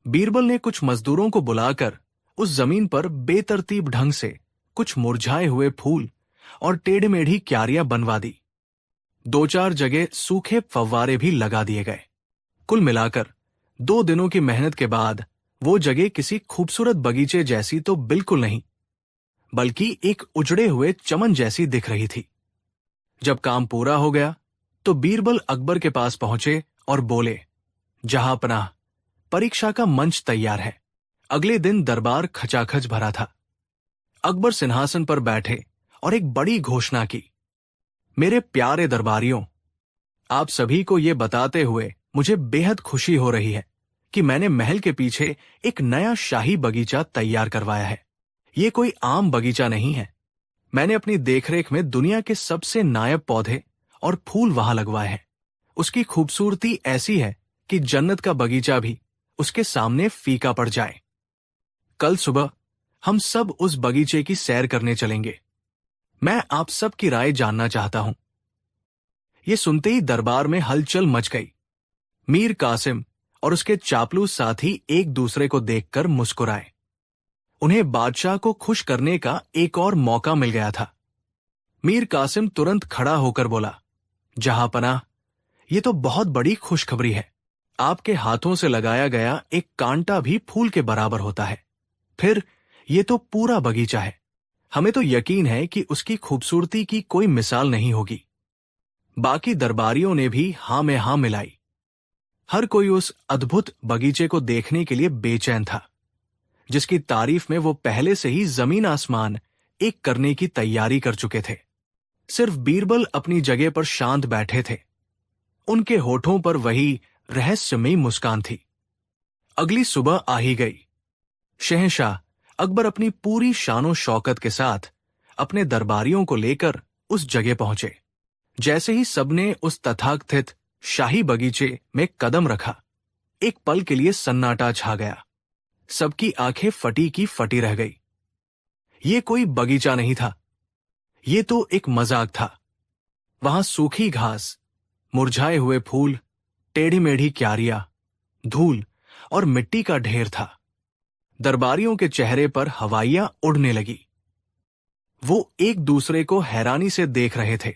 बीरबल ने कुछ मजदूरों को बुलाकर उस जमीन पर बेतरतीब ढंग से कुछ मुरझाए हुए फूल और टेढ़ी मेढ़ी क्यारियां बनवा दी। 2-4 जगह सूखे फव्वारे भी लगा दिए गए। कुल मिलाकर 2 दिनों की मेहनत के बाद वो जगह किसी खूबसूरत बगीचे जैसी तो बिल्कुल नहीं, बल्कि एक उजड़े हुए चमन जैसी दिख रही थी। जब काम पूरा हो गया तो बीरबल अकबर के पास पहुंचे और बोले, जहां पनाह, परीक्षा का मंच तैयार है। अगले दिन दरबार खचाखच भरा था। अकबर सिंहासन पर बैठे और एक बड़ी घोषणा की, मेरे प्यारे दरबारियों, आप सभी को यह बताते हुए मुझे बेहद खुशी हो रही है कि मैंने महल के पीछे एक नया शाही बगीचा तैयार करवाया है। ये कोई आम बगीचा नहीं है। मैंने अपनी देखरेख में दुनिया के सबसे नायाब पौधे और फूल वहां लगवाए हैं। उसकी खूबसूरती ऐसी है कि जन्नत का बगीचा भी उसके सामने फीका पड़ जाए। कल सुबह हम सब उस बगीचे की सैर करने चलेंगे। मैं आप सब की राय जानना चाहता हूं। ये सुनते ही दरबार में हलचल मच गई। मीर कासिम और उसके चापलूस साथी एक दूसरे को देखकर मुस्कुराए। उन्हें बादशाह को खुश करने का एक और मौका मिल गया था। मीर कासिम तुरंत खड़ा होकर बोला, जहांपनाह, ये तो बहुत बड़ी खुशखबरी है। आपके हाथों से लगाया गया एक कांटा भी फूल के बराबर होता है। फिर ये तो पूरा बगीचा है। हमें तो यकीन है कि उसकी खूबसूरती की कोई मिसाल नहीं होगी। बाकी दरबारियों ने भी हां में हां मिलाई। हर कोई उस अद्भुत बगीचे को देखने के लिए बेचैन था, जिसकी तारीफ में वो पहले से ही जमीन आसमान एक करने की तैयारी कर चुके थे। सिर्फ बीरबल अपनी जगह पर शांत बैठे थे। उनके होठों पर वही रहस्यमयी मुस्कान थी। अगली सुबह आ ही गई। शहंशाह अकबर अपनी पूरी शानो शौकत के साथ अपने दरबारियों को लेकर उस जगह पहुंचे। जैसे ही सबने उस तथाकथित शाही बगीचे में कदम रखा, एक पल के लिए सन्नाटा छा गया। सबकी आंखें फटी की फटी रह गई। ये कोई बगीचा नहीं था, ये तो एक मजाक था। वहां सूखी घास, मुरझाए हुए फूल, टेढ़ी मेढ़ी क्यारियां, धूल और मिट्टी का ढेर था। दरबारियों के चेहरे पर हवाइयां उड़ने लगी। वो एक दूसरे को हैरानी से देख रहे थे।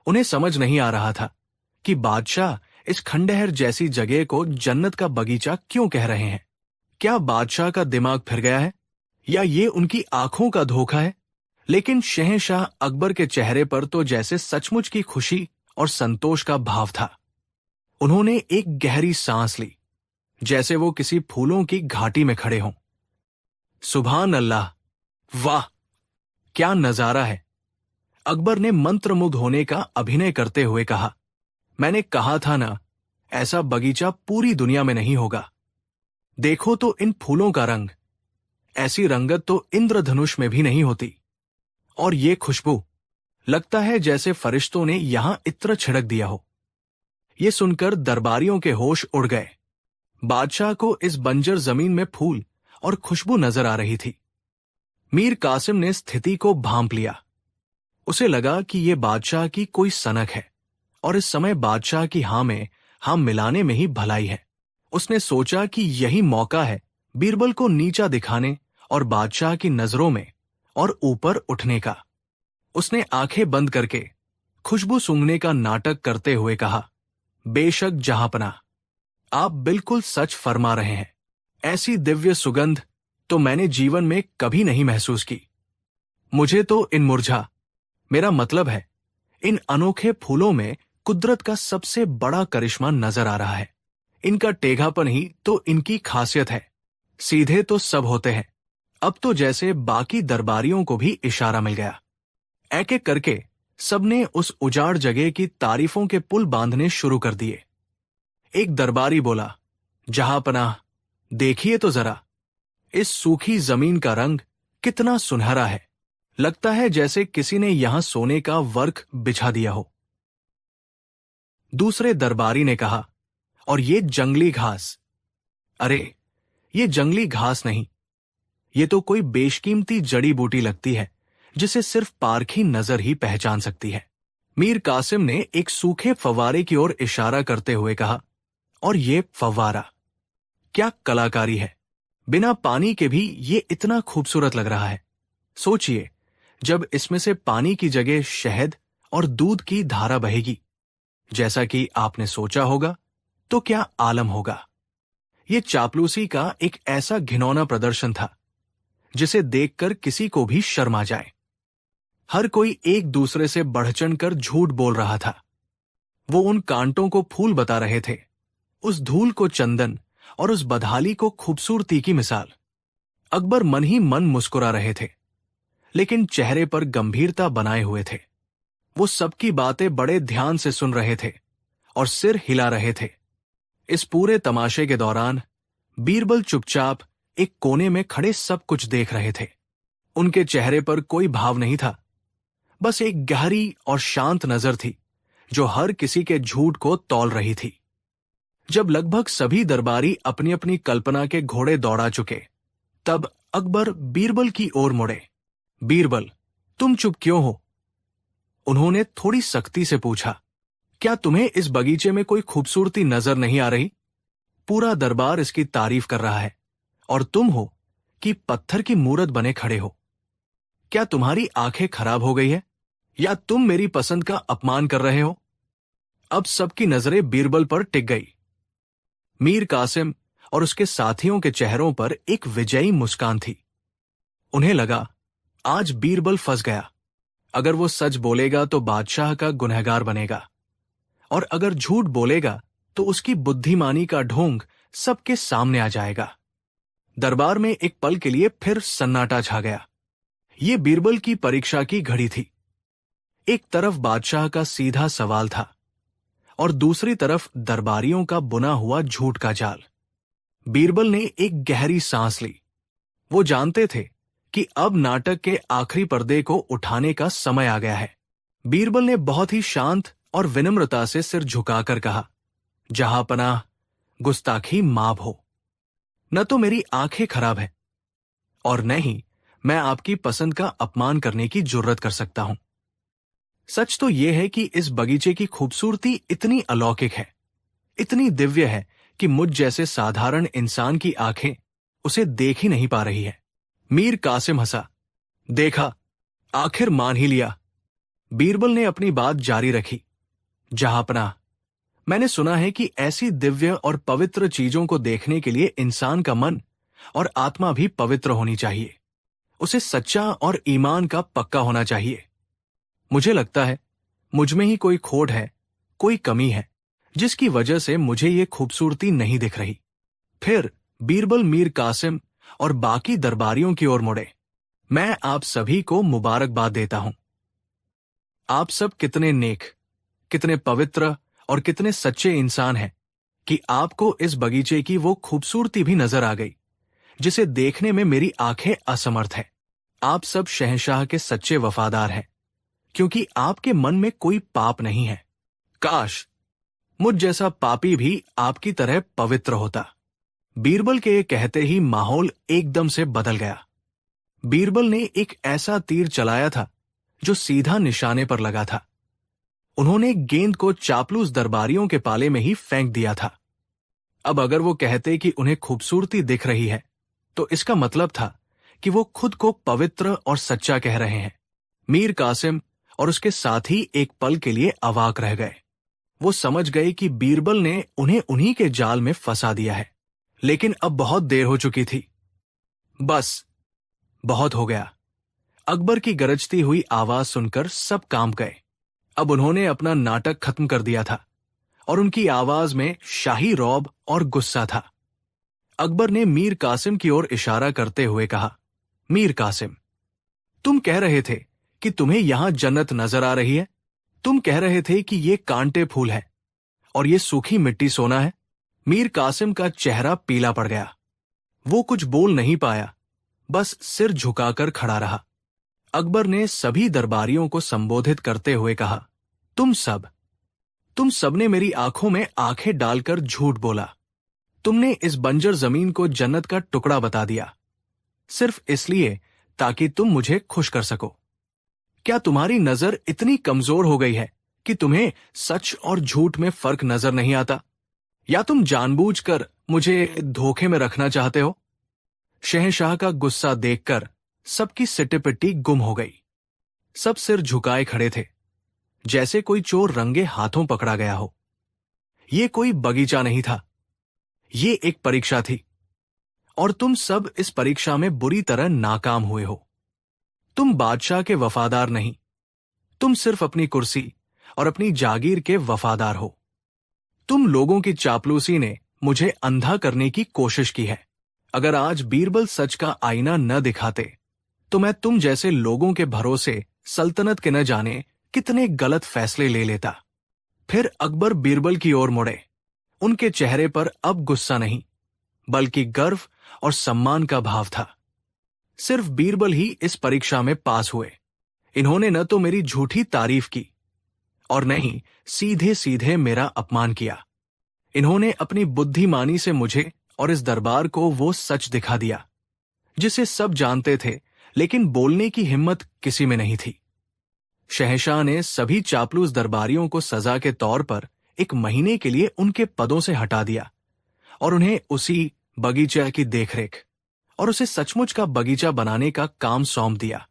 उन्हें समझ नहीं आ रहा था कि बादशाह इस खंडहर जैसी जगह को जन्नत का बगीचा क्यों कह रहे हैं। क्या बादशाह का दिमाग फिर गया है, या ये उनकी आंखों का धोखा है? लेकिन शहंशाह अकबर के चेहरे पर तो जैसे सचमुच की खुशी और संतोष का भाव था। उन्होंने एक गहरी सांस ली, जैसे वो किसी फूलों की घाटी में खड़े हों। सुभान अल्लाह, वाह, क्या नजारा है! अकबर ने मंत्रमुग्ध होने का अभिनय करते हुए कहा। मैंने कहा था ना, ऐसा बगीचा पूरी दुनिया में नहीं होगा। देखो तो इन फूलों का रंग, ऐसी रंगत तो इंद्रधनुष में भी नहीं होती। और ये खुशबू, लगता है जैसे फरिश्तों ने यहां इत्र छिड़क दिया हो। ये सुनकर दरबारियों के होश उड़ गए। बादशाह को इस बंजर जमीन में फूल और खुशबू नजर आ रही थी। मीर कासिम ने स्थिति को भांप लिया। उसे लगा कि ये बादशाह की कोई सनक है, और इस समय बादशाह की हां में हां मिलाने में ही भलाई है। उसने सोचा कि यही मौका है बीरबल को नीचा दिखाने और बादशाह की नजरों में और ऊपर उठने का। उसने आंखें बंद करके खुशबू सूंघने का नाटक करते हुए कहा, बेशक जहांपनाह, आप बिल्कुल सच फरमा रहे हैं। ऐसी दिव्य सुगंध तो मैंने जीवन में कभी नहीं महसूस की। मुझे तो इन मुरझा, मेरा मतलब है इन अनोखे फूलों में कुदरत का सबसे बड़ा करिश्मा नजर आ रहा है। इनका टेढ़ापन ही तो इनकी खासियत है। सीधे तो सब होते हैं। अब तो जैसे बाकी दरबारियों को भी इशारा मिल गया। एक एक करके सबने उस उजाड़ जगह की तारीफों के पुल बांधने शुरू कर दिए। एक दरबारी बोला, जहांपनाह, देखिए तो जरा, इस सूखी जमीन का रंग कितना सुनहरा है। लगता है जैसे किसी ने यहां सोने का वर्क बिछा दिया हो। दूसरे दरबारी ने कहा, और ये जंगली घास, अरे ये जंगली घास नहीं, ये तो कोई बेशकीमती जड़ी बूटी लगती है जिसे सिर्फ पारखी नजर ही पहचान सकती है। मीर कासिम ने एक सूखे फव्वारे की ओर इशारा करते हुए कहा, और ये फव्वारा, क्या कलाकारी है! बिना पानी के भी ये इतना खूबसूरत लग रहा है। सोचिए, जब इसमें से पानी की जगह शहद और दूध की धारा बहेगी, जैसा कि आपने सोचा होगा, तो क्या आलम होगा। ये चापलूसी का एक ऐसा घिनौना प्रदर्शन था जिसे देखकर किसी को भी शर्म आ जाए। हर कोई एक दूसरे से बढ़-चढ़ कर झूठ बोल रहा था। वो उन कांटों को फूल बता रहे थे, उस धूल को चंदन और उस बदहाली को खूबसूरती की मिसाल। अकबर मन ही मन मुस्कुरा रहे थे, लेकिन चेहरे पर गंभीरता बनाए हुए थे। वो सबकी बातें बड़े ध्यान से सुन रहे थे और सिर हिला रहे थे। इस पूरे तमाशे के दौरान बीरबल चुपचाप एक कोने में खड़े सब कुछ देख रहे थे। उनके चेहरे पर कोई भाव नहीं था, बस एक गहरी और शांत नजर थी जो हर किसी के झूठ को तौल रही थी। जब लगभग सभी दरबारी अपनी अपनी कल्पना के घोड़े दौड़ा चुके, तब अकबर बीरबल की ओर मुड़े। बीरबल, तुम चुप क्यों हो? उन्होंने थोड़ी सख्ती से पूछा। क्या तुम्हें इस बगीचे में कोई खूबसूरती नजर नहीं आ रही? पूरा दरबार इसकी तारीफ कर रहा है और तुम हो कि पत्थर की मूरत बने खड़े हो। क्या तुम्हारी आंखें खराब हो गई है या तुम मेरी पसंद का अपमान कर रहे हो? अब सबकी नजरें बीरबल पर टिक गई। मीर कासिम और उसके साथियों के चेहरों पर एक विजयी मुस्कान थी। उन्हें लगा आज बीरबल फंस गया। अगर वो सच बोलेगा तो बादशाह का गुनहगार बनेगा, और अगर झूठ बोलेगा तो उसकी बुद्धिमानी का ढोंग सबके सामने आ जाएगा। दरबार में एक पल के लिए फिर सन्नाटा छा गया। ये बीरबल की परीक्षा की घड़ी थी। एक तरफ बादशाह का सीधा सवाल था और दूसरी तरफ दरबारियों का बुना हुआ झूठ का जाल। बीरबल ने एक गहरी सांस ली। वो जानते थे कि अब नाटक के आखिरी पर्दे को उठाने का समय आ गया है। बीरबल ने बहुत ही शांत और विनम्रता से सिर झुकाकर कहा, जहांपनाह, गुस्ताखी माफ हो। न तो मेरी आंखें खराब है और न ही मैं आपकी पसंद का अपमान करने की जुर्रत कर सकता हूं। सच तो यह है कि इस बगीचे की खूबसूरती इतनी अलौकिक है, इतनी दिव्य है कि मुझ जैसे साधारण इंसान की आंखें उसे देख ही नहीं पा रही है। मीर कासिम हंसा। देखा, आखिर मान ही लिया। बीरबल ने अपनी बात जारी रखी। जहांपनाह, मैंने सुना है कि ऐसी दिव्य और पवित्र चीजों को देखने के लिए इंसान का मन और आत्मा भी पवित्र होनी चाहिए। उसे सच्चा और ईमान का पक्का होना चाहिए। मुझे लगता है मुझ में ही कोई खोट है, कोई कमी है, जिसकी वजह से मुझे ये खूबसूरती नहीं दिख रही। फिर बीरबल मीर कासिम और बाकी दरबारियों की ओर मुड़े। मैं आप सभी को मुबारकबाद देता हूं। आप सब कितने नेक, कितने पवित्र और कितने सच्चे इंसान हैं कि आपको इस बगीचे की वो खूबसूरती भी नजर आ गई जिसे देखने में मेरी आंखें असमर्थ हैं। आप सब शहंशाह के सच्चे वफादार हैं, क्योंकि आपके मन में कोई पाप नहीं है। काश मुझ जैसा पापी भी आपकी तरह पवित्र होता। बीरबल के कहते ही माहौल एकदम से बदल गया। बीरबल ने एक ऐसा तीर चलाया था जो सीधा निशाने पर लगा था। उन्होंने गेंद को चापलूस दरबारियों के पाले में ही फेंक दिया था। अब अगर वो कहते कि उन्हें खूबसूरती दिख रही है, तो इसका मतलब था कि वो खुद को पवित्र और सच्चा कह रहे हैं। मीर कासिम और उसके साथी एक पल के लिए अवाक रह गए। वो समझ गए कि बीरबल ने उन्हें उन्हीं के जाल में फंसा दिया है, लेकिन अब बहुत देर हो चुकी थी। बस, बहुत हो गया। अकबर की गरजती हुई आवाज सुनकर सब कांप गए। अब उन्होंने अपना नाटक खत्म कर दिया था और उनकी आवाज में शाही रौब और गुस्सा था। अकबर ने मीर कासिम की ओर इशारा करते हुए कहा, मीर कासिम, तुम कह रहे थे कि तुम्हें यहां जन्नत नजर आ रही है। तुम कह रहे थे कि ये कांटे फूल है और ये सूखी मिट्टी सोना है। मीर कासिम का चेहरा पीला पड़ गया। वो कुछ बोल नहीं पाया, बस सिर झुकाकर खड़ा रहा। अकबर ने सभी दरबारियों को संबोधित करते हुए कहा, तुम सब ने मेरी आंखों में आंखें डालकर झूठ बोला। तुमने इस बंजर जमीन को जन्नत का टुकड़ा बता दिया, सिर्फ इसलिए ताकि तुम मुझे खुश कर सको। क्या तुम्हारी नजर इतनी कमजोर हो गई है कि तुम्हें सच और झूठ में फर्क नजर नहीं आता, या तुम जानबूझकर मुझे धोखे में रखना चाहते हो? शहंशाह का गुस्सा देखकर सबकी सिट्टी-पिट्टी गुम हो गई। सब सिर झुकाए खड़े थे, जैसे कोई चोर रंगे हाथों पकड़ा गया हो। ये कोई बगीचा नहीं था, ये एक परीक्षा थी, और तुम सब इस परीक्षा में बुरी तरह नाकाम हुए हो। तुम बादशाह के वफादार नहीं, तुम सिर्फ अपनी कुर्सी और अपनी जागीर के वफादार हो। तुम लोगों की चापलूसी ने मुझे अंधा करने की कोशिश की है। अगर आज बीरबल सच का आईना न दिखाते, तो मैं तुम जैसे लोगों के भरोसे सल्तनत के न जाने कितने गलत फैसले ले लेता। फिर अकबर बीरबल की ओर मुड़े। उनके चेहरे पर अब गुस्सा नहीं, बल्कि गर्व और सम्मान का भाव था। सिर्फ बीरबल ही इस परीक्षा में पास हुए। इन्होंने न तो मेरी झूठी तारीफ की और न ही सीधे सीधे मेरा अपमान किया। इन्होंने अपनी बुद्धिमानी से मुझे और इस दरबार को वो सच दिखा दिया जिसे सब जानते थे, लेकिन बोलने की हिम्मत किसी में नहीं थी। शहंशाह ने सभी चापलूस दरबारियों को सजा के तौर पर 1 महीने के लिए उनके पदों से हटा दिया और उन्हें उसी बगीचा की देखरेख और उसे सचमुच का बगीचा बनाने का काम सौंप दिया,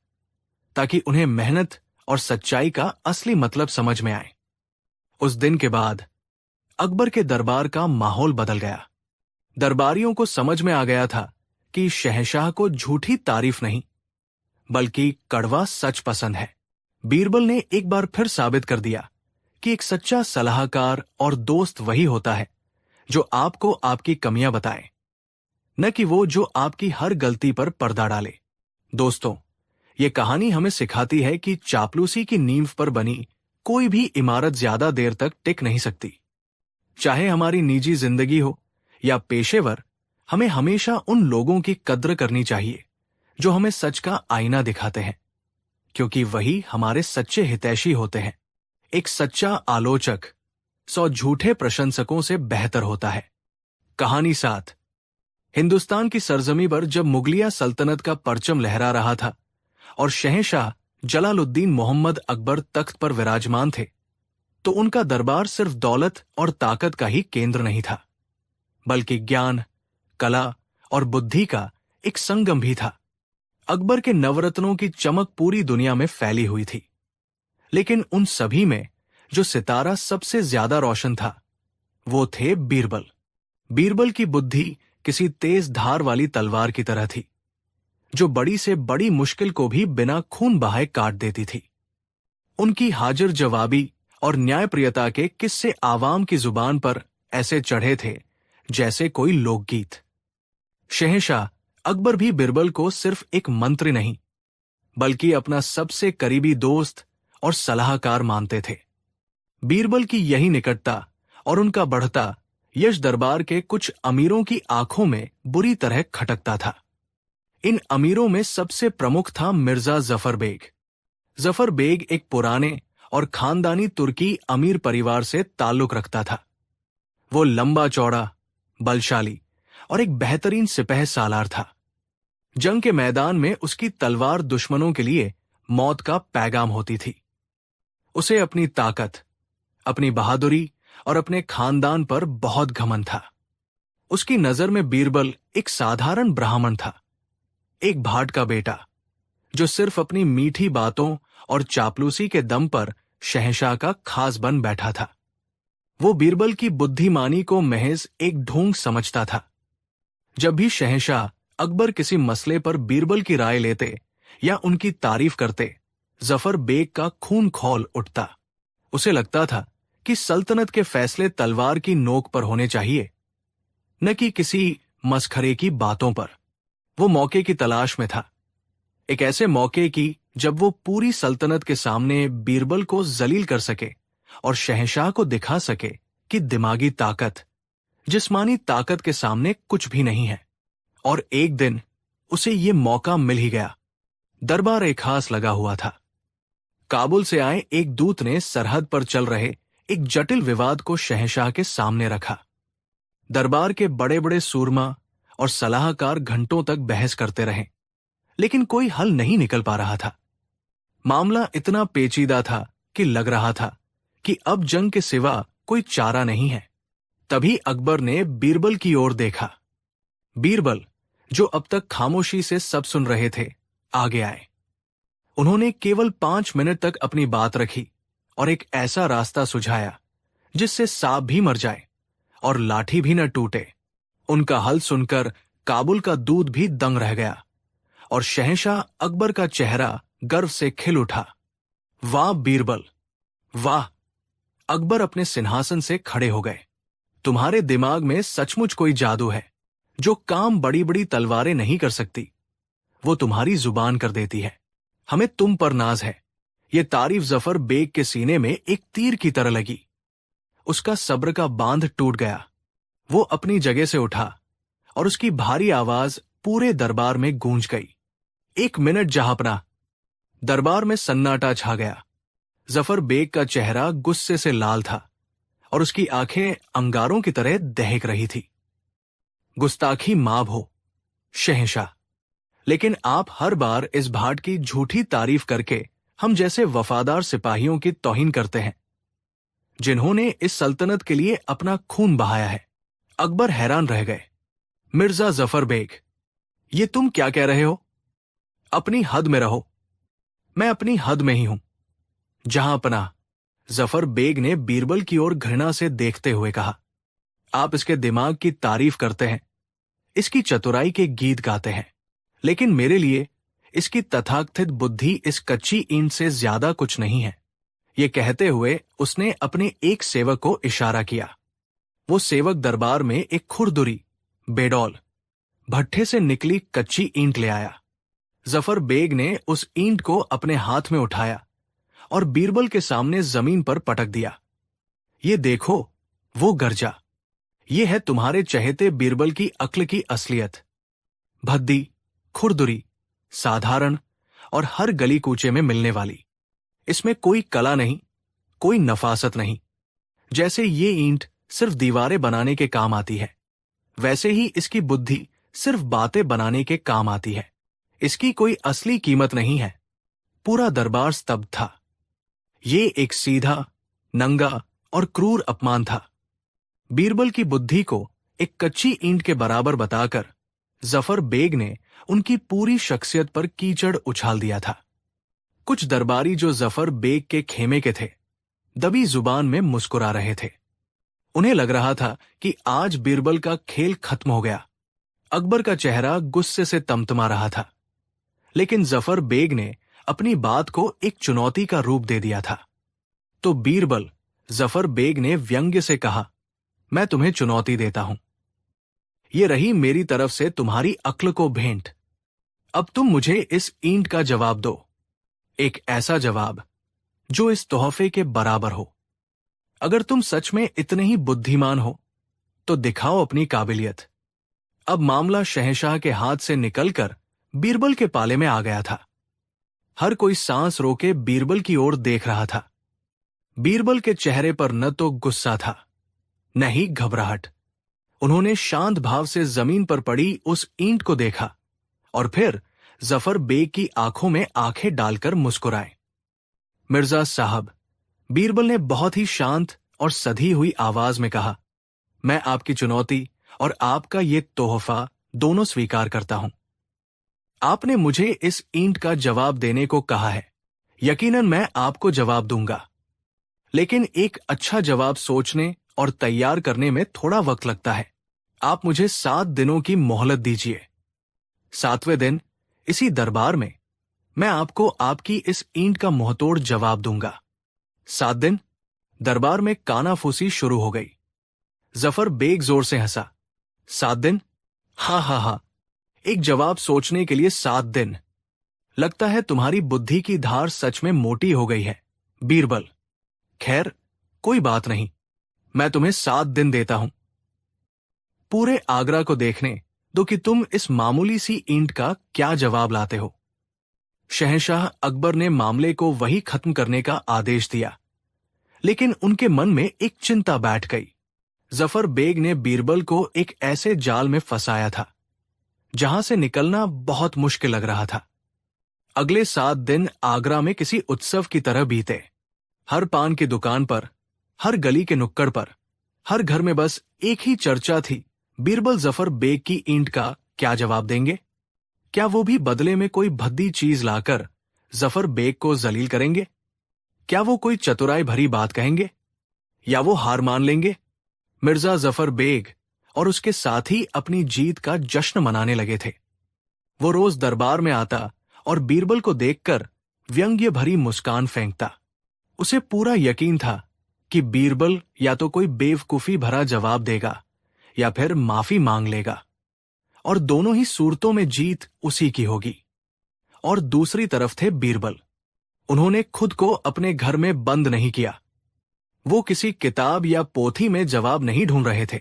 ताकि उन्हें मेहनत और सच्चाई का असली मतलब समझ में आए। उस दिन के बाद अकबर के दरबार का माहौल बदल गया। दरबारियों को समझ में आ गया था कि शहंशाह को झूठी तारीफ नहीं, बल्कि कड़वा सच पसंद है। बीरबल ने एक बार फिर साबित कर दिया कि एक सच्चा सलाहकार और दोस्त वही होता है जो आपको आपकी कमियां बताए, न कि वो जो आपकी हर गलती पर पर्दा डाले। दोस्तों, ये कहानी हमें सिखाती है कि चापलूसी की नींव पर बनी कोई भी इमारत ज्यादा देर तक टिक नहीं सकती। चाहे हमारी निजी जिंदगी हो या पेशेवर, हमें हमेशा उन लोगों की कद्र करनी चाहिए जो हमें सच का आईना दिखाते हैं, क्योंकि वही हमारे सच्चे हितैषी होते हैं। एक सच्चा आलोचक 100 झूठे प्रशंसकों से बेहतर होता है। कहानी 7। हिंदुस्तान की सरजमी पर जब मुगलिया सल्तनत का परचम लहरा रहा था और शहंशाह जलालुद्दीन मोहम्मद अकबर तख्त पर विराजमान थे, तो उनका दरबार सिर्फ दौलत और ताकत का ही केंद्र नहीं था, बल्कि ज्ञान, कला और बुद्धि का एक संगम भी था। अकबर के नवरत्नों की चमक पूरी दुनिया में फैली हुई थी, लेकिन उन सभी में जो सितारा सबसे ज्यादा रोशन था, वो थे बीरबल। बीरबल की बुद्धि किसी तेज धार वाली तलवार की तरह थी, जो बड़ी से बड़ी मुश्किल को भी बिना खून बहाए काट देती थी। उनकी हाजिर जवाबी और न्यायप्रियता के किस्से आवाम की जुबान पर ऐसे चढ़े थे जैसे कोई लोकगीत। शहंशाह अकबर भी बीरबल को सिर्फ एक मंत्री नहीं, बल्कि अपना सबसे करीबी दोस्त और सलाहकार मानते थे। बीरबल की यही निकटता और उनका बढ़ता यश दरबार के कुछ अमीरों की आंखों में बुरी तरह खटकता था। इन अमीरों में सबसे प्रमुख था मिर्जा जफर बेग। जफर बेग एक पुराने और खानदानी तुर्की अमीर परिवार से ताल्लुक रखता था। वो लंबा चौड़ा, बलशाली और एक बेहतरीन सिपह सालार था। जंग के मैदान में उसकी तलवार दुश्मनों के लिए मौत का पैगाम होती थी। उसे अपनी ताकत, अपनी बहादुरी और अपने खानदान पर बहुत घमंड था। उसकी नजर में बीरबल एक साधारण ब्राह्मण था, एक भाट का बेटा, जो सिर्फ अपनी मीठी बातों और चापलूसी के दम पर शहंशाह का खास बन बैठा था। वो बीरबल की बुद्धिमानी को महज एक ढोंग समझता था। जब भी शहंशाह अकबर किसी मसले पर बीरबल की राय लेते या उनकी तारीफ करते, जफर बेग का खून खौल उठता। उसे लगता था कि सल्तनत के फैसले तलवार की नोक पर होने चाहिए, न कि किसी मसखरे की बातों पर। वो मौके की तलाश में था, एक ऐसे मौके की जब वो पूरी सल्तनत के सामने बीरबल को जलील कर सके और शहंशाह को दिखा सके कि दिमागी ताकत, जिस्मानी ताकत के सामने कुछ भी नहीं है। और एक दिन उसे ये मौका मिल ही गया। दरबार एक खास लगा हुआ था। काबुल से आए एक दूत ने सरहद पर चल रहे एक जटिल विवाद को शहंशाह के सामने रखा। दरबार के बड़े बड़े सूरमा और सलाहकार घंटों तक बहस करते रहे, लेकिन कोई हल नहीं निकल पा रहा था। मामला इतना पेचीदा था कि लग रहा था कि अब जंग के सिवा कोई चारा नहीं है। तभी अकबर ने बीरबल की ओर देखा। बीरबल, जो अब तक खामोशी से सब सुन रहे थे, आगे आए। उन्होंने केवल 5 मिनट तक अपनी बात रखी और एक ऐसा रास्ता सुझाया जिससे सांप भी मर जाए और लाठी भी न टूटे। उनका हल सुनकर काबुल का दूत भी दंग रह गया और शहंशाह अकबर का चेहरा गर्व से खिल उठा। वाह बीरबल, वाह! अकबर अपने सिंहासन से खड़े हो गए। तुम्हारे दिमाग में सचमुच कोई जादू है। जो काम बड़ी बड़ी तलवारें नहीं कर सकती, वो तुम्हारी जुबान कर देती है। हमें तुम पर नाज है। ये तारीफ जफर बेग के सीने में एक तीर की तरह लगी। उसका सब्र का बांध टूट गया। वो अपनी जगह से उठा और उसकी भारी आवाज पूरे दरबार में गूंज गई। 1 मिनट जहांपना। दरबार में सन्नाटा छा गया। जफर बेग का चेहरा गुस्से से लाल था और उसकी आंखें अंगारों की तरह दहक रही थी। गुस्ताखी माफ हो, शहंशाह, लेकिन आप हर बार इस भाट की झूठी तारीफ करके हम जैसे वफादार सिपाहियों की तौहीन करते हैं, जिन्होंने इस सल्तनत के लिए अपना खून बहाया है। अकबर हैरान रह गए। मिर्जा जफर बेग, ये तुम क्या कह रहे हो? अपनी हद में रहो। मैं अपनी हद में ही हूं। जहां अपना, जफर बेग ने बीरबल की ओर घृणा से देखते हुए कहा। आप इसके दिमाग की तारीफ करते हैं, इसकी चतुराई के गीत गाते हैं, लेकिन मेरे लिए इसकी तथाकथित बुद्धि इस कच्ची ईंट से ज्यादा कुछ नहीं है। ये कहते हुए उसने अपने एक सेवक को इशारा किया। वो सेवक दरबार में एक खुरदुरी, बेडौल, भट्ठे से निकली कच्ची ईंट ले आया। जफर बेग ने उस ईंट को अपने हाथ में उठाया और बीरबल के सामने जमीन पर पटक दिया। ये देखो, वो गरजा, ये है तुम्हारे चहेते बीरबल की अक्ल की असलियत। भद्दी, खुरदुरी, साधारण और हर गली कूचे में मिलने वाली। इसमें कोई कला नहीं, कोई नफासत नहीं। जैसे ये ईंट सिर्फ दीवारें बनाने के काम आती है, वैसे ही इसकी बुद्धि सिर्फ बातें बनाने के काम आती है। इसकी कोई असली कीमत नहीं है। पूरा दरबार स्तब्ध था। ये एक सीधा, नंगा और क्रूर अपमान था। बीरबल की बुद्धि को एक कच्ची ईंट के बराबर बताकर जफर बेग ने उनकी पूरी शख्सियत पर कीचड़ उछाल दिया था। कुछ दरबारी जो जफर बेग के खेमे के थे, दबी जुबान में मुस्कुरा रहे थे। उन्हें लग रहा था कि आज बीरबल का खेल खत्म हो गया। अकबर का चेहरा गुस्से से तमतमा रहा था, लेकिन जफर बेग ने अपनी बात को एक चुनौती का रूप दे दिया था। तो बीरबल, जफर बेग ने व्यंग्य से कहा, मैं तुम्हें चुनौती देता हूं। ये रही मेरी तरफ से तुम्हारी अक्ल को भेंट। अब तुम मुझे इस ईंट का जवाब दो, एक ऐसा जवाब जो इस तोहफे के बराबर हो। अगर तुम सच में इतने ही बुद्धिमान हो तो दिखाओ अपनी काबिलियत। अब मामला शहंशाह के हाथ से निकलकर बीरबल के पाले में आ गया था। हर कोई सांस रोके बीरबल की ओर देख रहा था। बीरबल के चेहरे पर न तो गुस्सा था, न ही घबराहट। उन्होंने शांत भाव से जमीन पर पड़ी उस ईंट को देखा और फिर जफर बेग की आंखों में आंखें डालकर मुस्कुराए। मिर्जा साहब, बीरबल ने बहुत ही शांत और सधी हुई आवाज में कहा, मैं आपकी चुनौती और आपका ये तोहफा दोनों स्वीकार करता हूं। आपने मुझे इस ईंट का जवाब देने को कहा है। यकीनन मैं आपको जवाब दूंगा, लेकिन एक अच्छा जवाब सोचने और तैयार करने में थोड़ा वक्त लगता है। आप मुझे 7 दिनों की मोहलत दीजिए। 7वें दिन इसी दरबार में मैं आपको आपकी इस ईंट का मुंहतोड़ जवाब दूंगा। 7 दिन। दरबार में कानाफूसी शुरू हो गई। जफर बेग जोर से हंसा। 7 दिन? हा हा हा, एक जवाब सोचने के लिए 7 दिन। लगता है तुम्हारी बुद्धि की धार सच में मोटी हो गई है, बीरबल। खैर, कोई बात नहीं, मैं तुम्हें 7 दिन देता हूं। पूरे आगरा को देखने दो कि तुम इस मामूली सी ईंट का क्या जवाब लाते हो। शहंशाह अकबर ने मामले को वही खत्म करने का आदेश दिया, लेकिन उनके मन में एक चिंता बैठ गई। जफर बेग ने बीरबल को एक ऐसे जाल में फंसाया था जहां से निकलना बहुत मुश्किल लग रहा था। अगले 7 दिन आगरा में किसी उत्सव की तरह बीते। हर पान की दुकान पर, हर गली के नुक्कड़ पर, हर घर में बस एक ही चर्चा थी, बीरबल जफर बेग की ईंट का क्या जवाब देंगे? क्या वो भी बदले में कोई भद्दी चीज लाकर जफर बेग को जलील करेंगे? क्या वो कोई चतुराई भरी बात कहेंगे, या वो हार मान लेंगे? मिर्जा जफर बेग और उसके साथी अपनी जीत का जश्न मनाने लगे थे। वो रोज दरबार में आता और बीरबल को देखकर व्यंग्य भरी मुस्कान फेंकता। उसे पूरा यकीन था कि बीरबल या तो कोई बेवकूफी भरा जवाब देगा या फिर माफी मांग लेगा, और दोनों ही सूरतों में जीत उसी की होगी। और दूसरी तरफ थे बीरबल। उन्होंने खुद को अपने घर में बंद नहीं किया। वो किसी किताब या पोथी में जवाब नहीं ढूंढ रहे थे।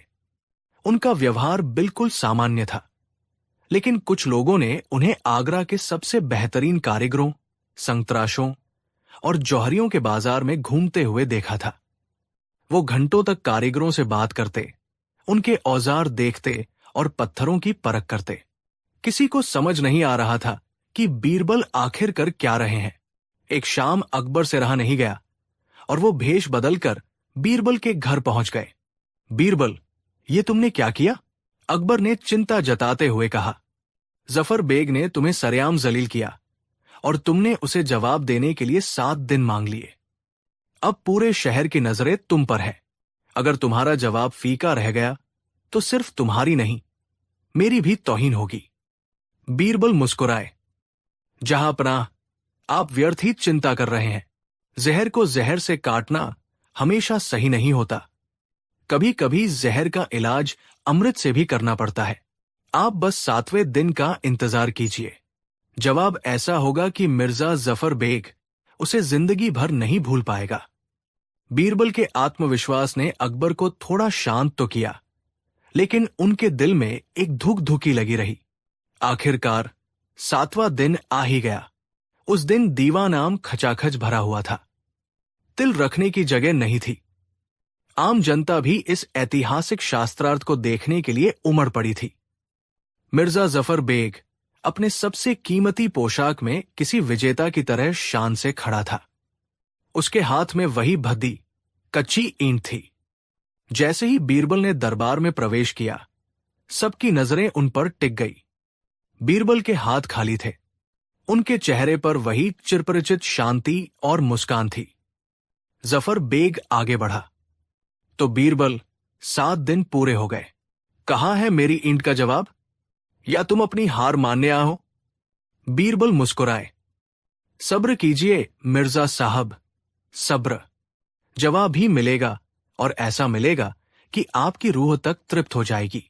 उनका व्यवहार बिल्कुल सामान्य था, लेकिन कुछ लोगों ने उन्हें आगरा के सबसे बेहतरीन कारीगरों, संतराशों और जौहरियों के बाजार में घूमते हुए देखा था। वो घंटों तक कारीगरों से बात करते, उनके औजार देखते और पत्थरों की परख करते। किसी को समझ नहीं आ रहा था कि बीरबल आखिर कर क्या रहे हैं। एक शाम अकबर से रहा नहीं गया और वो भेष बदलकर बीरबल के घर पहुंच गए। बीरबल, ये तुमने क्या किया? अकबर ने चिंता जताते हुए कहा। जफर बेग ने तुम्हें सरेआम जलील किया और तुमने उसे जवाब देने के लिए 7 दिन मांग लिए। अब पूरे शहर की नजरें तुम पर है। अगर तुम्हारा जवाब फीका रह गया तो सिर्फ तुम्हारी नहीं, मेरी भी तौहीन होगी। बीरबल मुस्कुराए। जहां पनाह, आप व्यर्थ ही चिंता कर रहे हैं। जहर को जहर से काटना हमेशा सही नहीं होता। कभी कभी जहर का इलाज अमृत से भी करना पड़ता है। आप बस 7वें दिन का इंतजार कीजिए। जवाब ऐसा होगा कि मिर्जा जफर बेग उसे जिंदगी भर नहीं भूल पाएगा। बीरबल के आत्मविश्वास ने अकबर को थोड़ा शांत तो किया, लेकिन उनके दिल में एक धुक धुकी लगी रही। आखिरकार 7वां दिन आ ही गया। उस दिन दीवान आम खचाखच भरा हुआ था। तिल रखने की जगह नहीं थी। आम जनता भी इस ऐतिहासिक शास्त्रार्थ को देखने के लिए उमड़ पड़ी थी। मिर्जा जफर बेग अपने सबसे कीमती पोशाक में किसी विजेता की तरह शान से खड़ा था। उसके हाथ में वही भद्दी कच्ची ईंट थी। जैसे ही बीरबल ने दरबार में प्रवेश किया, सबकी नजरें उन पर टिक गई। बीरबल के हाथ खाली थे। उनके चेहरे पर वही चिरपरिचित शांति और मुस्कान थी। जफर बेग आगे बढ़ा। तो बीरबल, 7 दिन पूरे हो गए। कहां है मेरी ईंट का जवाब? या तुम अपनी हार मानने आए हो? बीरबल मुस्कुराए। सब्र कीजिए मिर्जा साहब, सब्र। जवाब ही मिलेगा, और ऐसा मिलेगा कि आपकी रूह तक तृप्त हो जाएगी।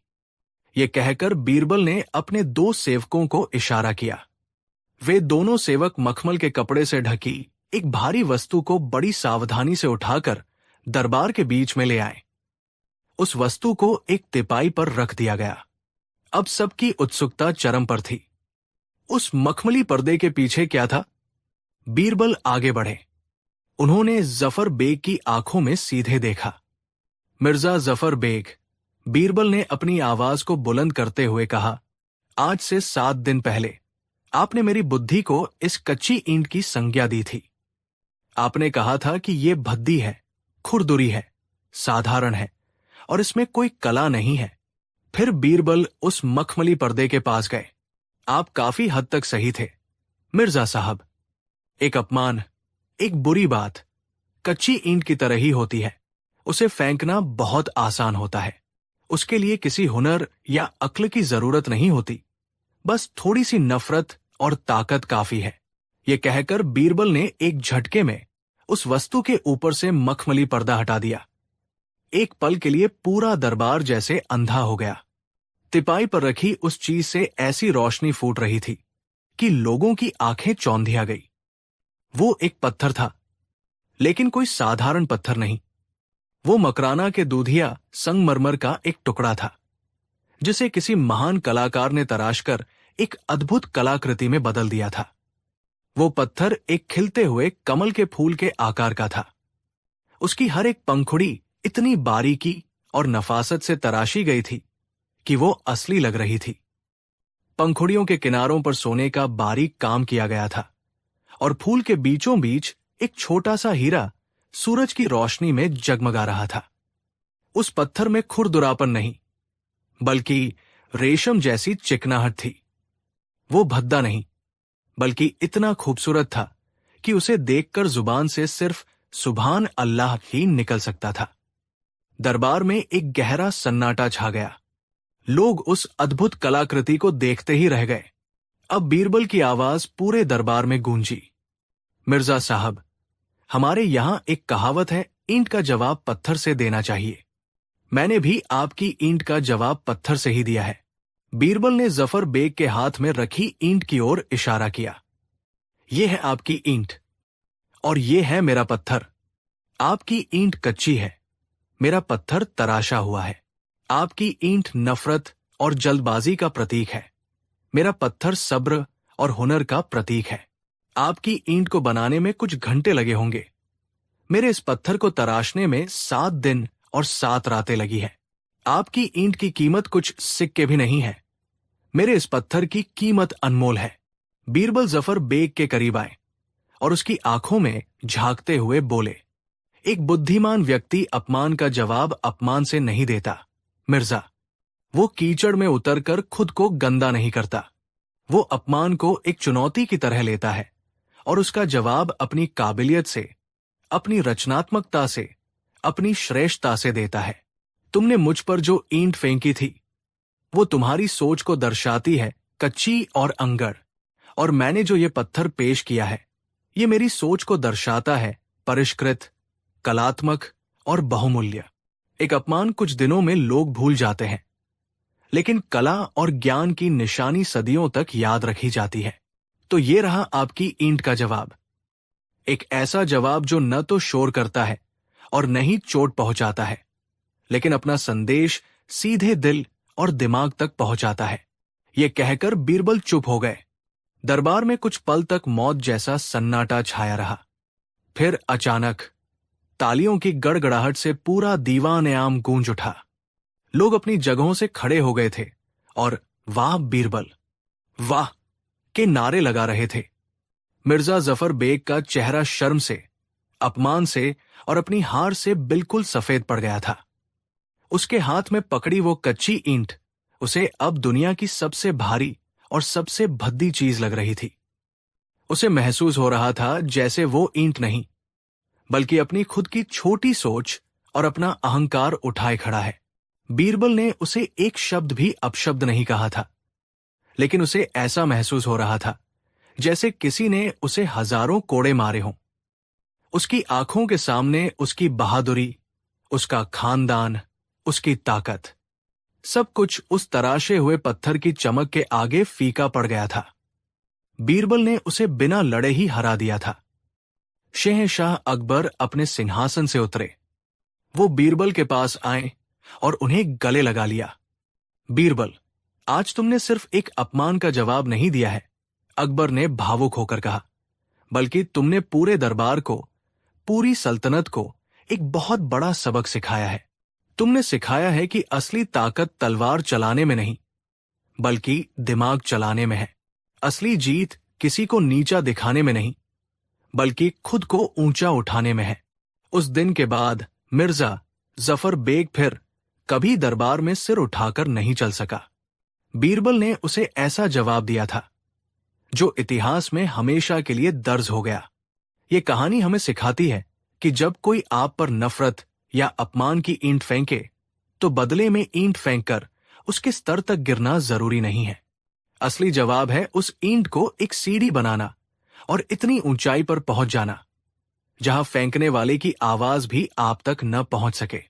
ये कहकर बीरबल ने अपने 2 सेवकों को इशारा किया। वे दोनों सेवक मखमल के कपड़े से ढकी एक भारी वस्तु को बड़ी सावधानी से उठाकर दरबार के बीच में ले आए। उस वस्तु को एक तिपाई पर रख दिया गया। अब सबकी उत्सुकता चरम पर थी। उस मखमली पर्दे के पीछे क्या था? बीरबल आगे बढ़े। उन्होंने जफर बेग की आंखों में सीधे देखा। मिर्जा जफर बेग, बीरबल ने अपनी आवाज को बुलंद करते हुए कहा, आज से 7 दिन पहले आपने मेरी बुद्धि को इस कच्ची ईंट की संज्ञा दी थी। आपने कहा था कि यह भद्दी है, खुरदुरी है, साधारण है और इसमें कोई कला नहीं है। फिर बीरबल उस मखमली पर्दे के पास गए। आप काफी हद तक सही थे मिर्जा साहब। एक अपमान, एक बुरी बात कच्ची ईंट की तरह ही होती है। उसे फेंकना बहुत आसान होता है। उसके लिए किसी हुनर या अक्ल की जरूरत नहीं होती। बस थोड़ी सी नफरत और ताकत काफी है। यह कहकर बीरबल ने एक झटके में उस वस्तु के ऊपर से मखमली पर्दा हटा दिया। एक पल के लिए पूरा दरबार जैसे अंधा हो गया। तिपाई पर रखी उस चीज से ऐसी रोशनी फूट रही थी कि लोगों की आंखें चौंधिया गई। वो एक पत्थर था, लेकिन कोई साधारण पत्थर नहीं। वो मकराना के दूधिया संगमरमर का एक टुकड़ा था, जिसे किसी महान कलाकार ने तराशकर एक अद्भुत कलाकृति में बदल दिया था। वो पत्थर एक खिलते हुए कमल के फूल के आकार का था। उसकी हर एक पंखुड़ी इतनी बारीकी और नफासत से तराशी गई थी कि वो असली लग रही थी। पंखुड़ियों के किनारों पर सोने का बारीक काम किया गया था और फूल के बीचों बीच एक छोटा सा हीरा सूरज की रोशनी में जगमगा रहा था। उस पत्थर में खुरदुरापन नहीं, बल्कि रेशम जैसी चिकनाहट थी। वो भद्दा नहीं, बल्कि इतना खूबसूरत था कि उसे देखकर जुबान से सिर्फ सुभान अल्लाह ही निकल सकता था। दरबार में एक गहरा सन्नाटा छा गया। लोग उस अद्भुत कलाकृति को देखते ही रह गए। अब बीरबल की आवाज पूरे दरबार में गूंजी। मिर्जा साहब, हमारे यहां एक कहावत है, ईंट का जवाब पत्थर से देना चाहिए। मैंने भी आपकी ईंट का जवाब पत्थर से ही दिया है। बीरबल ने जफर बेग के हाथ में रखी ईंट की ओर इशारा किया। यह है आपकी ईंट और यह है मेरा पत्थर। आपकी ईंट कच्ची है, मेरा पत्थर तराशा हुआ है। आपकी ईंट नफरत और जल्दबाजी का प्रतीक है, मेरा पत्थर सब्र और हुनर का प्रतीक है। आपकी ईंट को बनाने में कुछ घंटे लगे होंगे, मेरे इस पत्थर को तराशने में 7 दिन और 7 रातें लगी है। आपकी ईंट की कीमत कुछ सिक्के भी नहीं है, मेरे इस पत्थर की कीमत अनमोल है। बीरबल जफर बेग के करीब आए और उसकी आंखों में झांकते हुए बोले, एक बुद्धिमान व्यक्ति अपमान का जवाब अपमान से नहीं देता मिर्जा। वो कीचड़ में उतरकर खुद को गंदा नहीं करता। वो अपमान को एक चुनौती की तरह लेता है और उसका जवाब अपनी काबिलियत से, अपनी रचनात्मकता से, अपनी श्रेष्ठता से देता है। तुमने मुझ पर जो ईंट फेंकी थी वो तुम्हारी सोच को दर्शाती है, कच्ची और अंगड़। और मैंने जो ये पत्थर पेश किया है ये मेरी सोच को दर्शाता है, परिष्कृत, कलात्मक और बहुमूल्य। एक अपमान कुछ दिनों में लोग भूल जाते हैं, लेकिन कला और ज्ञान की निशानी सदियों तक याद रखी जाती है। तो ये रहा आपकी ईंट का जवाब। एक ऐसा जवाब जो न तो शोर करता है और न ही चोट पहुंचाता है, लेकिन अपना संदेश सीधे दिल और दिमाग तक पहुंचाता है। ये कहकर बीरबल चुप हो गए। दरबार में कुछ पल तक मौत जैसा सन्नाटा छाया रहा। फिर अचानक तालियों की गड़गड़ाहट से पूरा दीवान-ए-आम गूंज उठा। लोग अपनी जगहों से खड़े हो गए थे और वाह बीरबल, वाह के नारे लगा रहे थे। मिर्जा जफर बेग का चेहरा शर्म से, अपमान से और अपनी हार से बिल्कुल सफेद पड़ गया था। उसके हाथ में पकड़ी वो कच्ची ईंट उसे अब दुनिया की सबसे भारी और सबसे भद्दी चीज लग रही थी। उसे महसूस हो रहा था जैसे वो ईंट नहीं, बल्कि अपनी खुद की छोटी सोच और अपना अहंकार उठाए खड़ा है। बीरबल ने उसे एक शब्द भी अपशब्द नहीं कहा था, लेकिन उसे ऐसा महसूस हो रहा था जैसे किसी ने उसे हजारों कोड़े मारे हों। उसकी आंखों के सामने उसकी बहादुरी, उसका खानदान, उसकी ताकत, सब कुछ उस तराशे हुए पत्थर की चमक के आगे फीका पड़ गया था। बीरबल ने उसे बिना लड़े ही हरा दिया था। शहंशाह अकबर अपने सिंहासन से उतरे। वो बीरबल के पास आए और उन्हें गले लगा लिया। बीरबल, आज तुमने सिर्फ एक अपमान का जवाब नहीं दिया है, अकबर ने भावुक होकर कहा, बल्कि तुमने पूरे दरबार को, पूरी सल्तनत को एक बहुत बड़ा सबक सिखाया है। तुमने सिखाया है कि असली ताकत तलवार चलाने में नहीं, बल्कि दिमाग चलाने में है। असली जीत किसी को नीचा दिखाने में नहीं, बल्कि खुद को ऊंचा उठाने में है। उस दिन के बाद मिर्जा जफर बेग फिर कभी दरबार में सिर उठाकर नहीं चल सका। बीरबल ने उसे ऐसा जवाब दिया था जो इतिहास में हमेशा के लिए दर्ज हो गया। ये कहानी हमें सिखाती है कि जब कोई आप पर नफरत या अपमान की ईंट फेंके तो बदले में ईंट फेंककर उसके स्तर तक गिरना जरूरी नहीं है। असली जवाब है उस ईंट को एक सीढ़ी बनाना और इतनी ऊंचाई पर पहुंच जाना जहां फेंकने वाले की आवाज भी आप तक न पहुंच सके।